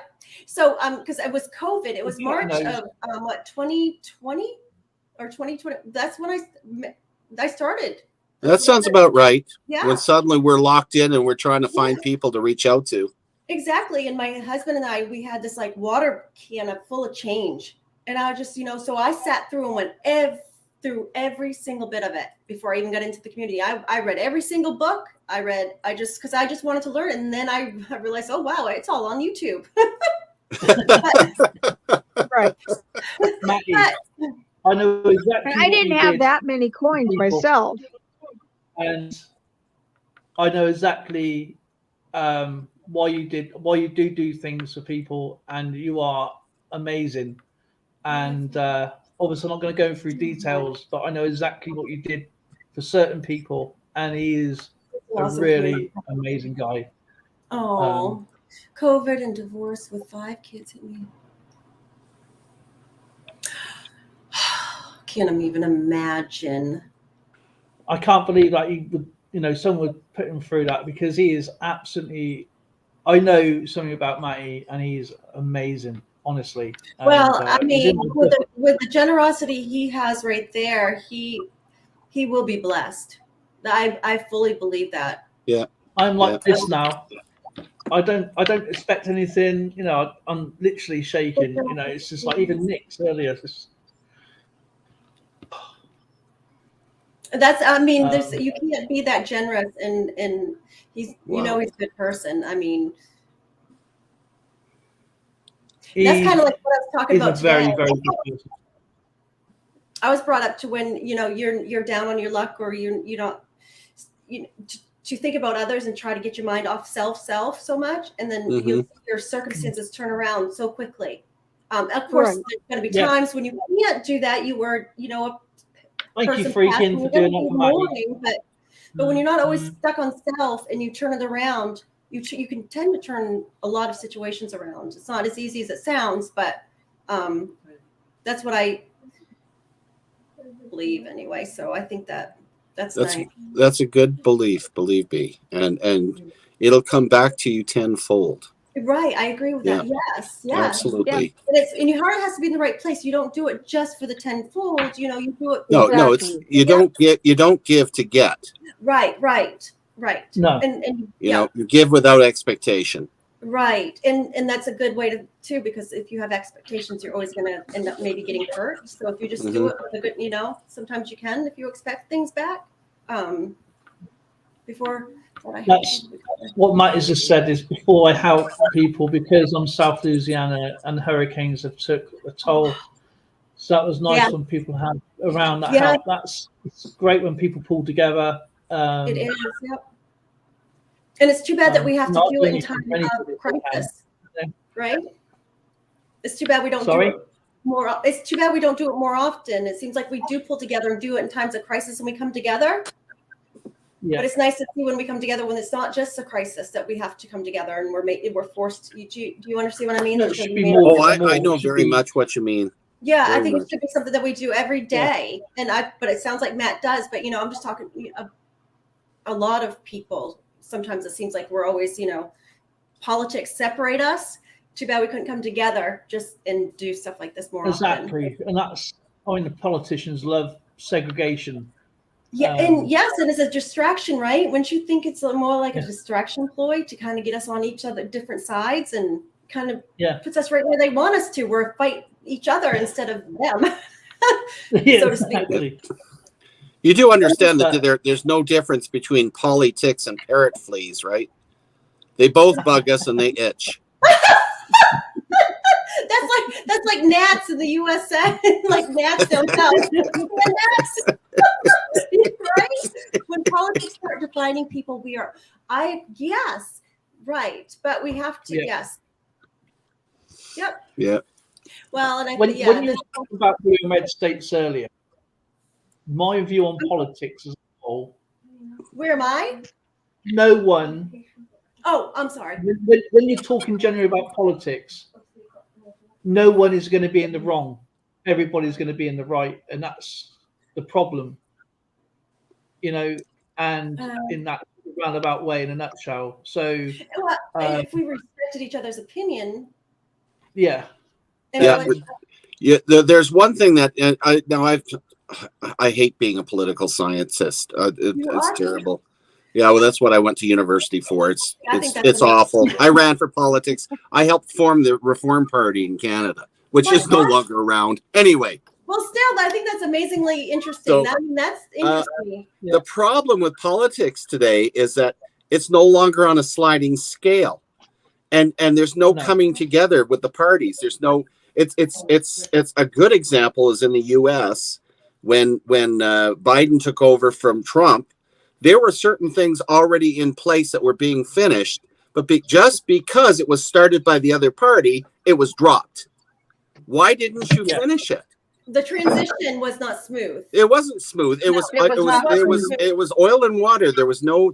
So, because it was COVID, it was March of 2020 or 2020. That's when I started. That sounds about right. Yeah. When suddenly we're locked in and we're trying to find people to reach out to. Exactly. And my husband and I, we had this like water can full of change, and I just, so I sat through and went through every single bit of it before I even got into the community. I read every single book. Because I just wanted to learn. And then I realized, oh, wow, it's all on YouTube. Right. Matty, I I know exactly. And I what didn't you have did that many coins people. myself. and I know exactly why you do things for people, and you are amazing. And obviously, I'm not going to go through details, but I know exactly what you did for certain people, and he is a Awesome. really amazing guy. Oh, COVID and divorce with 5 kids hit me. Can't even imagine. I can't believe that he would, someone would put him through that, because he is absolutely. I know something about Matty, and he's amazing, honestly. Well, And, I mean, with the generosity he has right there, he will be blessed. I fully believe that. Yeah. I'm like this now. I don't expect anything. I'm literally shaking. It's just like even Nick's earlier. That's, I mean, there's, you can't be that generous, and he's, Wow. he's a good person. I mean, that's kind of like what I was talking about very, today. very good person. I was brought up to when, you're down on your luck, or you to think about others and try to get your mind off self so much, and then your circumstances turn around so quickly. Of course, there's going to be times when you can't do that. You were, Thank you, Freaking, for doing that for me. But when you're not always stuck on self and you turn it around, you can tend to turn a lot of situations around. It's not as easy as it sounds, but that's what I believe anyway. So I think that's nice. That's a good belief, believe me, and it'll come back to you tenfold. Right, I agree with that. Yes, Absolutely. Yeah. And your heart has to be in the right place. You don't do it just for the tenfold. You do it. No, it's you don't give to get. Right. No, and you give without expectation. Right, and that's a good way to because if you have expectations, you're always going to end up maybe getting hurt. So if you just do it with a good, sometimes you can if you expect things back. Before. That's what Matt has just said. Is before I help people, because I'm South Louisiana and hurricanes have took a toll. So that was nice when people have around that help. It's great when people pull together. It is, and it's too bad that we have to do it in time of crisis, right? It's too bad we don't do it more. It's too bad we don't do it more often. It seems like we do pull together and do it in times of crisis, and we come together. Yeah. But it's nice to see when we come together when it's not just a crisis that we have to come together and we're forced. Do you understand what I mean? No, it should be more. I know very much what you mean. Yeah, I think it should be something that we do every day. Yeah. But it sounds like Matt does. But I'm just talking. A lot of people. Sometimes it seems like we're always, politics separate us. Too bad we couldn't come together and do stuff like this more often. Exactly, and the politicians love segregation. Yeah, and it's a distraction, right? Wouldn't you think it's more like a distraction ploy to kind of get us on each other different sides and kind of puts us right where they want us to? We're fight each other instead of them, so to speak. You do understand that there's no difference between politics and parrot fleas, right? They both bug us and they itch. That's like gnats in the USA, like gnats themselves. Gnats. Right? When politics start defining people, right. But we have to, Yep. Yeah. Well, and when you talked about doing red states earlier, my view on politics as a whole. Where am I? No one. Oh, I'm sorry. When you're talking generally about politics, no one is going to be in the wrong. Everybody's going to be in the right, and that's the problem. And in that roundabout way, in a nutshell. So, if we respected each other's opinion, there's one thing that I hate being a political scientist. It's terrible. Yeah, well, that's what I went to university for. It's awful. I ran for politics. I helped form the Reform Party in Canada, which is no longer around. Anyway. Well, still, I think that's amazingly interesting. So, that's interesting. The problem with politics today is that it's no longer on a sliding scale, and there's no coming together with the parties. There's no. It's a good example is in the U.S. when Biden took over from Trump. There were certain things already in place that were being finished, but just because it was started by the other party, it was dropped. Why didn't you finish it? The transition was not smooth. It wasn't smooth. It was oil and water. There's no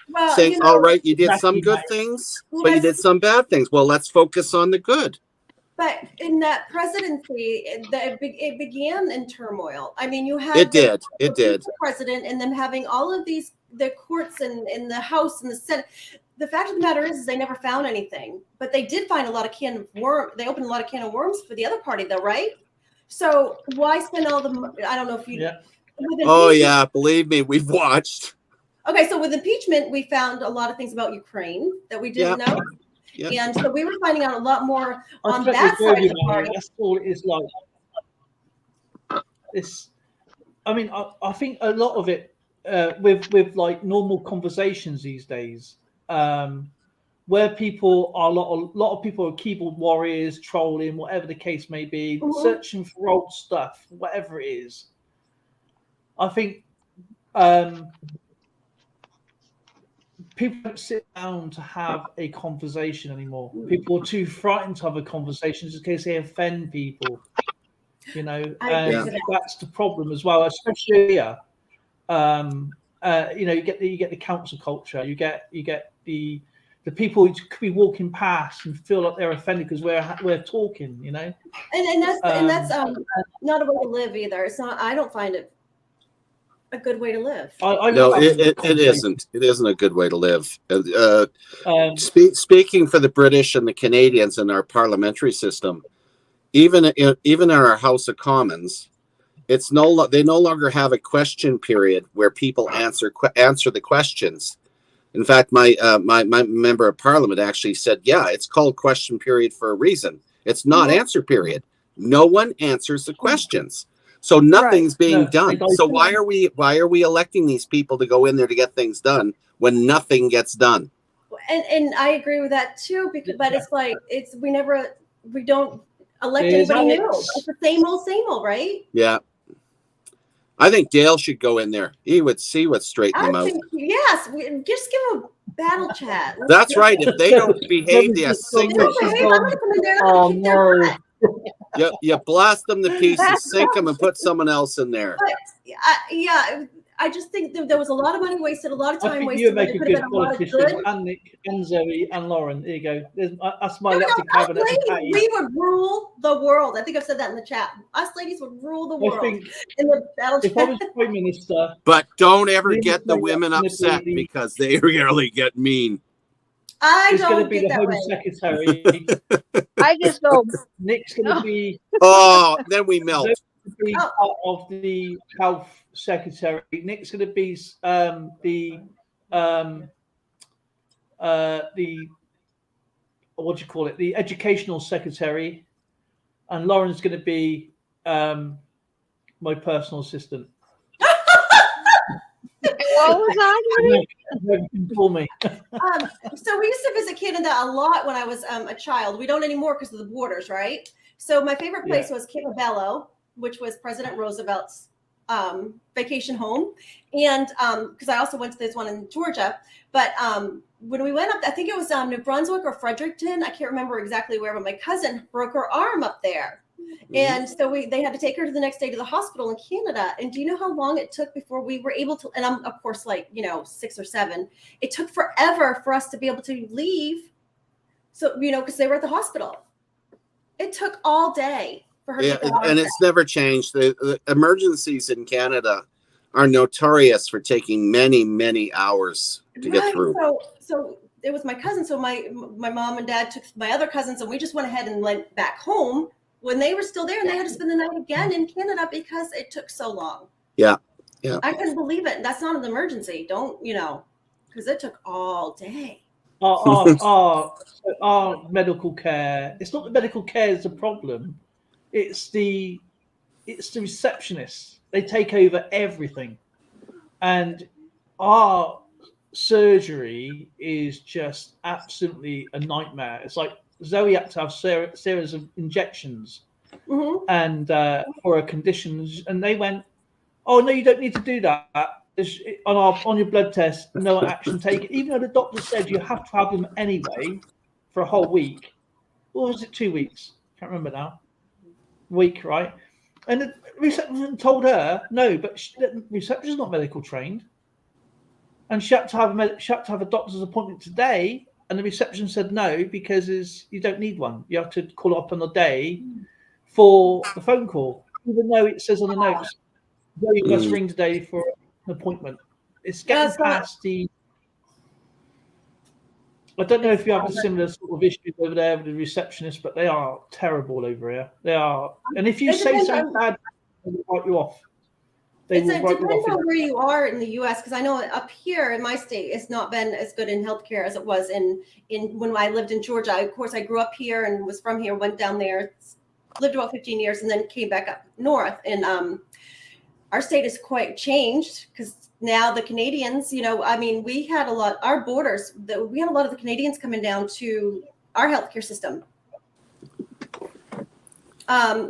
Well, saying, you know, all right, you did some good things, but you did some bad things. Well, let's focus on the good. But in that presidency, it began in turmoil. I mean, you had It did. the president and them having all of these, the courts and in the House and the Senate. The fact of the matter is they never found anything, but they did find a lot of can of worms. They opened a lot of can of worms for the other party, though, right? So why spend all the? I don't know if you. Yeah. Oh yeah, believe me, we've watched. Okay, so with impeachment, we found a lot of things about Ukraine that we didn't know. Yep. And so we were finding out a lot more on that side of the party. That's all it is like. It's, I mean, I think a lot of it with like normal conversations these days, where people are a lot of people are keyboard warriors, trolling, whatever the case may be, searching for old stuff, whatever it is. I think people don't sit down to have a conversation anymore. People are too frightened to have a conversation just in case they offend people. You know, and that's the problem as well, especially here. You know, you get the council culture. You get the people who could be walking past and feel like they're offended because we're talking. You know, and that's not a way to live either. It's not. I don't find it a good way to live. No, it isn't. It isn't a good way to live. Speaking for the British and the Canadians in our parliamentary system, even in our House of Commons, they no longer have a question period where people answer the questions. In fact, my member of Parliament actually said, "Yeah, it's called question period for a reason. It's not answer period. No one answers the questions." So nothing's being done. So why are we electing these people to go in there to get things done when nothing gets done? And I agree with that too. But it's like we don't elect anybody new. It's the same old, right? Yeah. I think Dale should go in there. He would straighten them out. Yes, just give him a battle chat. That's right. If they don't behave, they sink them. Oh no. You blast them to pieces, sink them, and put someone else in there. But, I just think there was a lot of money wasted, a lot of time wasted. You make a good politician, and Nick, and Zoe, and Lauren. There you go. That's my elected cabinet. We would rule the world. I think I've said that in the chat. Us ladies would rule the world in the battle chat. If I was Prime Minister. But don't ever get the women upset because they really get mean. It's going to be the Home Secretary. I just know Nick's going to be. Oh, then we melt. Be part of the Health Secretary. Nick's going to be the what do you call it? The Educational Secretary, and Lauren's going to be my personal assistant. What was that? For me. So we used to visit Canada a lot when I was a child. We don't anymore because of the borders, right? So my favorite place was Campobello, which was President Roosevelt's vacation home, and because I also went to this one in Georgia. But when we went up, I think it was New Brunswick or Fredericton. I can't remember exactly where, but my cousin broke her arm up there. And so they had to take her to the next day to the hospital in Canada. And do you know how long it took before we were able to, and I'm of course like, 6 or 7, it took forever for us to be able to leave. So, because they were at the hospital. It took all day for her to get and it's never changed. The emergencies in Canada are notorious for taking many, many hours to get through. So it was my cousin. So my mom and dad took my other cousins and we just went ahead and went back home when they were still there, and they had to spend the night again in Canada because it took so long. Yeah. I couldn't believe it. That's not an emergency. Don't, because it took all day. Our medical care. It's not the medical care is the problem. It's the receptionists. They take over everything, and our surgery is just absolutely a nightmare. It's like Zoe had to have series of injections and for her conditions, and they went, "Oh no, you don't need to do that. On your blood test, no action taken." Even though the doctor said you have to have them anyway for a whole week, or was it 2 weeks? Can't remember now. Week, right? And the reception told her no, but the reception's not medical trained, and she had to have a doctor's appointment today. And the reception said no because you don't need one. You have to call up on the day for the phone call, even though it says on the notes, "No, you must ring today for an appointment." It's getting past the. I don't know if you have a similar sort of issues over there with the receptionist, but they are terrible over here. They are, and if you say something bad, they will write you off. It depends on where you are in the U.S. because I know up here in my state, it's not been as good in healthcare as it was in when I lived in Georgia. Of course, I grew up here and was from here, went down there, lived about 15 years, and then came back up north. And our state is quite changed because now the Canadians, we had a lot, our borders, we had a lot of the Canadians coming down to our healthcare system.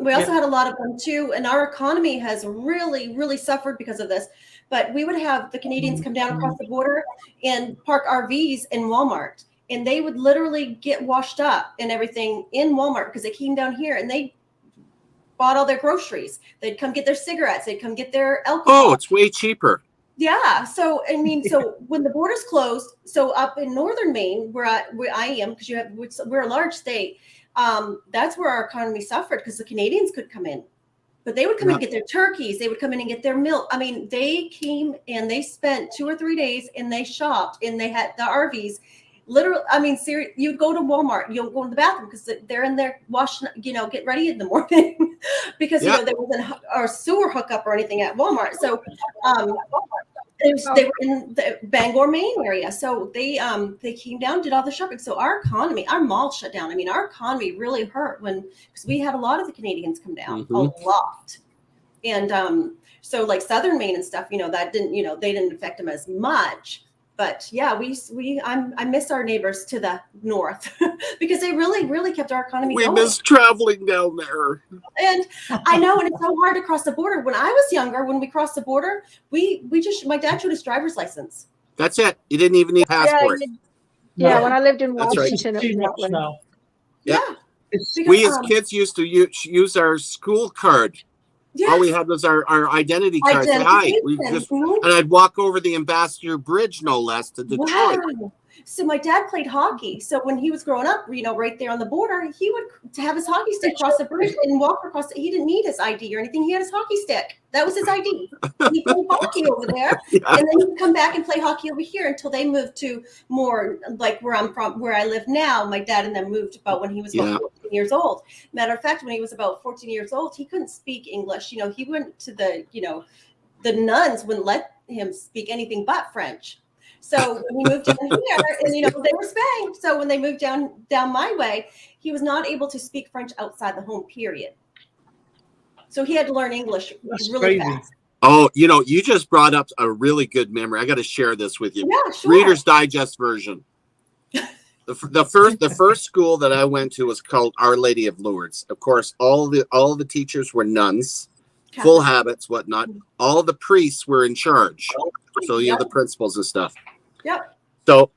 We also had a lot of them too, and our economy has really, really suffered because of this. But we would have the Canadians come down across the border and park RVs in Walmart, and they would literally get washed up and everything in Walmart because they came down here and they bought all their groceries. They'd come get their cigarettes. They'd come get their alcohol. Oh, it's way cheaper. Yeah. So, so when the borders closed, so up in northern Maine, where I am, because we're a large state, that's where our economy suffered because the Canadians could come in, but they would come in and get their turkeys. They would come in and get their milk. They came and they spent 2 or 3 days and they shopped and they had the RVs. Literally, you'd go to Walmart, you'll go to the bathroom because they're in there washing, get ready in the morning because, there wasn't a sewer hookup or anything at Walmart. So, they were in the Bangor, Maine area. So they came down, did all the shopping. So our economy, our malls shut down. Our economy really hurt because we had a lot of the Canadians come down, a lot. And so like Southern Maine and stuff, that didn't, they didn't affect them as much. But yeah, I miss our neighbors to the north because they really, really kept our economy going. We miss traveling down there. And I know, and it's so hard to cross the border. When I was younger, when we crossed the border, my dad showed his driver's license. That's it. You didn't even need a passport. Yeah, when I lived in That's right. Washington, it was that way. now. Yeah. We as kids used to use our school card. Yes. All we had was our identity card. Say hi. And I'd walk over the Ambassador Bridge, no less, to Detroit. Wow. So my dad played hockey. So when he was growing up, right there on the border, he would have his hockey stick cross the bridge and walk across. He didn't need his ID or anything. He had his hockey stick. That was his ID. He played hockey over there, and then he would come back and play hockey over here until they moved to more like where I'm from, where I live now. My dad and them moved about when he was about 14 years old. Matter of fact, when he was about 14 years old, he couldn't speak English. He went to the nuns wouldn't let him speak anything but French. So when he moved down here, and they were spanked. So when they moved down my way, he was not able to speak French outside the home, period. So he had to learn English really fast. Oh, you just brought up a really good memory. I got to share this with you. Yeah, sure. Reader's Digest version. The first school that I went to was called Our Lady of Lourdes. Of course, all the teachers were nuns, full habits, whatnot. All the priests were in charge. So the principals and stuff. Yep. So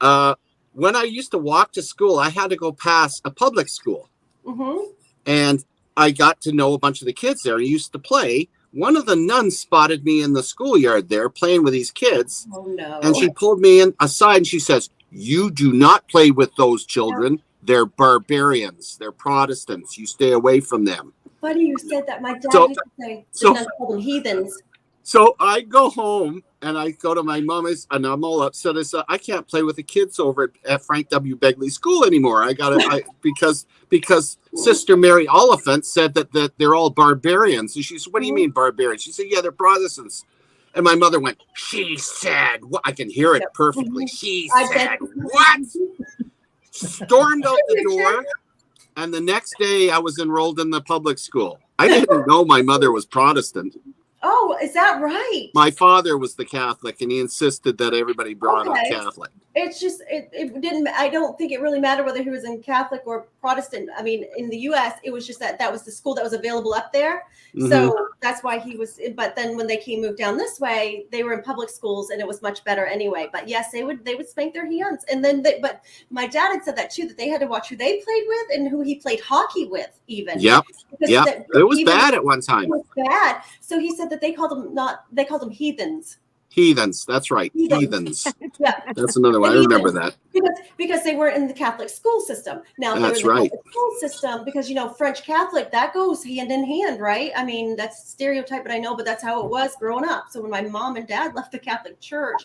when I used to walk to school, I had to go past a public school. Mm-hmm. And I got to know a bunch of the kids there. I used to play. One of the nuns spotted me in the schoolyard there playing with these kids. Oh, no. And she pulled me aside and she says, "You do not play with those children. They're barbarians. They're Protestants. You stay away from them." Funny you said that. My dad used to say the nuns called them heathens. So I go home and I go to my mama's and I'm all upset. I said, "I can't play with the kids over at Frank W. Begley School anymore. Because Sister Mary Oliphant said that they're all barbarians." And she said, "What do you mean barbarians?" She said, "Yeah, they're Protestants." And my mother went, "She said," I can hear it perfectly. "She said what?" Stormed out the door. And the next day I was enrolled in the public school. I didn't know my mother was Protestant. Oh, is that right? My father was the Catholic, and he insisted that everybody brought up Okay. Catholic. It's just it didn't. I don't think it really mattered whether he was in Catholic or Protestant. I mean, in the U.S., it was just that was the school that was available up there, so that's why he was. But then when they moved down this way, they were in public schools, and it was much better anyway. But yes, they would spank their hands, and then but my dad had said that too, that they had to watch who they played with and who he played hockey with, even. Yep. Because it was bad at one time. It was bad. So he said that they called them heathens. Heathens. That's right. Heathens. Yeah. That's another one. I remember that. Because they weren't in the Catholic school system. Now That's they're in the right. Catholic school system because French Catholic, that goes hand in hand, right? I mean, that's stereotype, but I know, but that's how it was growing up. So when my mom and dad left the Catholic Church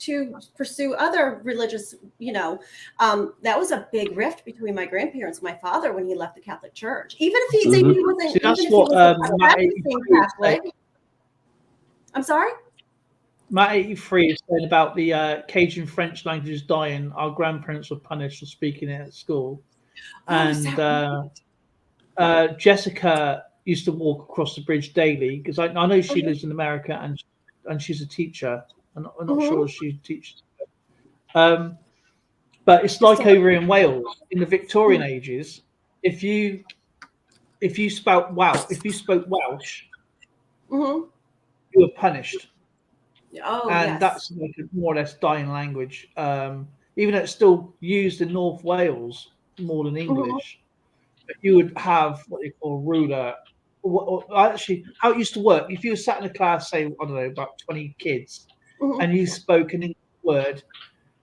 to pursue other religious, that was a big rift between my grandparents and my father when he left the Catholic Church. Even if he wasn't, See, that's even what if he was Catholic. I'm sorry? Matt 83 is saying about the Cajun French language dying. Our grandparents were punished for speaking it at school. And Jessica used to walk across the bridge daily because I know she lives in America and she's a teacher. I'm not sure she teaches. But it's like over in Wales in the Victorian ages. If you spoke Welsh, you were punished. Oh, and yes. that's like a more or less dying language. Even though it's still used in North Wales more than English, but you would have what they call a ruler. Or actually, how it used to work, if you were sat in a class, say, I don't know, about 20 kids, and you spoke an English word,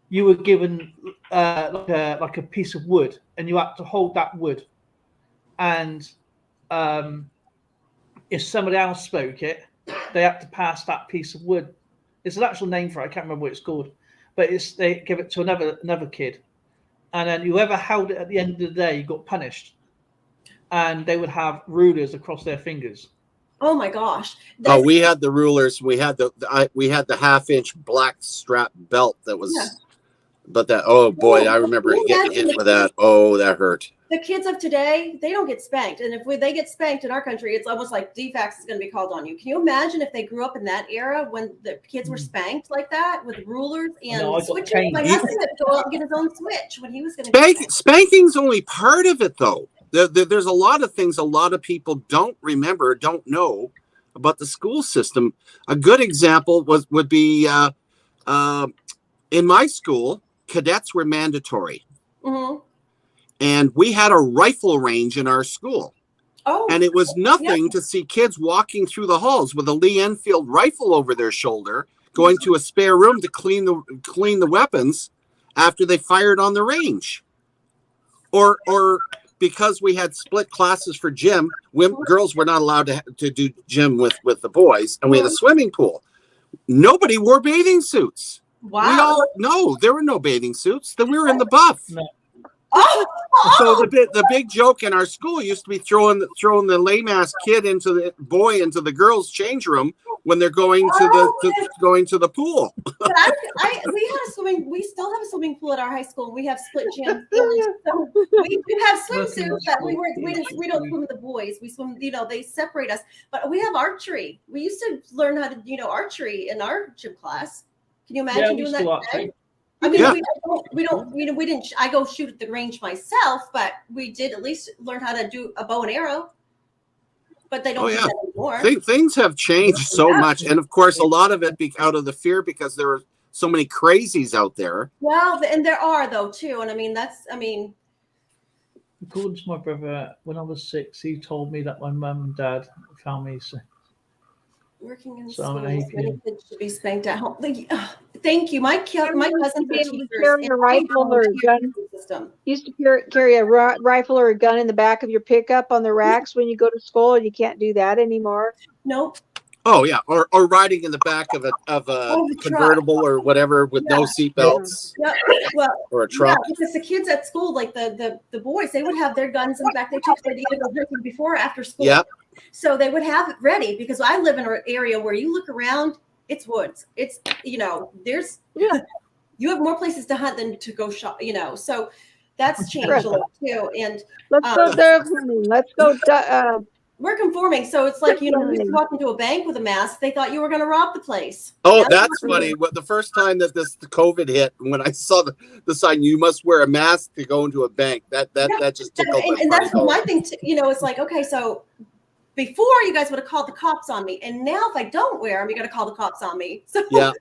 you were given like a piece of wood, and you had to hold that wood. And if somebody else spoke it, they had to pass that piece of wood. It's an actual name for it. I can't remember what it's called, but they give it to another kid, and then whoever held it at the end of the day got punished, and they would have rulers across their fingers. Oh my gosh! We had the rulers. We had the 1/2-inch black strap belt that was. Yeah. But that, oh boy, I remember getting hit with that. Oh, that hurt. The kids of today, they don't get spanked. And if they get spanked in our country, it's almost like DFAX is going to be called on you. Can you imagine if they grew up in that era when the kids were spanked like that with rulers and switches? My husband had to go out and get his own switch when he was going to Spanking's only part of it, though. There's a lot of things a lot of people don't remember, don't know about the school system. A good example would be in my school, cadets were mandatory. And we had a rifle range in our school. Oh, and it was nothing to see kids walking through the halls with a Lee Enfield rifle over their shoulder, going to a spare room to clean the weapons after they fired on the range. Or because we had split classes for gym, girls were not allowed to do gym with the boys, and we had a swimming pool. Nobody wore bathing suits. Wow. No, there were no bathing suits. We were in the buff. No. So the big joke in our school used to be throwing the lame ass kid into the girls' change room when they're going to the pool. But we still have a swimming pool at our high school. We have split gym. So we do have swimsuits, but we don't swim with the boys. We swim, they separate us. But we have archery. We used to learn how to archery in our gym class. Can you imagine doing that? I mean, we didn't. I go shoot at the range myself, but we did at least learn how to do a bow and arrow. But they don't do that anymore. Things have changed so much, and of course, a lot of it out of the fear because there are so many crazies out there. Well, and there are though too, and according to my brother, when I was 6, he told me that my mum and dad found me. Working in schools, many kids should be spanked at home. Thank you. My cousin carry a rifle or a gun. Used to carry a rifle or a gun in the back of your pickup on the racks when you go to school, and you can't do that anymore. Nope. Oh yeah, or riding in the back of a convertible or whatever with no seatbelts. Yeah. Well, or a truck. Yeah, because the kids at school, like the boys, they would have their guns in the back. They took their go drinking before or after school. Yep. So they would have it ready because I live in an area where you look around, it's woods. It's there's you have more places to hunt than to go shop. So that's changed a lot too. And let's go there. Let's go We're conforming, so it's like, you know, you walk into a bank with a mask, they thought you were going to rob the place. Oh, that's funny. What the first time that the COVID hit, when I saw the sign, you must wear a mask to go into a bank. That just tickled my and that's funny my bone. thing. You know, it's like, okay, so before you guys would have called the cops on me, and now if I don't wear them, you're going to call the cops on me. So Yeah.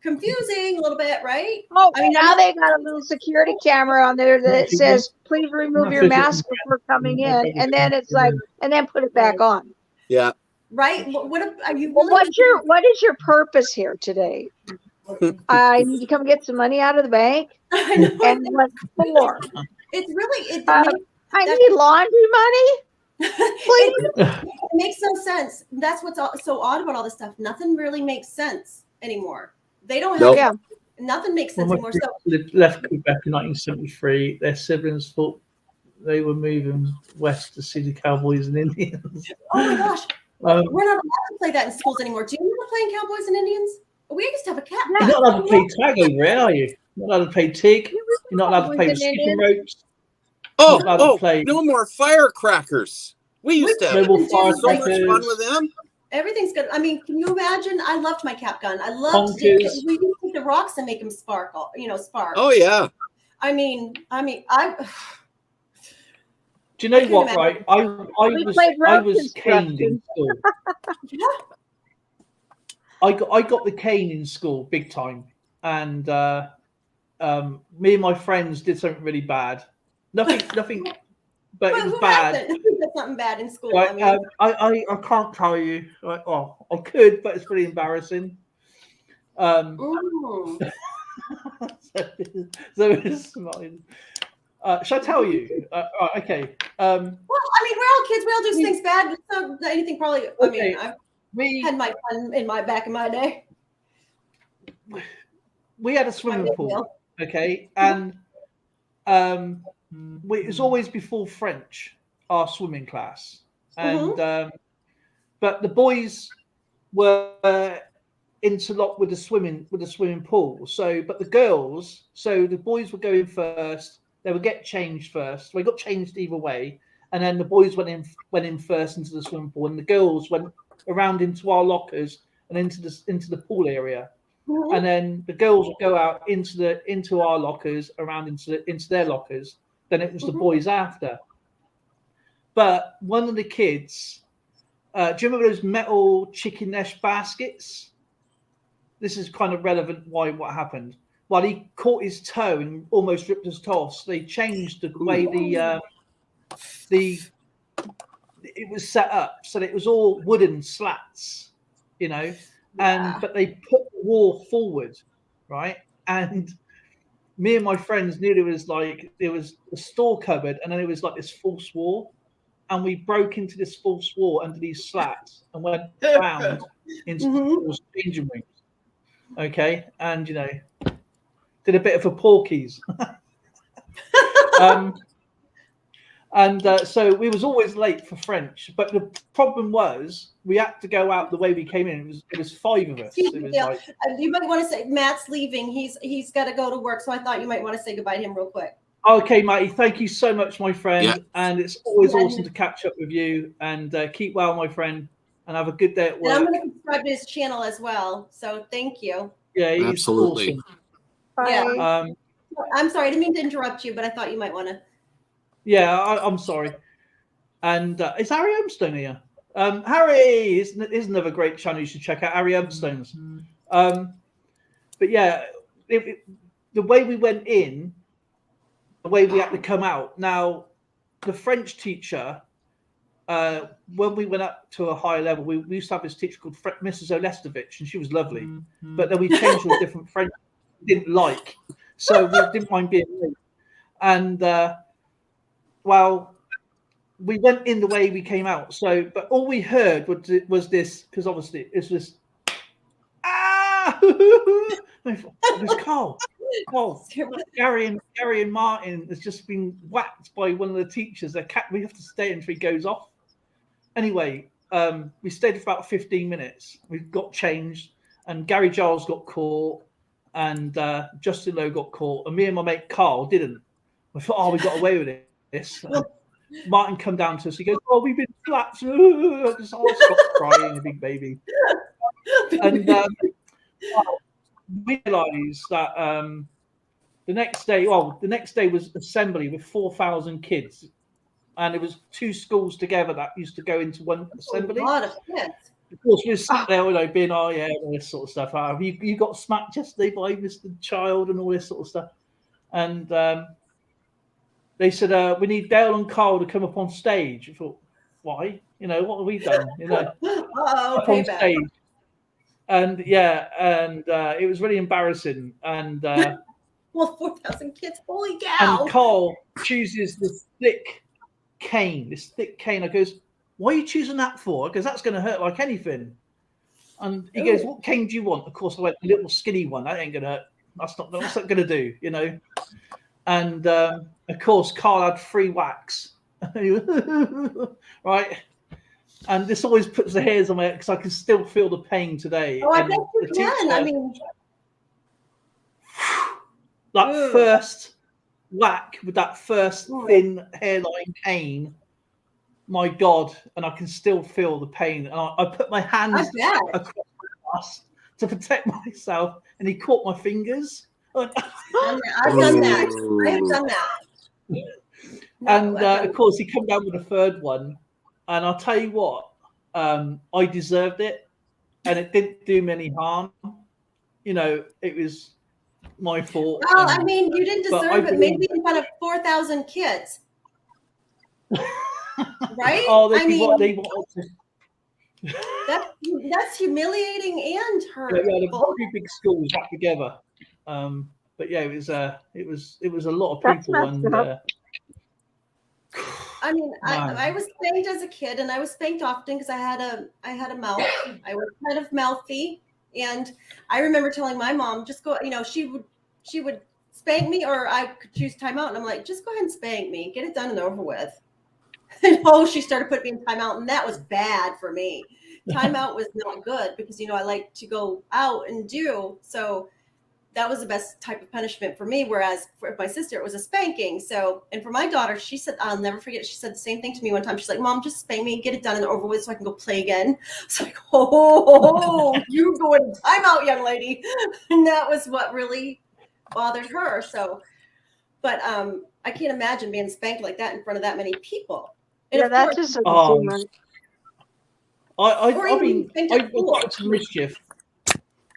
confusing a little bit, right? Oh, I mean, now they got a little security camera on there that says, "Please remove your mask before coming in," and then it's like, and then put it back on. Yeah. Right? What are you Well, really? what is your purpose here today? I need to come get some money out of the bank. I know. And what for? It's really I need laundry money. It makes no sense. That's what's so odd about all this stuff. Nothing really makes sense anymore. They don't have nothing makes sense anymore. So left Quebec in 1973. Their siblings thought they were moving west to see the Cowboys and Indians. Oh my gosh, we're not allowed to play that in schools anymore. Do you remember playing Cowboys and Indians? We used to have a cat. You're not allowed to play tag over here, are you? You're not allowed to play TIG. You're not allowed to play with skipping ropes. No more firecrackers. We used to have so much fun with them. Everything's good. I mean, can you imagine? I loved my cap gun. I loved it. We used to take the rocks and make them sparkle. You know, spark. Oh yeah. I mean, Do you know what? Right, I was caned in school. I got the cane in school big time, and me and my friends did something really bad. Nothing. But it was bad. That's something bad in school. Right, I can't tell you. Right, well, I could, but it's pretty embarrassing. So it's mine. Shall I tell you? Okay. Well, I mean, we're all kids. We all do things bad. So anything probably. Okay. I mean, I had my fun back in my day. We had a swimming pool. Okay, and it was always before French, our swimming class, and but the boys were interlocked with the swimming pool. So, but the girls, so the boys were going first. They would get changed first. We got changed either way, and then the boys went in first into the swimming pool, and the girls went around into our lockers and into the pool area. And then the girls would go out into our lockers, around into their lockers. Then it was the boys after. But one of the kids, do you remember those metal chicken nest baskets? This is kind of relevant what happened. Well, he caught his toe and almost ripped his toe off. So they changed the way it was set up, so that it was all wooden slats, you know. But they put the wall forward, right? And me and my friends knew there was a store cupboard, and then it was like this false wall, and we broke into this false wall under these slats and went round into the changing rooms. Okay, and you know, did a bit of a Porky's. So we was always late for French, but the problem was we had to go out the way we came in. It was 5 of us. It was like, you might want to say Matt's leaving. He's got to go to work, so I thought you might want to say goodbye to him real quick. Okay, Matty, thank you so much, my friend, and it's always awesome to catch up with you. And keep well, my friend, and have a good day at work. And I'm going to subscribe to his channel as well. So thank you. Yeah, he's absolutely. Awesome. Yeah. I'm sorry, I didn't mean to interrupt you, but I thought you might want to. Yeah, I'm sorry. And is Harry Umstone here? Harry is another great channel you should check out, Harry Umstone's. But yeah, the way we went in, the way we had to come out. Now, the French teacher, when we went up to a higher level, we used to have this teacher called Mrs. Olestovich, and she was lovely. But then we changed to a different French we didn't like. So we didn't mind being late. And well, we went in the way we came out. So, but all we heard was this, because obviously it's this. It was Carl. Gary and Martin has just been whacked by one of the teachers. We have to stay until he goes off. Anyway, we stayed for about 15 minutes. We got changed, and Gary Giles got caught, and Justin Lowe got caught, and me and my mate Carl didn't. We thought, we got away with this. Martin come down to us. He goes, "Oh, we've been slapped." I just stopped crying, a big baby. And realised that the next day was assembly with 4,000 kids, and it was 2 schools together that used to go into one assembly. A lot of kids. Of course, we're sat there, being, all this sort of stuff. You got smacked yesterday by Mr. Child and all this sort of stuff. And they said, we need Dale and Carl to come up on stage. I thought, why? What have we done? Up on stage. And it was really embarrassing. And well, 4,000 kids, holy cow! And Carl chooses this thick cane. I goes, "Why are you choosing that for?" Because that's going to hurt like anything. And he goes, "What cane do you want?" Of course, I went, "A little skinny one. That ain't going to hurt. What's that going to do?" And of course, Carl had 3 whacks. Right. And this always puts the hairs on my head because I can still feel the pain today. Oh, I bet you can. I mean, that first whack with that first thin hairline cane, my God, and I can still feel the pain. And I put my hands across my glass to protect myself, and he caught my fingers. I've done that. I have done that. And of course, he came down with a 3rd one. And I'll tell you what, I deserved it, and it didn't do me any harm. It was my fault. Well, I mean, you didn't deserve it. Maybe in front of 4,000 kids, right? Oh, I mean, what they wanted to. That's humiliating and hurtful. Yeah, the 2 big schools back together. But yeah, it was a lot of people. And I mean, I was spanked as a kid, and I was spanked often because I had a mouth. I was kind of mouthy, and I remember telling my mom, "Just go." She would spank me, or I could choose timeout, and I'm like, "Just go ahead and spank me, get it done and over with." And she started putting me in timeout, and that was bad for me. Timeout was not good because I like to go out and do so. That was the best type of punishment for me. Whereas for my sister, it was a spanking. So, and for my daughter, she said, I'll never forget it. She said the same thing to me one time. She's like, "Mom, just spank me, get it done and over with so I can go play again." It's like, oh, you go in timeout, young lady. And that was what really bothered her. So, but I can't imagine being spanked like that in front of that many people. And yeah, that's just I mean, I got into mischief.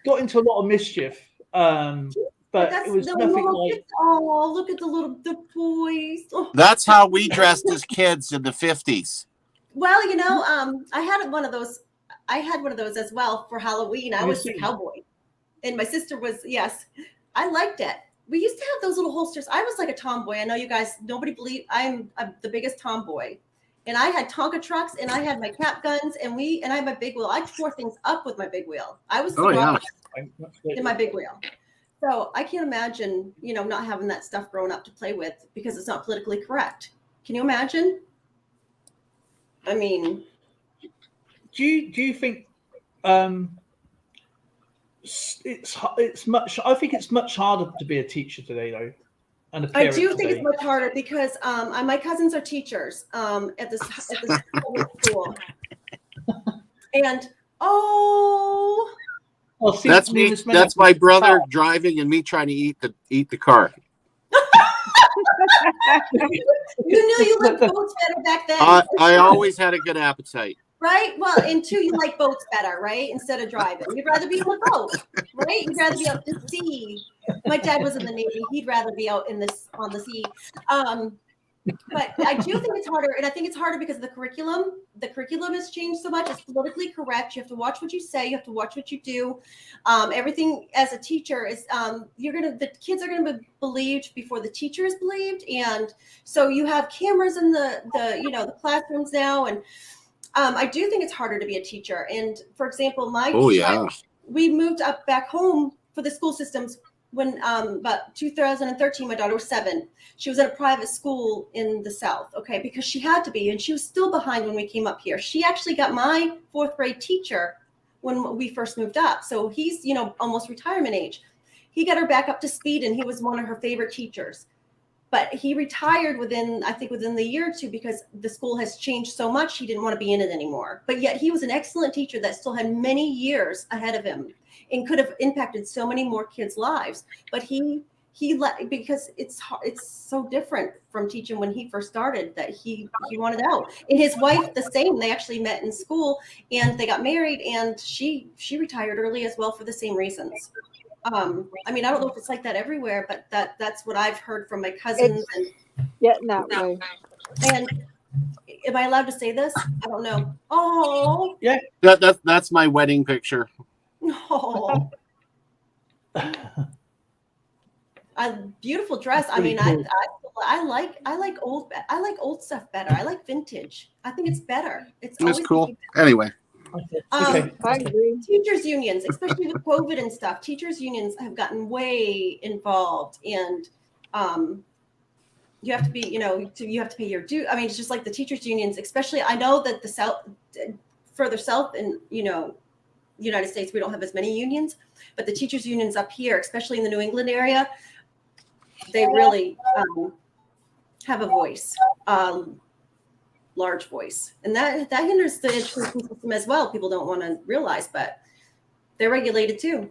Got into a lot of mischief. But it was nothing like. Oh, look at the boys. Oh. That's how we dressed as kids in the 50s. Well, I had one of those. I had one of those as well for Halloween. I was a cowboy, and my sister was. Yes, I liked it. We used to have those little holsters. I was like a tomboy. I know you guys. Nobody believe I'm the biggest tomboy, and I had Tonka trucks, and I had my cap guns, and I had my big wheel. I tore things up with my big wheel. I was in my big wheel. So I can't imagine, not having that stuff growing up to play with because it's not politically correct. Can you imagine? I mean, do you think it's much? I think it's much harder to be a teacher today, though. And a parent I do think today. it's much harder because my cousins are teachers at this public school, and see, that's me. That's my brother driving and me trying to eat the car. You knew you liked boats better back then. I always had a good appetite. Right? Well, and 2, you like boats better, right? Instead of driving. You'd rather be on a boat, right? You'd rather be out to sea. My dad was in the Navy. He'd rather be out on the sea. But I do think it's harder, and I think it's harder because of the curriculum. The curriculum has changed so much. It's politically correct. You have to watch what you say. You have to watch what you do. Everything as a teacher is the kids are gonna be believed before the teacher is believed, and so you have cameras in the classrooms now, and I do think it's harder to be a teacher. And for example, we moved up back home for the school systems. When about 2013, my daughter was 7. She was at a private school in the South, okay, because she had to be, and she was still behind when we came up here. She actually got my 4th grade teacher when we first moved up. So he's, almost retirement age. He got her back up to speed, and he was one of her favorite teachers. but he retired within the year or two because the school has changed so much. He didn't want to be in it anymore. But yet he was an excellent teacher that still had many years ahead of him and could have impacted so many more kids' lives. But he let, because it's so different from teaching when he first started, that he wanted out. And his wife, the same. They actually met in school and they got married, and she retired early as well for the same reasons. I mean, I don't know if it's like that everywhere, but that's what I've heard from my cousins. Getting that way. And am I allowed to say this? I don't know. Oh, Yeah. That's my wedding picture. no. A beautiful dress. I mean, Cool. I like old stuff better. I like vintage. I think it's better. It's always cool. Anyway. Okay. I agree. Teachers unions, especially with COVID and stuff, teachers unions have gotten way involved, and you have to be, you have to pay your due. I mean, it's just like the teachers unions, especially. I know that further south in United States, we don't have as many unions, but the teachers unions up here, especially in the New England area, they really have a voice. Large voice, and that hinders the education system as well. People don't want to realize, but they're regulated too.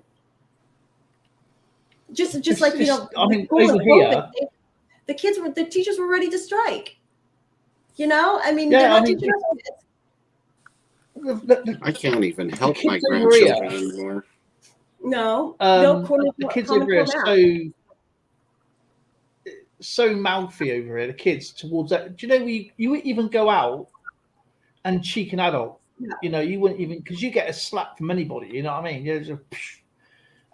Just like I mean, over here, the teachers were ready to strike. I mean, Yeah, they're not I mean, teaching us kids. I can't even help kids my over grandchildren here- anymore. No, the kids over here Common are so mouthy over here. The kids towards that. Do you know you would even go out and cheek an adult? Yeah. You wouldn't even, because you get a slap from anybody. You know what I mean?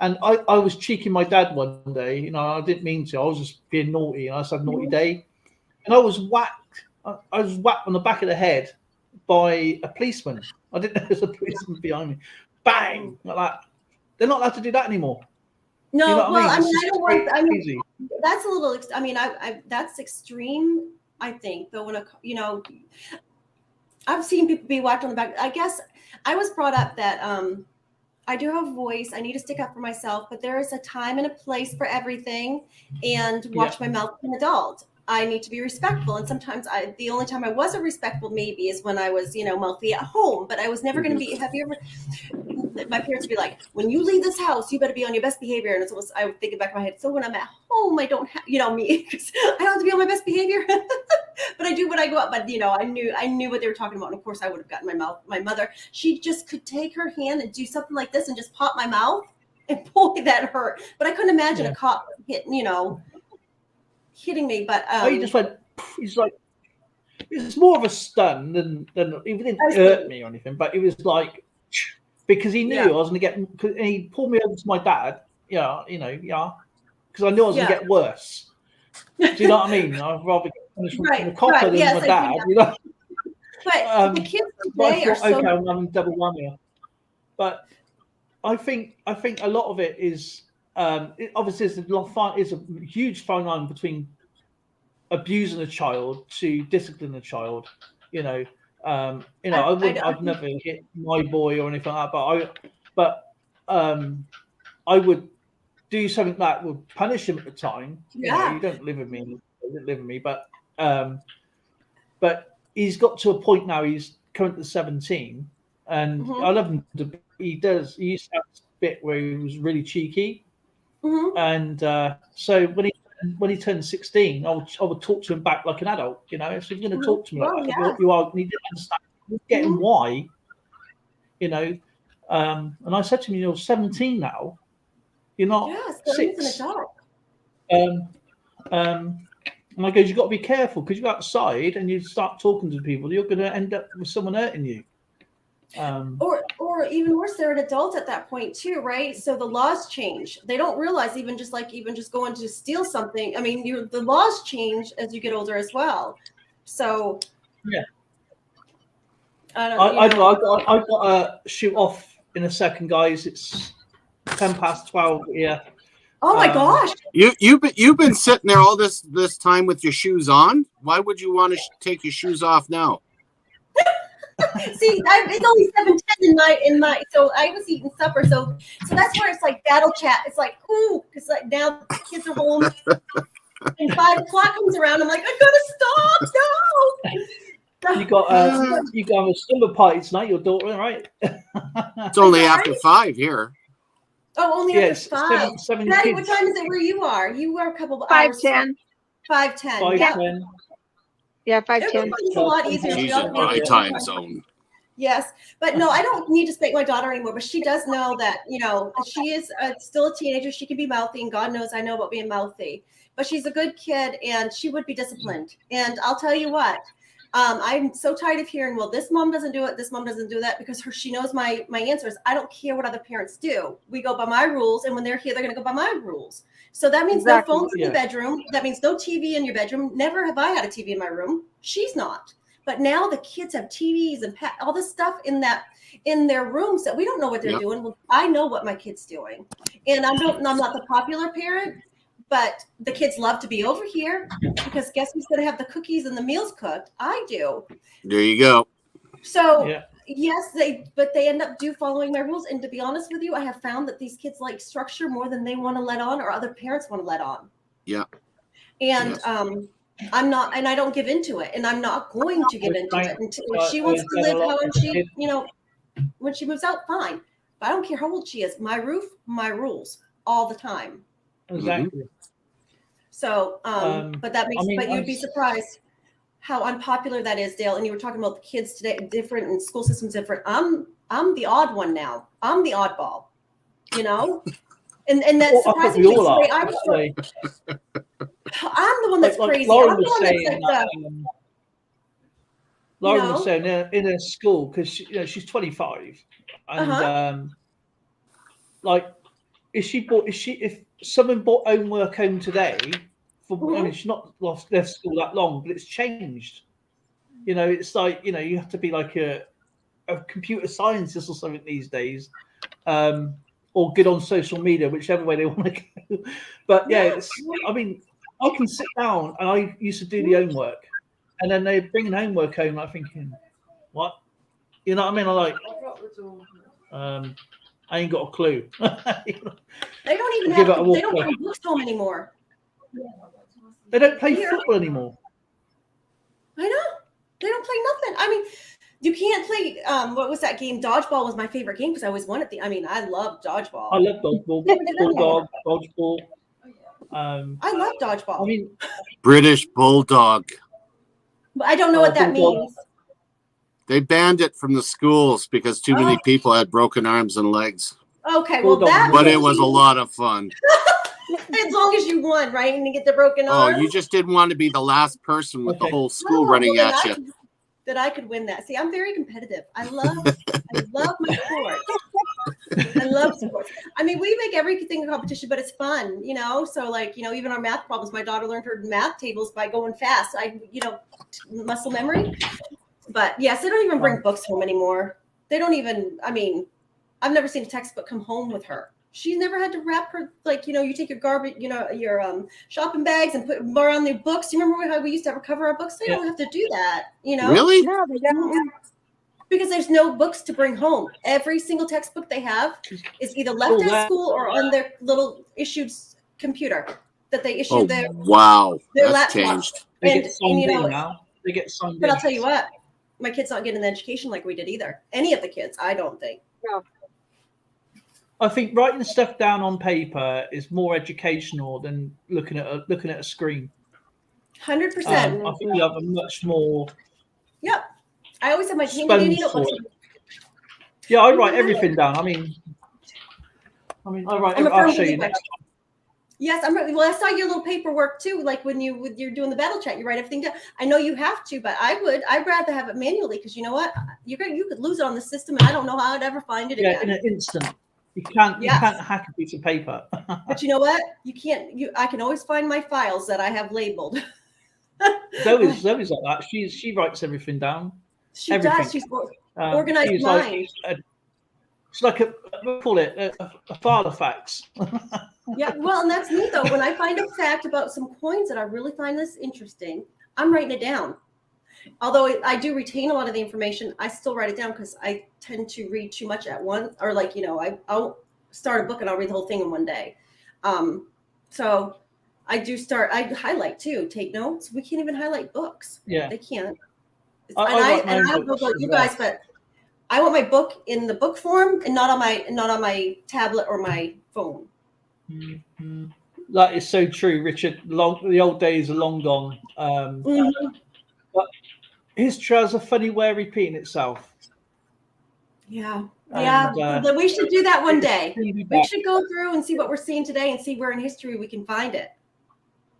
And I was cheeking my dad one day. I didn't mean to. I was just being naughty, and I just had a naughty day, and I was whacked. I was whacked on the back of the head by a policeman. I didn't know there was a policeman behind me. Bang, like that. They're not allowed to do that anymore. No, You know what I I mean? mean, I don't want. I mean, Crazy. that's a little. I mean, I that's extreme. I think, though, when I've seen people be whacked on the back. I guess I was brought up that I do have a voice. I need to stick up for myself, but there is a time and a place for everything. And watch my mouth as an adult. I need to be respectful. And sometimes the only time I wasn't respectful maybe is when I was, mouthy at home, but I was never going to be. Have you ever, my parents would be like, when you leave this house, you better be on your best behavior. And so I would think in the back of my head, so when I'm at home, I don't have, me, because I don't have to be on my best behavior, but I do when I go out. But, I knew what they were talking about. And of course I would have gotten my mother, she just could take her hand and do something like this and just pop my mouth, and boy, that hurt. But I couldn't imagine a cop hitting me, but he just went. He's like, it's more of a stun than he didn't hurt me or anything, but it was like, because he knew I was going to get. And he pulled me over to my dad. Because I knew I was going to get worse. Do you know what I mean? I'd rather get punished from the copper than my dad. But the kids today are so. Okay, I'm having double whammy. But I think a lot of it is. Obviously, is a huge fine line between abusing a child to disciplining a child. I've never hit my boy or anything like that, but I would do something that would punish him at the time. Yeah, you don't live with me, but he's got to a point now. He's currently 17, and I love him. He used to have this bit where he was really cheeky. Mm-hmm. And so when he turned 16, I would talk to him back like an adult. So if you're going to talk to me like that, you need to understand. You're getting why. And I said to him, you're 17 now. You're not 6. And I goes, you've got to be careful, because you go outside and you start talking to people, you're going to end up with someone hurting you. Or even worse, they're an adult at that point too, right? So the laws change. They don't realize even just going to steal something. I mean, the laws change as you get older as well. So I've got to shoot off in a second, guys. It's 12:10 here. Oh my gosh! You've been sitting there all this time with your shoes on. Why would you want to take your shoes off now? See, it's only 7:10 in my. So I was eating supper. So that's where it's like battle chat. It's like, ooh, because like now the kids are home. And 5 o'clock comes around. I'm like, I gotta stop. No. You got a slumber party tonight, your daughter, right? It's only after 5 here. Oh, only Yeah, after 5. seven Patty, kids. what time is it where you are? You are a couple of 5:10. 5:10. 5:10. Yeah, 5:10. It's a lot easier. She's We all in know my it. time zone. Yes, but no, I don't need to spank my daughter anymore. But she does know that, she is still a teenager. She can be mouthy, and God knows I know about being mouthy. But she's a good kid, and she would be disciplined. And I'll tell you what, I'm so tired of hearing, well, this mom doesn't do it, this mom doesn't do that, because she knows my answers. I don't care what other parents do. We go by my rules, and when they're here, they're going to go by my rules. So that means no phones in the bedroom. That means no TV in your bedroom. Never have I had a TV in my room. She's not. But now the kids have TVs and all this stuff in their rooms that we don't know what they're doing. Well, I know what my kid's doing, and I'm not the popular parent, but the kids love to be over here because guess who's going to have the cookies and the meals cooked? I do. There you go. So yes, they end up following my rules. And to be honest with you, I have found that these kids like structure more than they want to let on, or other parents want to let on. Yeah. And I'm not, and I don't give into it, and I'm not going to give into it until she wants to live how she, when she moves out, fine. But I don't care how old she is. My roof, my rules, all the time. Exactly. So, but that makes, but you'd be surprised how unpopular that is, Dale. And you were talking about the kids today, different, and school systems different. I'm the odd one now. I'm the oddball, And that's surprising. I'm the one that's crazy. Lauren I'm the one that's like Lauren was saying in her school, because she's 25, and if someone brought homework home today, she's not left school that long, but it's changed. It's like you have to be like a computer scientist or something these days. Or good on social media, whichever way they want to go. But I can sit down, and I used to do the homework, and then they bring homework home. I'm thinking, what? You know what I mean? I'm like, I ain't got a clue. They don't even they don't bring books home anymore. They don't play football anymore. I know. They don't play nothing. I mean, you can't play. What was that game? Dodgeball was my favorite game because I always wanted I love dodgeball. I love dodgeball. Dodgeball. I love dodgeball. British Bulldog. But I don't know what that means. They banned it from the schools because too many people had broken arms and legs. Okay, well but it was a lot of fun. As long as you won, right? And you get the broken arm. Oh, you just didn't want to be the last person with the whole school running at you. That I could win that. See, I'm very competitive. I love my sports. I love sports. We make everything a competition, but it's fun, So even our math problems, my daughter learned her math tables by going fast. Muscle memory. But yes, they don't even bring books home anymore. They don't even. I've never seen a textbook come home with her. She's never had to wrap her, you take your garbage, your shopping bags and put them around the books. You remember how we used to cover our books? They don't have to do that, Really? No, they don't. Because there's no books to bring home. Every single textbook they have is either left at school or on their little issued computer that they issue their that's laptop. changed. They get signed in now. They get signed in. But I'll tell you what, my kid's not getting the education like we did either. Any of the kids, I don't think. No. I think writing stuff down on paper is more educational than looking at a screen. 100%. I think you have a much more. Yep. I always have my handy notebooks. Yeah, I write everything down. I write. I'll show you next time. Yes, well, I saw your little paperwork too. Like when you're doing the battle chat, you write everything down. I know you have to, but I'd rather have it manually because you know what? You could lose it on the system, and I don't know how I'd ever find it again. Yeah, in an instant. You can't hack a piece of paper. But you know what? You can't. I can always find my files that I have labeled. Zoe's like that. She writes everything down. She does. She's organized mind. It's like we call it a file of facts. Yeah, well, and that's me though. When I find a fact about some coins that I really find this interesting, I'm writing it down. Although I do retain a lot of the information, I still write it down because I tend to read too much at once, or I'll start a book and I'll read the whole thing in one day. So I highlight too, take notes. We can't even highlight books. Yeah. They can't. I I don't know about you guys, but I want my book in the book form and not on my tablet or my phone. Mm-hmm. That is so true, Richard. The old days are long gone. But history has a funny way of repeating itself. Yeah. And, But we should do that one day. We should go through and see what we're seeing today and see where in history we can find it.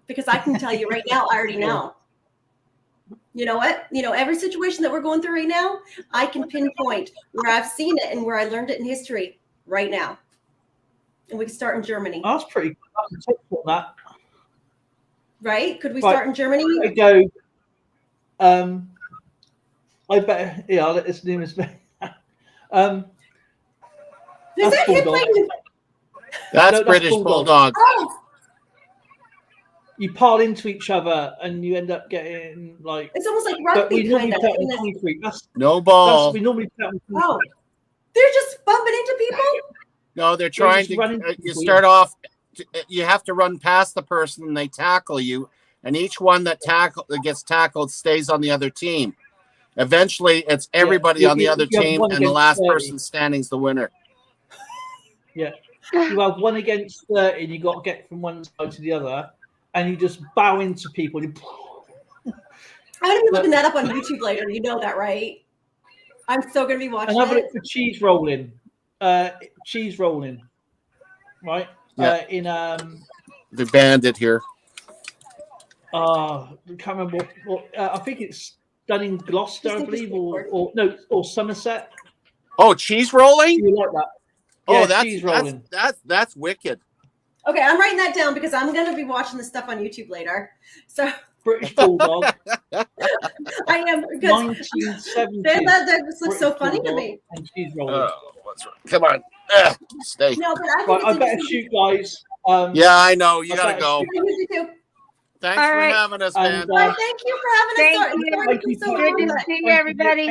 Because I can tell you right now, I already know. You know what? Every situation that we're going through right now, I can pinpoint where I've seen it and where I learned it in history right now. And we can start in Germany. That's pretty good. I can talk about that. Right? Could we start in Germany? I go. I better. Yeah, I'll let this name is. Is that him playing? That's British Bulldog. Oh. You pile into each other and you end up getting like. It's almost like rugby, kind of. No ball. We normally play on concrete. Oh, they're just bumping into people. No, they're trying to. You start off. You have to run past the person, and they tackle you. And each one that gets tackled stays on the other team. Eventually, it's everybody on the other team, and the last person standing is the winner. Yeah, you have 1 against 30, and you got to get from one side to the other, and you just bow into people. I'm gonna be looking that up on YouTube later. You know that, right? I'm still gonna be watching. And have a look for cheese rolling. Cheese rolling, right? Yeah. They banned it here. I can't remember what I think it's done in Gloucester, I believe, or Somerset. Oh, cheese rolling? You like that? Oh, yeah, cheese rolling. That's wicked. Okay, I'm writing that down because I'm going to be watching this stuff on YouTube later. So British Bulldog. I am because 1970. That just looks so funny to me. And cheese rolling. What's right? Come on, stay. No, but I better shoot, guys. Yeah, I know. You gotta go. Thanks All for right. having us, man. Thank you for having us. Thank you. Good to see you, everybody.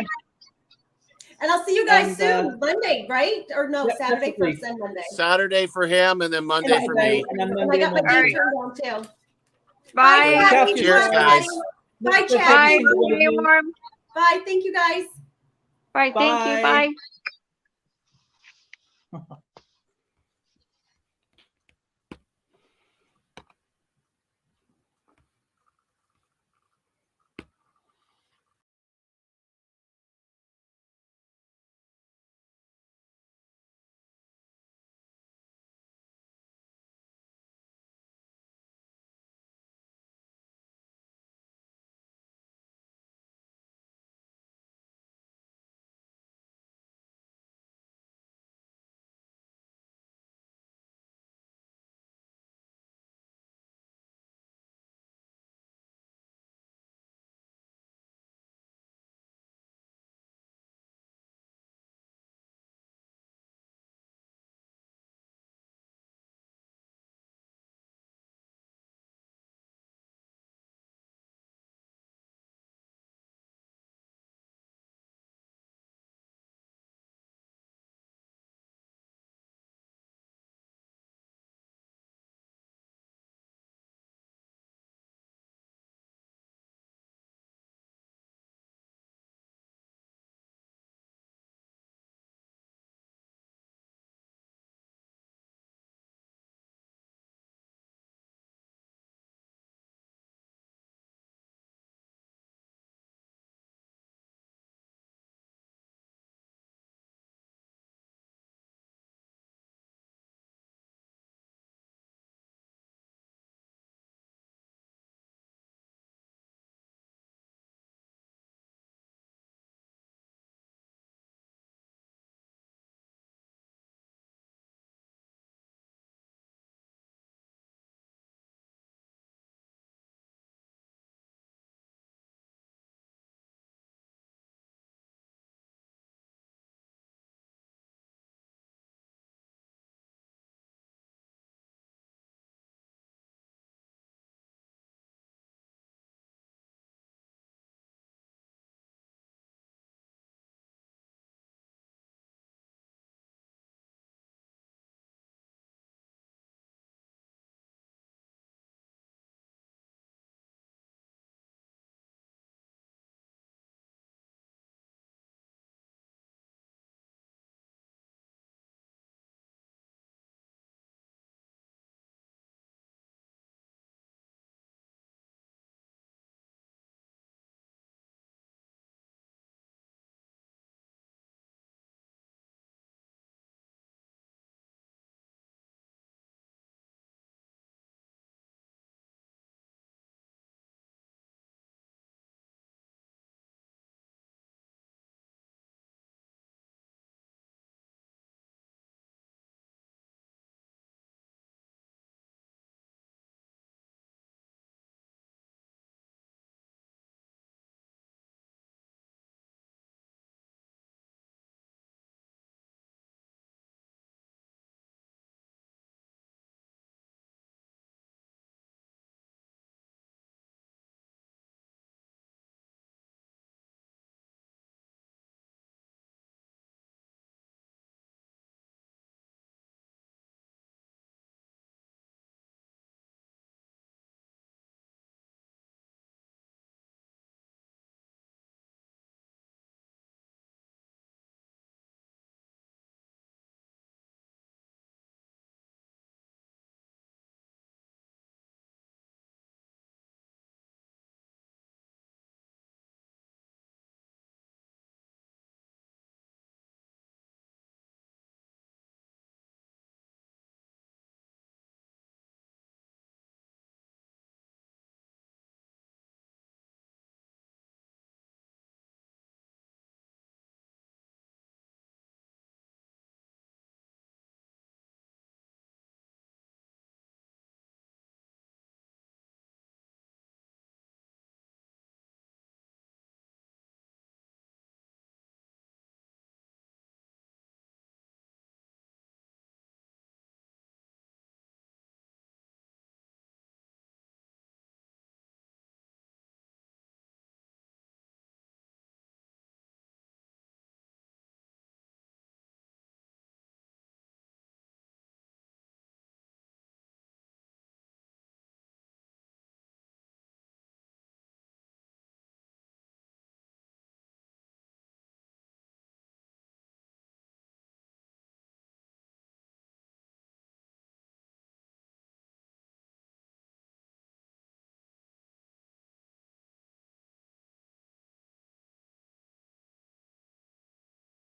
And I'll see you guys soon. Monday, right? Or no, Saturday for then Monday. Saturday for him, and then Monday for me. And I got my game turned on too. Bye. Cheers, guys. Bye, Chad. Bye. Bye. Thank you, guys. Bye. Thank you. Bye.